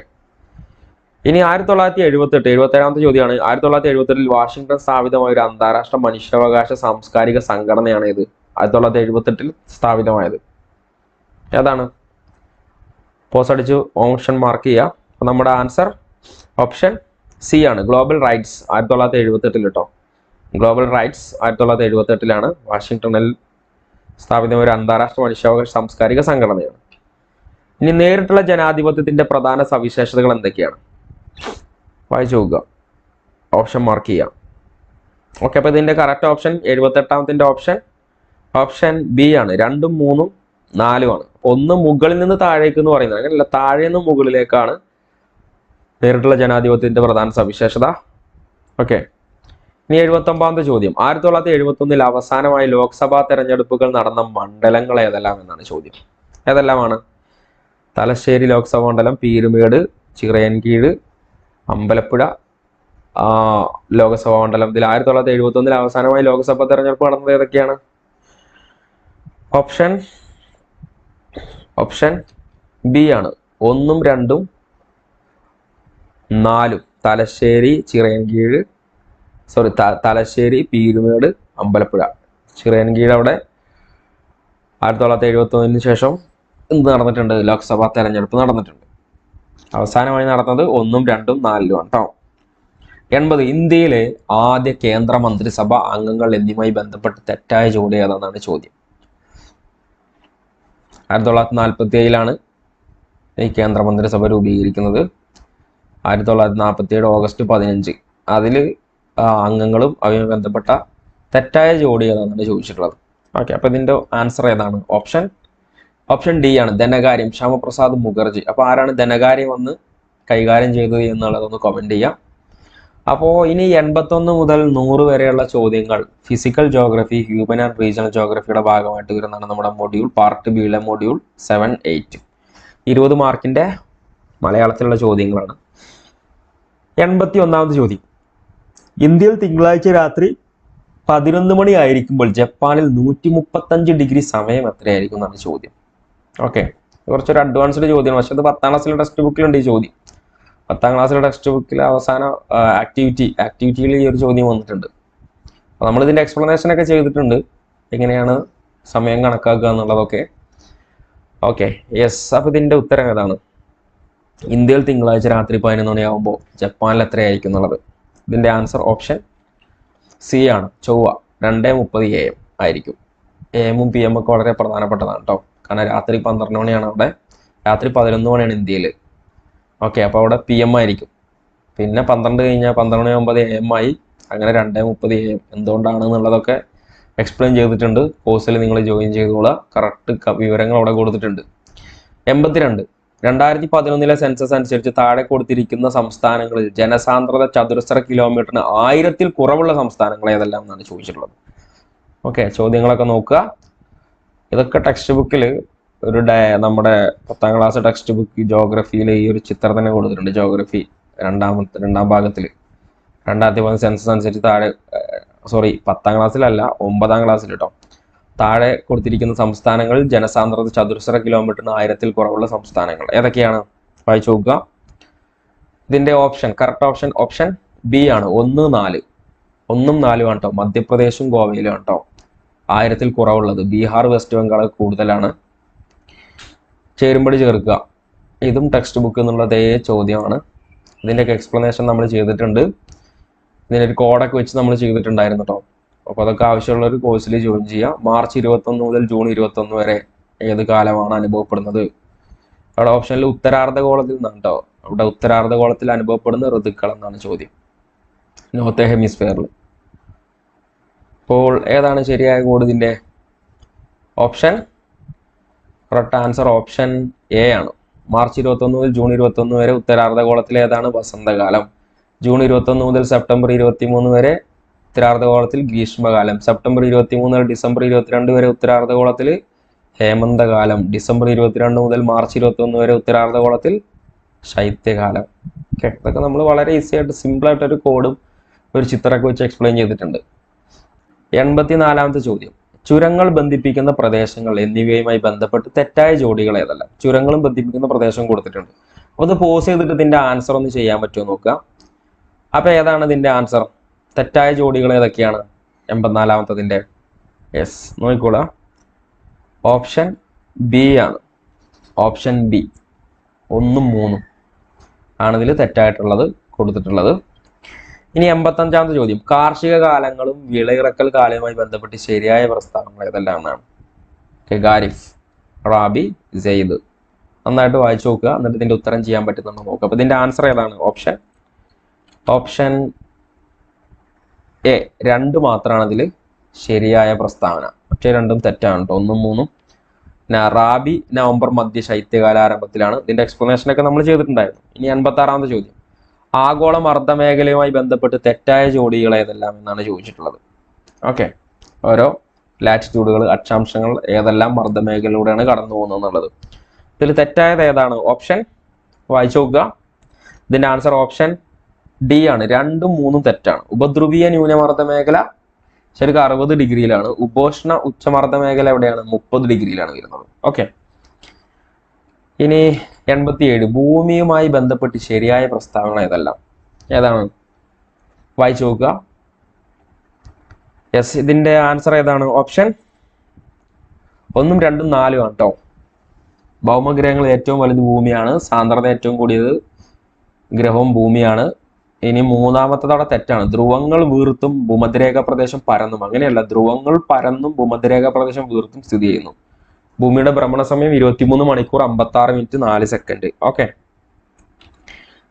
ഇനി 1978, 77ാമത്തെ ചോദ്യമാണ്. 1978 വാഷിംഗ്ടൺ സ്ഥാപിതമായ ഒരു അന്താരാഷ്ട്ര മനുഷ്യാവകാശ സാംസ്കാരിക സംഘടനയാണ് ഇത്. 1978 സ്ഥാപിതമായത് ഏതാണ്? പോസ് അടിച്ച് ഓപ്ഷൻ മാർക്ക് ചെയ്യുക. അപ്പൊ നമ്മുടെ ആൻസർ ഓപ്ഷൻ സി ആണ്, ഗ്ലോബൽ റൈറ്റ്സ്. 1978 കേട്ടോ. ഗ്ലോബൽ റൈറ്റ്സ് 1978 വാഷിംഗ്ടണിൽ സ്ഥാപിതമായ ഒരു അന്താരാഷ്ട്ര മനുഷ്യാവകാശ സാംസ്കാരിക സംഘടനയാണ്. ഇനി നേരിട്ടുള്ള ജനാധിപത്യത്തിന്റെ പ്രധാന സവിശേഷതകൾ എന്തൊക്കെയാണ്? വായിച്ചു നോക്കുക. ഓപ്ഷൻ മാർക്ക് ചെയ്യാം. ഓക്കെ. അപ്പൊ ഇതിന്റെ കറക്റ്റ് ഓപ്ഷൻ 78ാമത്തിന്റെ ഓപ്ഷൻ ബി ആണ്. 2, 3, 4 ആണ്. 1 മുകളിൽ നിന്ന് താഴേക്ക് എന്ന് പറയുന്നത് അങ്ങനെയല്ല, താഴെ നിന്ന് മുകളിലേക്കാണ് നേരിട്ടുള്ള ജനാധിപത്യത്തിന്റെ പ്രധാന സവിശേഷത. ഓക്കെ. ഇനി 79ാമത്തെ ചോദ്യം, 1971 അവസാനമായി ലോക്സഭാ തെരഞ്ഞെടുപ്പുകൾ നടന്ന മണ്ഡലങ്ങൾ ഏതെല്ലാം എന്നാണ് ചോദ്യം. ഏതെല്ലാമാണ്? തലശ്ശേരി ലോക്സഭാ മണ്ഡലം, പീരുമേട്, ചിറയൻകീഴ്, അമ്പലപ്പുഴ ലോകസഭാ മണ്ഡലത്തിൽ 1971 അവസാനമായി ലോക്സഭാ തെരഞ്ഞെടുപ്പ് നടന്നത് ഏതൊക്കെയാണ്? ഓപ്ഷൻ ബി ആണ്. 1, 2, 4. തലശ്ശേരി, ചിറയൻകീഴ്, തലശ്ശേരി, പീരുമേട്, അമ്പലപ്പുഴ. ചിറയൻകീഴ് അവിടെ 1971 ശേഷം എന്ത് നടന്നിട്ടുണ്ട്? ലോക്സഭാ തെരഞ്ഞെടുപ്പ് നടന്നിട്ടുണ്ട്. അവസാനമായി നടന്നത് 1, 2, 4 ആണ് കേട്ടോ. 80, ഇന്ത്യയിലെ ആദ്യ കേന്ദ്ര മന്ത്രിസഭ അംഗങ്ങൾ എന്നിവയുമായി ബന്ധപ്പെട്ട് തെറ്റായ ജോഡി ഏതാണെന്നാണ് ചോദ്യം. 1947 ഈ കേന്ദ്ര മന്ത്രിസഭ രൂപീകരിക്കുന്നത്. 1947 ഓഗസ്റ്റ് 15 അതിൽ അംഗങ്ങളും അവയുമായി ബന്ധപ്പെട്ട തെറ്റായ ജോഡി ഏതാണെന്നാണ് ചോദിച്ചിട്ടുള്ളത്. ഓക്കെ. അപ്പൊ ഇതിന്റെ ആൻസർ ഏതാണ്? ഓപ്ഷൻ ഡി ആണ്, ധനകാര്യം, ശ്യാമപ്രസാദ് മുഖർജി. അപ്പൊ ആരാണ് ധനകാര്യം വന്ന് കൈകാര്യം ചെയ്തത് എന്നുള്ളതൊന്ന് കമന്റ് ചെയ്യാം. അപ്പോൾ ഇനി 81 മുതൽ 100 വരെയുള്ള ചോദ്യങ്ങൾ physical geography, human and regional ജോഗ്രഫിയുടെ ഭാഗമായിട്ട് വരുന്നതാണ് നമ്മുടെ മൊഡ്യൂൾ പാർട്ട് ബിയിലെ മൊഡ്യൂൾ 7, 8. 20 മാർക്കിന്റെ മലയാളത്തിലുള്ള ചോദ്യങ്ങളാണ്. 81ാമത്തെ ചോദ്യം, ഇന്ത്യയിൽ തിങ്കളാഴ്ച രാത്രി 11 മണി ആയിരിക്കുമ്പോൾ ജപ്പാനിൽ 135 ഡിഗ്രി സമയം എത്രയായിരിക്കും എന്നാണ് ചോദ്യം. ഓക്കെ. കുറച്ചൊരു അഡ്വാൻസ്ഡ് ചോദ്യമാണ്, പക്ഷെ അത് 10ാം ക്ലാസ്സിലെ ടെക്സ്റ്റ് ബുക്കിലുണ്ട് ഈ ചോദ്യം. 10ാം ക്ലാസ്സിലെ ടെക്സ്റ്റ് ബുക്കിൽ അവസാന ആക്ടിവിറ്റിയിൽ ഈ ഒരു ചോദ്യം വന്നിട്ടുണ്ട്. അപ്പോൾ നമ്മളിതിൻ്റെ എക്സ്പ്ലനേഷൻ ഒക്കെ ചെയ്തിട്ടുണ്ട്, എങ്ങനെയാണ് സമയം കണക്കാക്കുക എന്നുള്ളതൊക്കെ. ഓക്കെ. യെസ്. അപ്പോൾ ഇതിൻ്റെ ഉത്തരം ഏതാണ്? ഇന്ത്യയിൽ തിങ്കളാഴ്ച രാത്രി 11 മണിയാകുമ്പോൾ ജപ്പാനിൽ എത്രയായിരിക്കും എന്നുള്ളത്. ഇതിൻ്റെ ആൻസർ ഓപ്ഷൻ സി ആണ്, ചൊവ്വ 2:30 AM ആയിരിക്കും. AM ഉം PM ഒക്കെ വളരെ പ്രധാനപ്പെട്ടതാണ് കേട്ടോ. കാരണം രാത്രി 12 മണിയാണ് അവിടെ, രാത്രി 11 മണിയാണ് ഇന്ത്യയിൽ. ഓക്കെ. അപ്പോൾ അവിടെ PM ആയിരിക്കും. പിന്നെ 12 കഴിഞ്ഞാൽ 12:09 AM ആയി. അങ്ങനെ 2:30 AM. എന്തുകൊണ്ടാണ് എന്നുള്ളതൊക്കെ എക്സ്പ്ലെയിൻ ചെയ്തിട്ടുണ്ട്. കോഴ്സിൽ നിങ്ങൾ ജോയിൻ ചെയ്തോളുക. കറക്റ്റ് വിവരങ്ങൾ അവിടെ കൊടുത്തിട്ടുണ്ട്. 82, 2011 സെൻസസ് അനുസരിച്ച് താഴെ കൊടുത്തിരിക്കുന്ന സംസ്ഥാനങ്ങളിൽ ജനസാന്ദ്രത ചതുരശ്ര കിലോമീറ്ററിന് 1000-ൽ കുറവുള്ള സംസ്ഥാനങ്ങൾ ഏതെല്ലാം എന്നാണ് ചോദിച്ചിട്ടുള്ളത്. ഓക്കെ, ചോദ്യങ്ങളൊക്കെ നോക്കുക. ഇതൊക്കെ ടെക്സ്റ്റ് ബുക്കിൽ ഒരു നമ്മുടെ 10ാം ക്ലാസ് ടെക്സ്റ്റ് ബുക്ക് ജോഗ്രഫിയിൽ ഈ ഒരു ചിത്രം തന്നെ കൊടുത്തിട്ടുണ്ട്. ജോഗ്രഫി രണ്ടാം ഭാഗത്തിൽ 2010 സെൻസസ് അനുസരിച്ച് താഴെ 10ാം ക്ലാസ്സിലല്ല 9ാം ക്ലാസ്സിൽ കേട്ടോ. താഴെ കൊടുത്തിരിക്കുന്ന സംസ്ഥാനങ്ങളിൽ ജനസാന്ദ്രത ചതുരശ്ര കിലോമീറ്ററിന് 1000-ൽ കുറവുള്ള സംസ്ഥാനങ്ങൾ ഏതൊക്കെയാണ്? വായിച്ചു നോക്കുക. ഇതിന്റെ ഓപ്ഷൻ, കറക്റ്റ് ഓപ്ഷൻ ബി ആണ്. 1, 4. 1ഉം 4ഉം ആണ് കേട്ടോ. മധ്യപ്രദേശും ഗോവയിലും ആണ് കേട്ടോ 1000-ൽ കുറവുള്ളത്. ബീഹാർ, വെസ്റ്റ് ബംഗാൾ കൂടുതലാണ്. ചേരുമ്പടി ചേർക്കുക. ഇതും ടെക്സ്റ്റ് ബുക്ക് എന്നുള്ളതേ ചോദ്യമാണ്. ഇതിൻ്റെയൊക്കെ എക്സ്പ്ലനേഷൻ നമ്മൾ ചെയ്തിട്ടുണ്ട്. ഇതിനൊരു കോഡൊക്കെ വെച്ച് നമ്മൾ ചെയ്തിട്ടുണ്ടായിരുന്നു കേട്ടോ. അപ്പോൾ അതൊക്കെ ആവശ്യമുള്ള ഒരു കോഴ്സിൽ ജോയിൻ ചെയ്യുക. മാർച്ച് 21 മുതൽ ജൂൺ 21 വരെ ഏത് കാലമാണ് അനുഭവപ്പെടുന്നത്? അവിടെ ഓപ്ഷനിൽ ഉത്തരാർദ്ധഗോളത്തിൽ നിന്നാണ് കേട്ടോ. അവിടെ ഉത്തരാർദ്ധഗോളത്തിൽ അനുഭവപ്പെടുന്ന ഋതുക്കൾ എന്നാണ് ചോദ്യം, നോർത്ത് ഹെമിസ്ഫിയറിൽ. അപ്പോൾ ഏതാണ് ശരിയായ കോഡ്? ഇതിൻ്റെ option, correct answer option A ആണ്. മാർച്ച് 21 മുതൽ ജൂൺ 21 വരെ ഉത്തരാർദ്ധഗോളത്തിൽ ഏതാണ്? വസന്തകാലം. ജൂൺ 21 മുതൽ സെപ്റ്റംബർ 23 വരെ ഉത്തരാർദ്ധഗോളത്തിൽ ഗ്രീഷ്മകാലം. സെപ്റ്റംബർ 23 മുതൽ ഡിസംബർ 22 വരെ ഉത്തരാർദ്ധഗോളത്തിൽ ഹേമന്തകാലം. ഡിസംബർ 22 മുതൽ മാർച്ച് 21 വരെ ഉത്തരാർദ്ധഗോളത്തിൽ ശൈത്യകാലം. ഓക്കെ, ഇതൊക്കെ നമ്മൾ വളരെ ഈസി ആയിട്ട് സിമ്പിളായിട്ടൊരു കോഡും ഒരു ചിത്രമൊക്കെ വെച്ച് എക്സ്പ്ലെയിൻ ചെയ്തിട്ടുണ്ട്. 84ാമത്തെ ചോദ്യം, ചുരങ്ങൾ ബന്ധിപ്പിക്കുന്ന പ്രദേശങ്ങൾ എന്നിവയുമായി ബന്ധപ്പെട്ട് തെറ്റായ ജോഡികൾ ഏതെല്ലാം? ചുരങ്ങളും ബന്ധിപ്പിക്കുന്ന പ്രദേശം കൊടുത്തിട്ടുണ്ട്. അപ്പോൾ അത് പോസ് ചെയ്തിട്ട് ഇതിന്റെ ആൻസർ ഒന്ന് ചെയ്യാൻ പറ്റുമോ നോക്കുക. അപ്പൊ ഏതാണ് ഇതിന്റെ ആൻസർ? തെറ്റായ ജോഡികൾ ഏതൊക്കെയാണ്? 84ാമത്തതിന്റെ യെസ് നോക്കിക്കോളാം. ഓപ്ഷൻ ബി ആണ്. ഓപ്ഷൻ ബി 1ഉം 3ഉം ആണ് ഇതിൽ തെറ്റായിട്ടുള്ളത് കൊടുത്തിട്ടുള്ളത്. ഇനി 85ാമത്തെ ചോദ്യം, കാർഷിക കാലങ്ങളും വിളയിറക്കൽ കാലവുമായി ബന്ധപ്പെട്ട് ശരിയായ പ്രസ്താവനകൾ ഏതെല്ലാം എന്നാണ്? ഗാരിഫ്, റാബി, സെയ്ദ്. നന്നായിട്ട് വായിച്ചു നോക്കുക, എന്നിട്ട് ഇതിന്റെ ഉത്തരം ചെയ്യാൻ പറ്റുന്നുണ്ടോ നോക്കുക. അപ്പൊ ഇതിന്റെ ആൻസർ ഏതാണ്? ഓപ്ഷൻ എ 2 മാത്രമാണ് ഇതിൽ ശരിയായ പ്രസ്താവന. പക്ഷേ രണ്ടും തെറ്റാണ് കേട്ടോ, 1ഉം 3ഉം. റാബി നവംബർ മധ്യ ശൈത്യകാല ആരംഭത്തിലാണ്. ഇതിന്റെ എക്സ്പ്ലനേഷൻ ഒക്കെ നമ്മൾ ചെയ്തിട്ടുണ്ടായിരുന്നു. ഇനി 86ാമത്തെ ചോദ്യം, ആഗോള മർദ്ദമേഖലയുമായി ബന്ധപ്പെട്ട് തെറ്റായ ജോഡികൾ ഏതെല്ലാം എന്നാണ് ചോദിച്ചിട്ടുള്ളത്. ഓക്കെ, ഓരോ ലാറ്റിറ്റ്യൂഡുകൾ, അക്ഷാംശങ്ങൾ ഏതെല്ലാം മർദ്ദമേഖലയിലൂടെയാണ് കടന്നു പോകുന്നത് എന്നുള്ളത്. ഇതിൽ തെറ്റായത് ഏതാണ്? ഓപ്ഷൻ വായിച്ചു നോക്കുക. ഇതിന്റെ ആൻസർ ഓപ്ഷൻ ഡി ആണ്. 2ഉം 3ഉം തെറ്റാണ്. ഉപധ്രുവീയ ന്യൂനമർദ്ദ മേഖല ശരിക്കും 60 ഡിഗ്രിയിലാണ്. ഉപോഷ്ണ ഉച്ചമർദ്ദ മേഖല എവിടെയാണ്? 30 ഡിഗ്രിയിലാണ് വരുന്നത്. ഓക്കെ, ഇനി 87, ഭൂമിയുമായി ബന്ധപ്പെട്ട് ശരിയായ പ്രസ്താവന ഏതാണ്? വായിച്ചു നോക്കുക. യെസ്, ഇതിന്റെ ആൻസർ ഏതാണ്? ഓപ്ഷൻ 1ഉം 2ഉം 4ഉം ആണ് കേട്ടോ. ഭൗമഗ്രഹങ്ങളിൽ ഏറ്റവും വലുത് ഭൂമിയാണ്. സാന്ദ്രത ഏറ്റവും കൂടിയത് ഗ്രഹവും ഭൂമിയാണ്. ഇനി 3ാമത്തത് അവിടെ തെറ്റാണ്. ധ്രുവങ്ങൾ വീർത്തും ഭൂമധ്യരേഖ പ്രദേശം പരന്നും. അങ്ങനെയല്ല, ധ്രുവങ്ങൾ പരന്നും ഭൂമധ്യരേഖ പ്രദേശം വീർത്തും സ്ഥിതി ചെയ്യുന്നു. ഭൂമിയുടെ ഭ്രമണ സമയം 23 മണിക്കൂർ 56 മിനിറ്റ് 4 സെക്കൻഡ്. ഓക്കെ,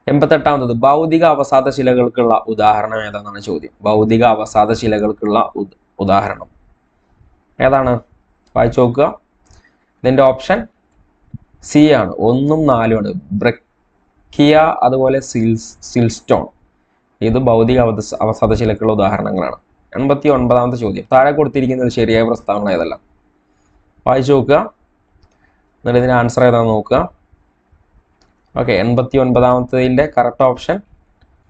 88ാമത്തത്, ഭൗതിക അവസാദ ശിലകൾക്കുള്ള ഉദാഹരണം ഏതാണെന്നാണ് ചോദ്യം. ഭൗതിക അവസാദ ശിലകൾക്കുള്ള ഉദാഹരണം ഏതാണ്? വായിച്ചു നോക്കുക. ഇതിന്റെ ഓപ്ഷൻ സി ആണ്. 1ഉം 4ഉം ആണ്. ബ്രക്കിയ, അതുപോലെ സിൽസ്റ്റോൺ. ഇത് ഭൗതിക അവസാദ ശിലക്കുള്ള ഉദാഹരണങ്ങളാണ്. 89ാമത്തെ ചോദ്യം, താഴെ കൊടുത്തിരിക്കുന്ന ശരിയായ പ്രസ്താവന ഏതെല്ലാം? വായിച്ചു നോക്കുക, എന്നിട്ട് ഇതിന്റെ ആൻസർ ഏതാണെന്ന് നോക്കുക. ഓക്കെ, 89ാമത്തതിന്റെ കറക്റ്റ് ഓപ്ഷൻ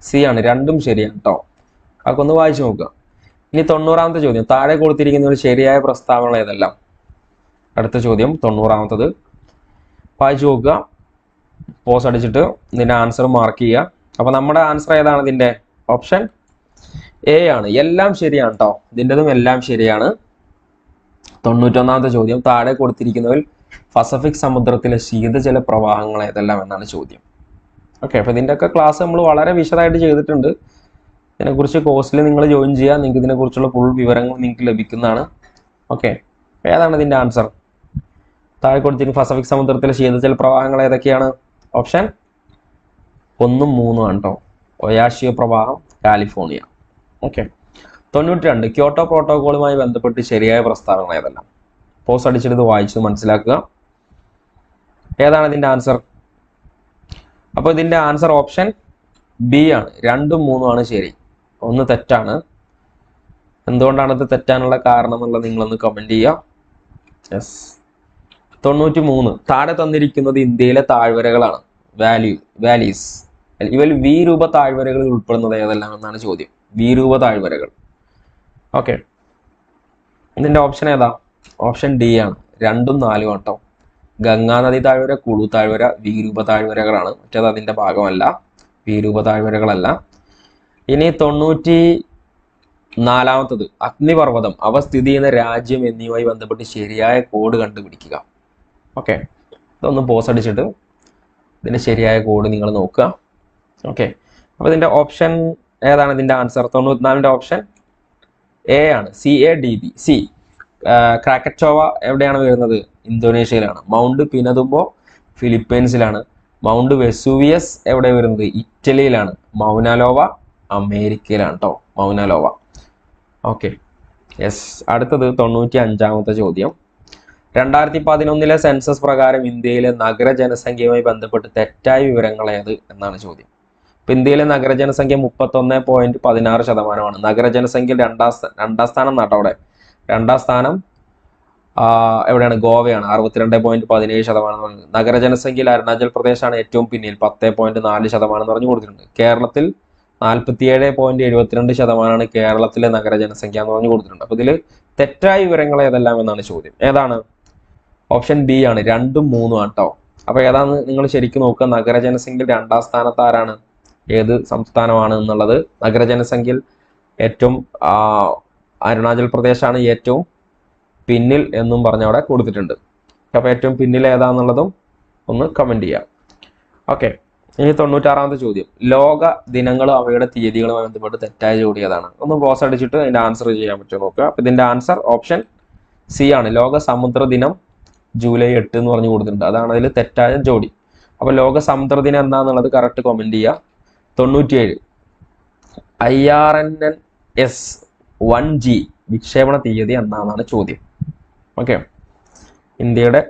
സി ആണ്. 2ഉം ശരിയാണ് കേട്ടോ. അതൊക്കെ ഒന്ന് വായിച്ചു നോക്കുക. ഇനി 90ാമത്തെ ചോദ്യം, താഴെ കൊടുത്തിരിക്കുന്ന ഒരു ശരിയായ പ്രസ്താവന ഏതെല്ലാം? അടുത്ത ചോദ്യം 90ാമത്തത് വായിച്ചു നോക്കുക. പോസ് അടിച്ചിട്ട് ഇതിന്റെ ആൻസർ മാർക്ക് ചെയ്യുക. അപ്പൊ നമ്മുടെ ആൻസർ ഏതാണ്? ഇതിന്റെ ഓപ്ഷൻ എ ആണ്. എല്ലാം ശരിയാണ് കേട്ടോ. ഇതിൻ്റെതും എല്ലാം ശരിയാണ്. 91ാമത്തെ ചോദ്യം, താഴെ കൊടുത്തിരിക്കുന്നതിൽ പസഫിക് സമുദ്രത്തിലെ ശീതജല പ്രവാഹങ്ങൾ ഏതെല്ലാം എന്നാണ് ചോദ്യം. ഓക്കെ, അപ്പൊ ഇതിൻ്റെയൊക്കെ ക്ലാസ് നമ്മൾ വളരെ വിശദമായിട്ട് ചെയ്തിട്ടുണ്ട്. ഇതിനെക്കുറിച്ച് കോഴ്സിൽ നിങ്ങൾ ജോയിൻ ചെയ്യുക. നിങ്ങൾക്ക് ഇതിനെക്കുറിച്ചുള്ള ഫുൾ വിവരങ്ങൾ നിങ്ങൾക്ക് ലഭിക്കുന്നതാണ്. ഓക്കെ, ഏതാണ് ഇതിന്റെ ആൻസർ? താഴെ കൊടുത്തിരിക്കുന്ന പസഫിക് സമുദ്രത്തിലെ ശീതജല പ്രവാഹങ്ങൾ ഏതൊക്കെയാണ്? ഓപ്ഷൻ 1ഉം 3ഉം ആണ് കേട്ടോ. ഒയാഷിയോ പ്രവാഹം, കാലിഫോർണിയ. ഓക്കെ, 92, ക്യോട്ടോ പ്രോട്ടോകോളുമായി ബന്ധപ്പെട്ട് ശരിയായ പ്രസ്താവനകൾ ഏതെല്ലാം? പോസ്റ്റ് അടിച്ചെടുത്ത് വായിച്ച് മനസ്സിലാക്കുക. ഏതാണ് ഇതിന്റെ ആൻസർ? അപ്പോൾ ഇതിന്റെ ആൻസർ ഓപ്ഷൻ ബി ആണ്. 2ഉം 3ഉം ആണ് ശരി. 1 തെറ്റാണ്. എന്തുകൊണ്ടാണ് ഇത് തെറ്റാനുള്ള കാരണം എന്നുള്ളത് നിങ്ങളൊന്ന് കമന്റ് ചെയ്യുക. യെസ്. 93 താഴെ തന്നിരിക്കുന്നത് ഇന്ത്യയിലെ താഴ്വരകളാണ്. വാലീസ്. ഇവയിൽ വി രൂപ താഴ്വരകളിൽ ഉൾപ്പെടുന്നത് ഏതെല്ലാം എന്നാണ് ചോദ്യം. വി രൂപ താഴ്വരകൾ. ഓക്കെ, ഇതിന്റെ ഓപ്ഷൻ ഏതാ? ഓപ്ഷൻ ഡി ആണ്. 2ഉം 4ഉം കേട്ടോ. ഗംഗാ നദി താഴ്വര, കുളു താഴ്വര വി രൂപ താഴ്വരകളാണ്. മറ്റേത് അതിന്റെ ഭാഗമല്ല, വി രൂപ താഴ്വരകളല്ല. ഇനി 94ാമത്തത് അഗ്നിപർവ്വതം, അവ സ്ഥിതി ചെയ്യുന്ന രാജ്യം എന്നിവയുമായി ബന്ധപ്പെട്ട് ശരിയായ കോഡ് കണ്ടുപിടിക്കുക. ഓക്കെ, ഇതൊന്ന് പോസ് അടിച്ചിട്ട് ഇതിന്റെ ശരിയായ കോഡ് നിങ്ങൾ നോക്കുക. ഓക്കെ, അപ്പൊ ഇതിന്റെ ഓപ്ഷൻ ഏതാണ്? ഇതിന്റെ ആൻസർ 94ന്റെ ഓപ്ഷൻ എ ആണ്. CADB. സി. ക്രാക്കറ്റോവ എവിടെയാണ് വരുന്നത്? ഇന്തോനേഷ്യയിലാണ്. മൗണ്ട് പിനതുംബോ ഫിലിപ്പൈൻസിലാണ്. മൗണ്ട് വെസൂവിയസ് എവിടെ വരുന്നത്? ഇറ്റലിയിലാണ്. മൗനാലോവ അമേരിക്കയിലാണ് കേട്ടോ. മൗനാലോവ. Okay, yes. അടുത്തത് 95ാമത്തെ ചോദ്യം. 2011 സെൻസസ് പ്രകാരം ഇന്ത്യയിലെ നഗര ജനസംഖ്യയുമായി ബന്ധപ്പെട്ട് തെറ്റായ വിവരങ്ങൾ ഏത് എന്നാണ് ചോദ്യം. ഇപ്പൊ ഇന്ത്യയിലെ നഗരജനസംഖ്യ 31.16%. നഗരജനസംഖ്യ രണ്ടാം സ്ഥാനം നാട്ടവിടെ. രണ്ടാം സ്ഥാനം എവിടെയാണ്? ഗോവയാണ്. 62.17%. നഗരജനസംഖ്യയിൽ അരുണാചൽ പ്രദേശാണ് ഏറ്റവും പിന്നിൽ. 10.4% എന്ന് പറഞ്ഞു കൊടുത്തിട്ടുണ്ട്. കേരളത്തിൽ 47.72% കേരളത്തിലെ നഗരജനസംഖ്യ എന്ന് പറഞ്ഞു കൊടുത്തിട്ടുണ്ട്. അപ്പൊ ഇതിൽ തെറ്റായ വിവരങ്ങൾ ഏതെല്ലാം എന്നാണ് ചോദ്യം. ഏതാണ്? ഓപ്ഷൻ ബി ആണ്. 2ഉം 3ഉം ആണ് കേട്ടോ. അപ്പൊ ഏതാണ് നിങ്ങൾ ശരിക്കും നോക്കുക. നഗരജനസംഖ്യയിൽ രണ്ടാം സ്ഥാനത്ത് ആരാണ്? ഏത് സംസ്ഥാനമാണ് എന്നുള്ളത്? നഗരജനസംഖ്യയിൽ ഏറ്റവും അരുണാചൽ പ്രദേശാണ് ഏറ്റവും പിന്നിൽ എന്നും പറഞ്ഞ് അവിടെ കൊടുത്തിട്ടുണ്ട്. അപ്പൊ ഏറ്റവും പിന്നിൽ ഏതാന്നുള്ളതും ഒന്ന് കമന്റ് ചെയ്യാം. ഓക്കെ, ഇനി 96ാമത്തെ ചോദ്യം. ലോക ദിനങ്ങളും അവയുടെ തീയതികളുമായി ബന്ധപ്പെട്ട് തെറ്റായ ജോഡി ഏതാണ്? ഒന്ന് പോസ് അടിച്ചിട്ട് അതിന്റെ ആൻസർ ചെയ്യാൻ പറ്റുമോ നോക്കുക. അപ്പൊ ഇതിന്റെ ആൻസർ ഓപ്ഷൻ സി ആണ്. ലോക സമുദ്ര ദിനം ജൂലൈ 8 എന്ന് പറഞ്ഞു കൊടുത്തിട്ടുണ്ട്. അതാണ് അതിൽ തെറ്റായ ജോഡി. അപ്പൊ ലോക സമുദ്ര ദിനം എന്താന്നുള്ളത് കറക്റ്റ് കമന്റ് ചെയ്യുക. 97 IRNS 1G വിക്ഷേപണ തീയതി എന്നാണ് ചോദ്യം. ഓക്കെ, ഇന്ത്യയുടെ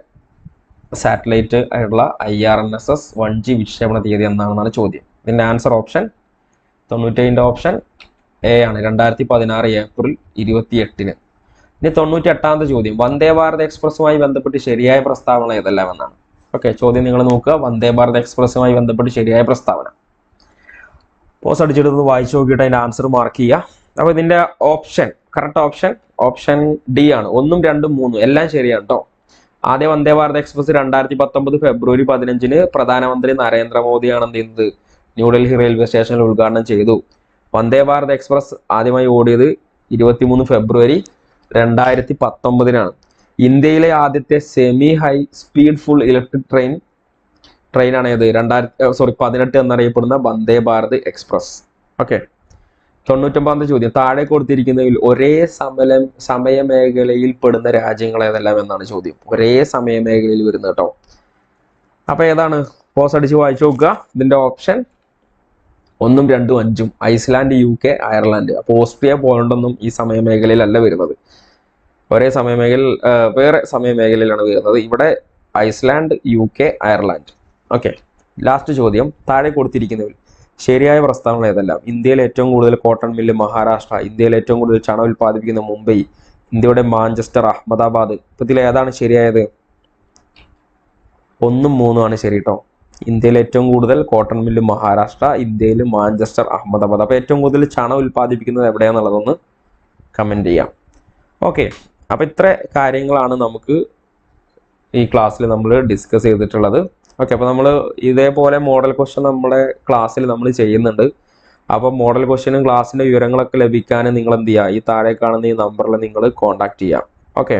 സാറ്റലൈറ്റ് ആയിട്ടുള്ള IRNSS 1G വിക്ഷേപണ തീയതി എന്നാണെന്നാണ് ചോദ്യം. ഇതിന്റെ ആൻസർ ഓപ്ഷൻ 97ന്റെ ഓപ്ഷൻ എ ആണ്. 2016 ഏപ്രിൽ 28. ഇനി 98ാമത്തെ ചോദ്യം. വന്ദേ ഭാരത് എക്സ്പ്രസുമായി ബന്ധപ്പെട്ട് ശരിയായ പ്രസ്താവന ഏതെല്ലാം എന്നാണ്. ഓക്കെ, ചോദ്യം നിങ്ങൾ നോക്കുക. വന്ദേ ഭാരത് എക്സ്പ്രസുമായി ബന്ധപ്പെട്ട് ശരിയായ പ്രസ്താവന. പോസ് അടിച്ചിട്ട് വായിച്ചു നോക്കിയിട്ട് അതിന്റെ ആൻസർ മാർക്ക് ചെയ്യുക. അപ്പൊ ഇതിന്റെ ഓപ്ഷൻ കറക്റ്റ് ഓപ്ഷൻ ഡി ആണ്. 1ഉം 2ഉം 3ഉം എല്ലാം ശരിയാണ് കേട്ടോ. ആദ്യ വന്ദേ ഭാരത് എക്സ്പ്രസ് 2019 ഫെബ്രുവരി 15 പ്രധാനമന്ത്രി നരേന്ദ്രമോദിയാണ് എന്ത് ചെയ്യുന്നത്? ന്യൂഡൽഹി റെയിൽവേ സ്റ്റേഷനിൽ ഉദ്ഘാടനം ചെയ്തു. വന്ദേ ഭാരത് എക്സ്പ്രസ് ആദ്യമായി ഓടിയത് 23 ഫെബ്രുവരി 2019 ഇന്ത്യയിലെ ആദ്യത്തെ semi high speed full electric ട്രെയിനാണ് ഏത്? 18 എന്നറിയപ്പെടുന്ന വന്ദേ ഭാരത് എക്സ്പ്രസ്. ഓക്കെ, 99ാമത്തെ ചോദ്യം. താഴെ കൊടുത്തിരിക്കുന്നതിൽ ഒരേ സമയമേഖലയിൽ പെടുന്ന രാജ്യങ്ങൾ ഏതെല്ലാം എന്നാണ് ചോദ്യം. ഒരേ സമയമേഖലയിൽ വരുന്നത് കേട്ടോ. അപ്പൊ ഏതാണ്? പോസ് അടിച്ച് വായിച്ചു നോക്കുക. ഇതിന്റെ ഓപ്ഷൻ 1ഉം 2ഉം 5ഉം ഐസ്ലാൻഡ്, UK, അയർലാൻഡ്. അപ്പൊ ഓസ്ട്രിയ, പോളണ്ടൊന്നും ഈ സമയമേഖലയിലല്ല വരുന്നത്. ഒരേ സമയമേഖല വേറെ സമയമേഖലയിലാണ് വരുന്നത്. ഇവിടെ Iceland, UK, Ireland. Okay, last ചോദ്യം. താഴെ കൊടുത്തിരിക്കുന്നതിൽ ശരിയായ പ്രസ്താവന ഏതെല്ലാം? ഇന്ത്യയിൽ ഏറ്റവും കൂടുതൽ കോട്ടൺ മില്ല് മഹാരാഷ്ട്ര. ഇന്ത്യയിൽ ഏറ്റവും കൂടുതൽ ചണ ഉൽപ്പാദിപ്പിക്കുന്ന മുംബൈ. ഇന്ത്യയുടെ മാഞ്ചസ്റ്റർ, അഹമ്മദാബാദ്. ഇപ്പൊ ഇതിൽ ഏതാണ് ശരിയായത്? 1ഉം 3ഉം ആണ് ശരി കേട്ടോ. ഇന്ത്യയിൽ ഏറ്റവും കൂടുതൽ കോട്ടൺ മില്ല് മഹാരാഷ്ട്ര, ഇന്ത്യയിൽ മാഞ്ചസ്റ്റർ, അഹമ്മദാബാദ്. അപ്പൊ ഏറ്റവും കൂടുതൽ ചണ ഉൽപ്പാദിപ്പിക്കുന്നത് എവിടെയാന്നുള്ളതൊന്ന് കമന്റ് ചെയ്യാം. ഓക്കെ, അപ്പൊ ഇത്ര കാര്യങ്ങളാണ് നമുക്ക് ഈ ക്ലാസ്സിൽ നമ്മൾ ഡിസ്കസ് ചെയ്തിട്ടുള്ളത്. ഓക്കെ, അപ്പോൾ നമ്മൾ ഇതേപോലെ മോഡൽ ക്വസ്റ്റ്യൻ നമ്മുടെ ക്ലാസ്സിൽ നമ്മൾ ചെയ്യുന്നുണ്ട്. അപ്പോൾ മോഡൽ ക്വസ്റ്റ്യനും ക്ലാസ്സിൻ്റെ വിവരങ്ങളൊക്കെ ലഭിക്കാൻ നിങ്ങൾ എന്ത് ചെയ്യുക? ഈ താഴെ കാണുന്ന ഈ നമ്പറിൽ നിങ്ങൾ കോൺടാക്ട് ചെയ്യാം. ഓക്കെ,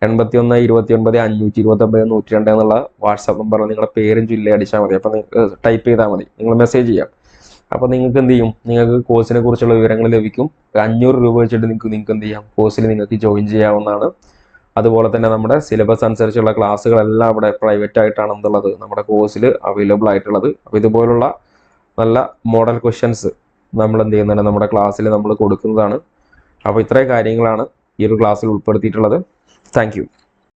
81 29 529 102 എന്നുള്ള വാട്സാപ്പ് നമ്പറിൽ നിങ്ങളുടെ പേരും ജില്ലയും അടിച്ചാൽ മതി. അപ്പോൾ നിങ്ങൾക്ക് ടൈപ്പ് ചെയ്താൽ മതി, നിങ്ങൾ മെസ്സേജ് ചെയ്യാം. അപ്പോൾ നിങ്ങൾക്ക് എന്ത് ചെയ്യും? നിങ്ങൾക്ക് കോഴ്സിനെ കുറിച്ചുള്ള വിവരങ്ങൾ ലഭിക്കും. 500 രൂപ വെച്ചിട്ട് നിങ്ങൾക്ക് എന്ത് ചെയ്യാം? കോഴ്സിൽ നിങ്ങൾക്ക് ജോയിൻ ചെയ്യാവുന്നതാണ്. അതുപോലെ തന്നെ നമ്മുടെ സിലബസ് അനുസരിച്ചുള്ള ക്ലാസ്സുകളെല്ലാം ഇവിടെ പ്രൈവറ്റ് ആയിട്ടാണ് എന്തുള്ളത് നമ്മുടെ കോഴ്സിൽ അവൈലബിൾ ആയിട്ടുള്ളത്. അപ്പോൾ ഇതുപോലുള്ള നല്ല മോഡൽ ക്വസ്റ്റ്യൻസ് നമ്മൾ എന്ത് ചെയ്യുന്നുണ്ട്? നമ്മുടെ ക്ലാസ്സിൽ നമ്മൾ കൊടുക്കുന്നതാണ്. അപ്പോൾ ഇത്രയും കാര്യങ്ങളാണ് ഈ ഒരു ക്ലാസ്സിൽ ഉൾപ്പെടുത്തിയിട്ടുള്ളത്. Thank you.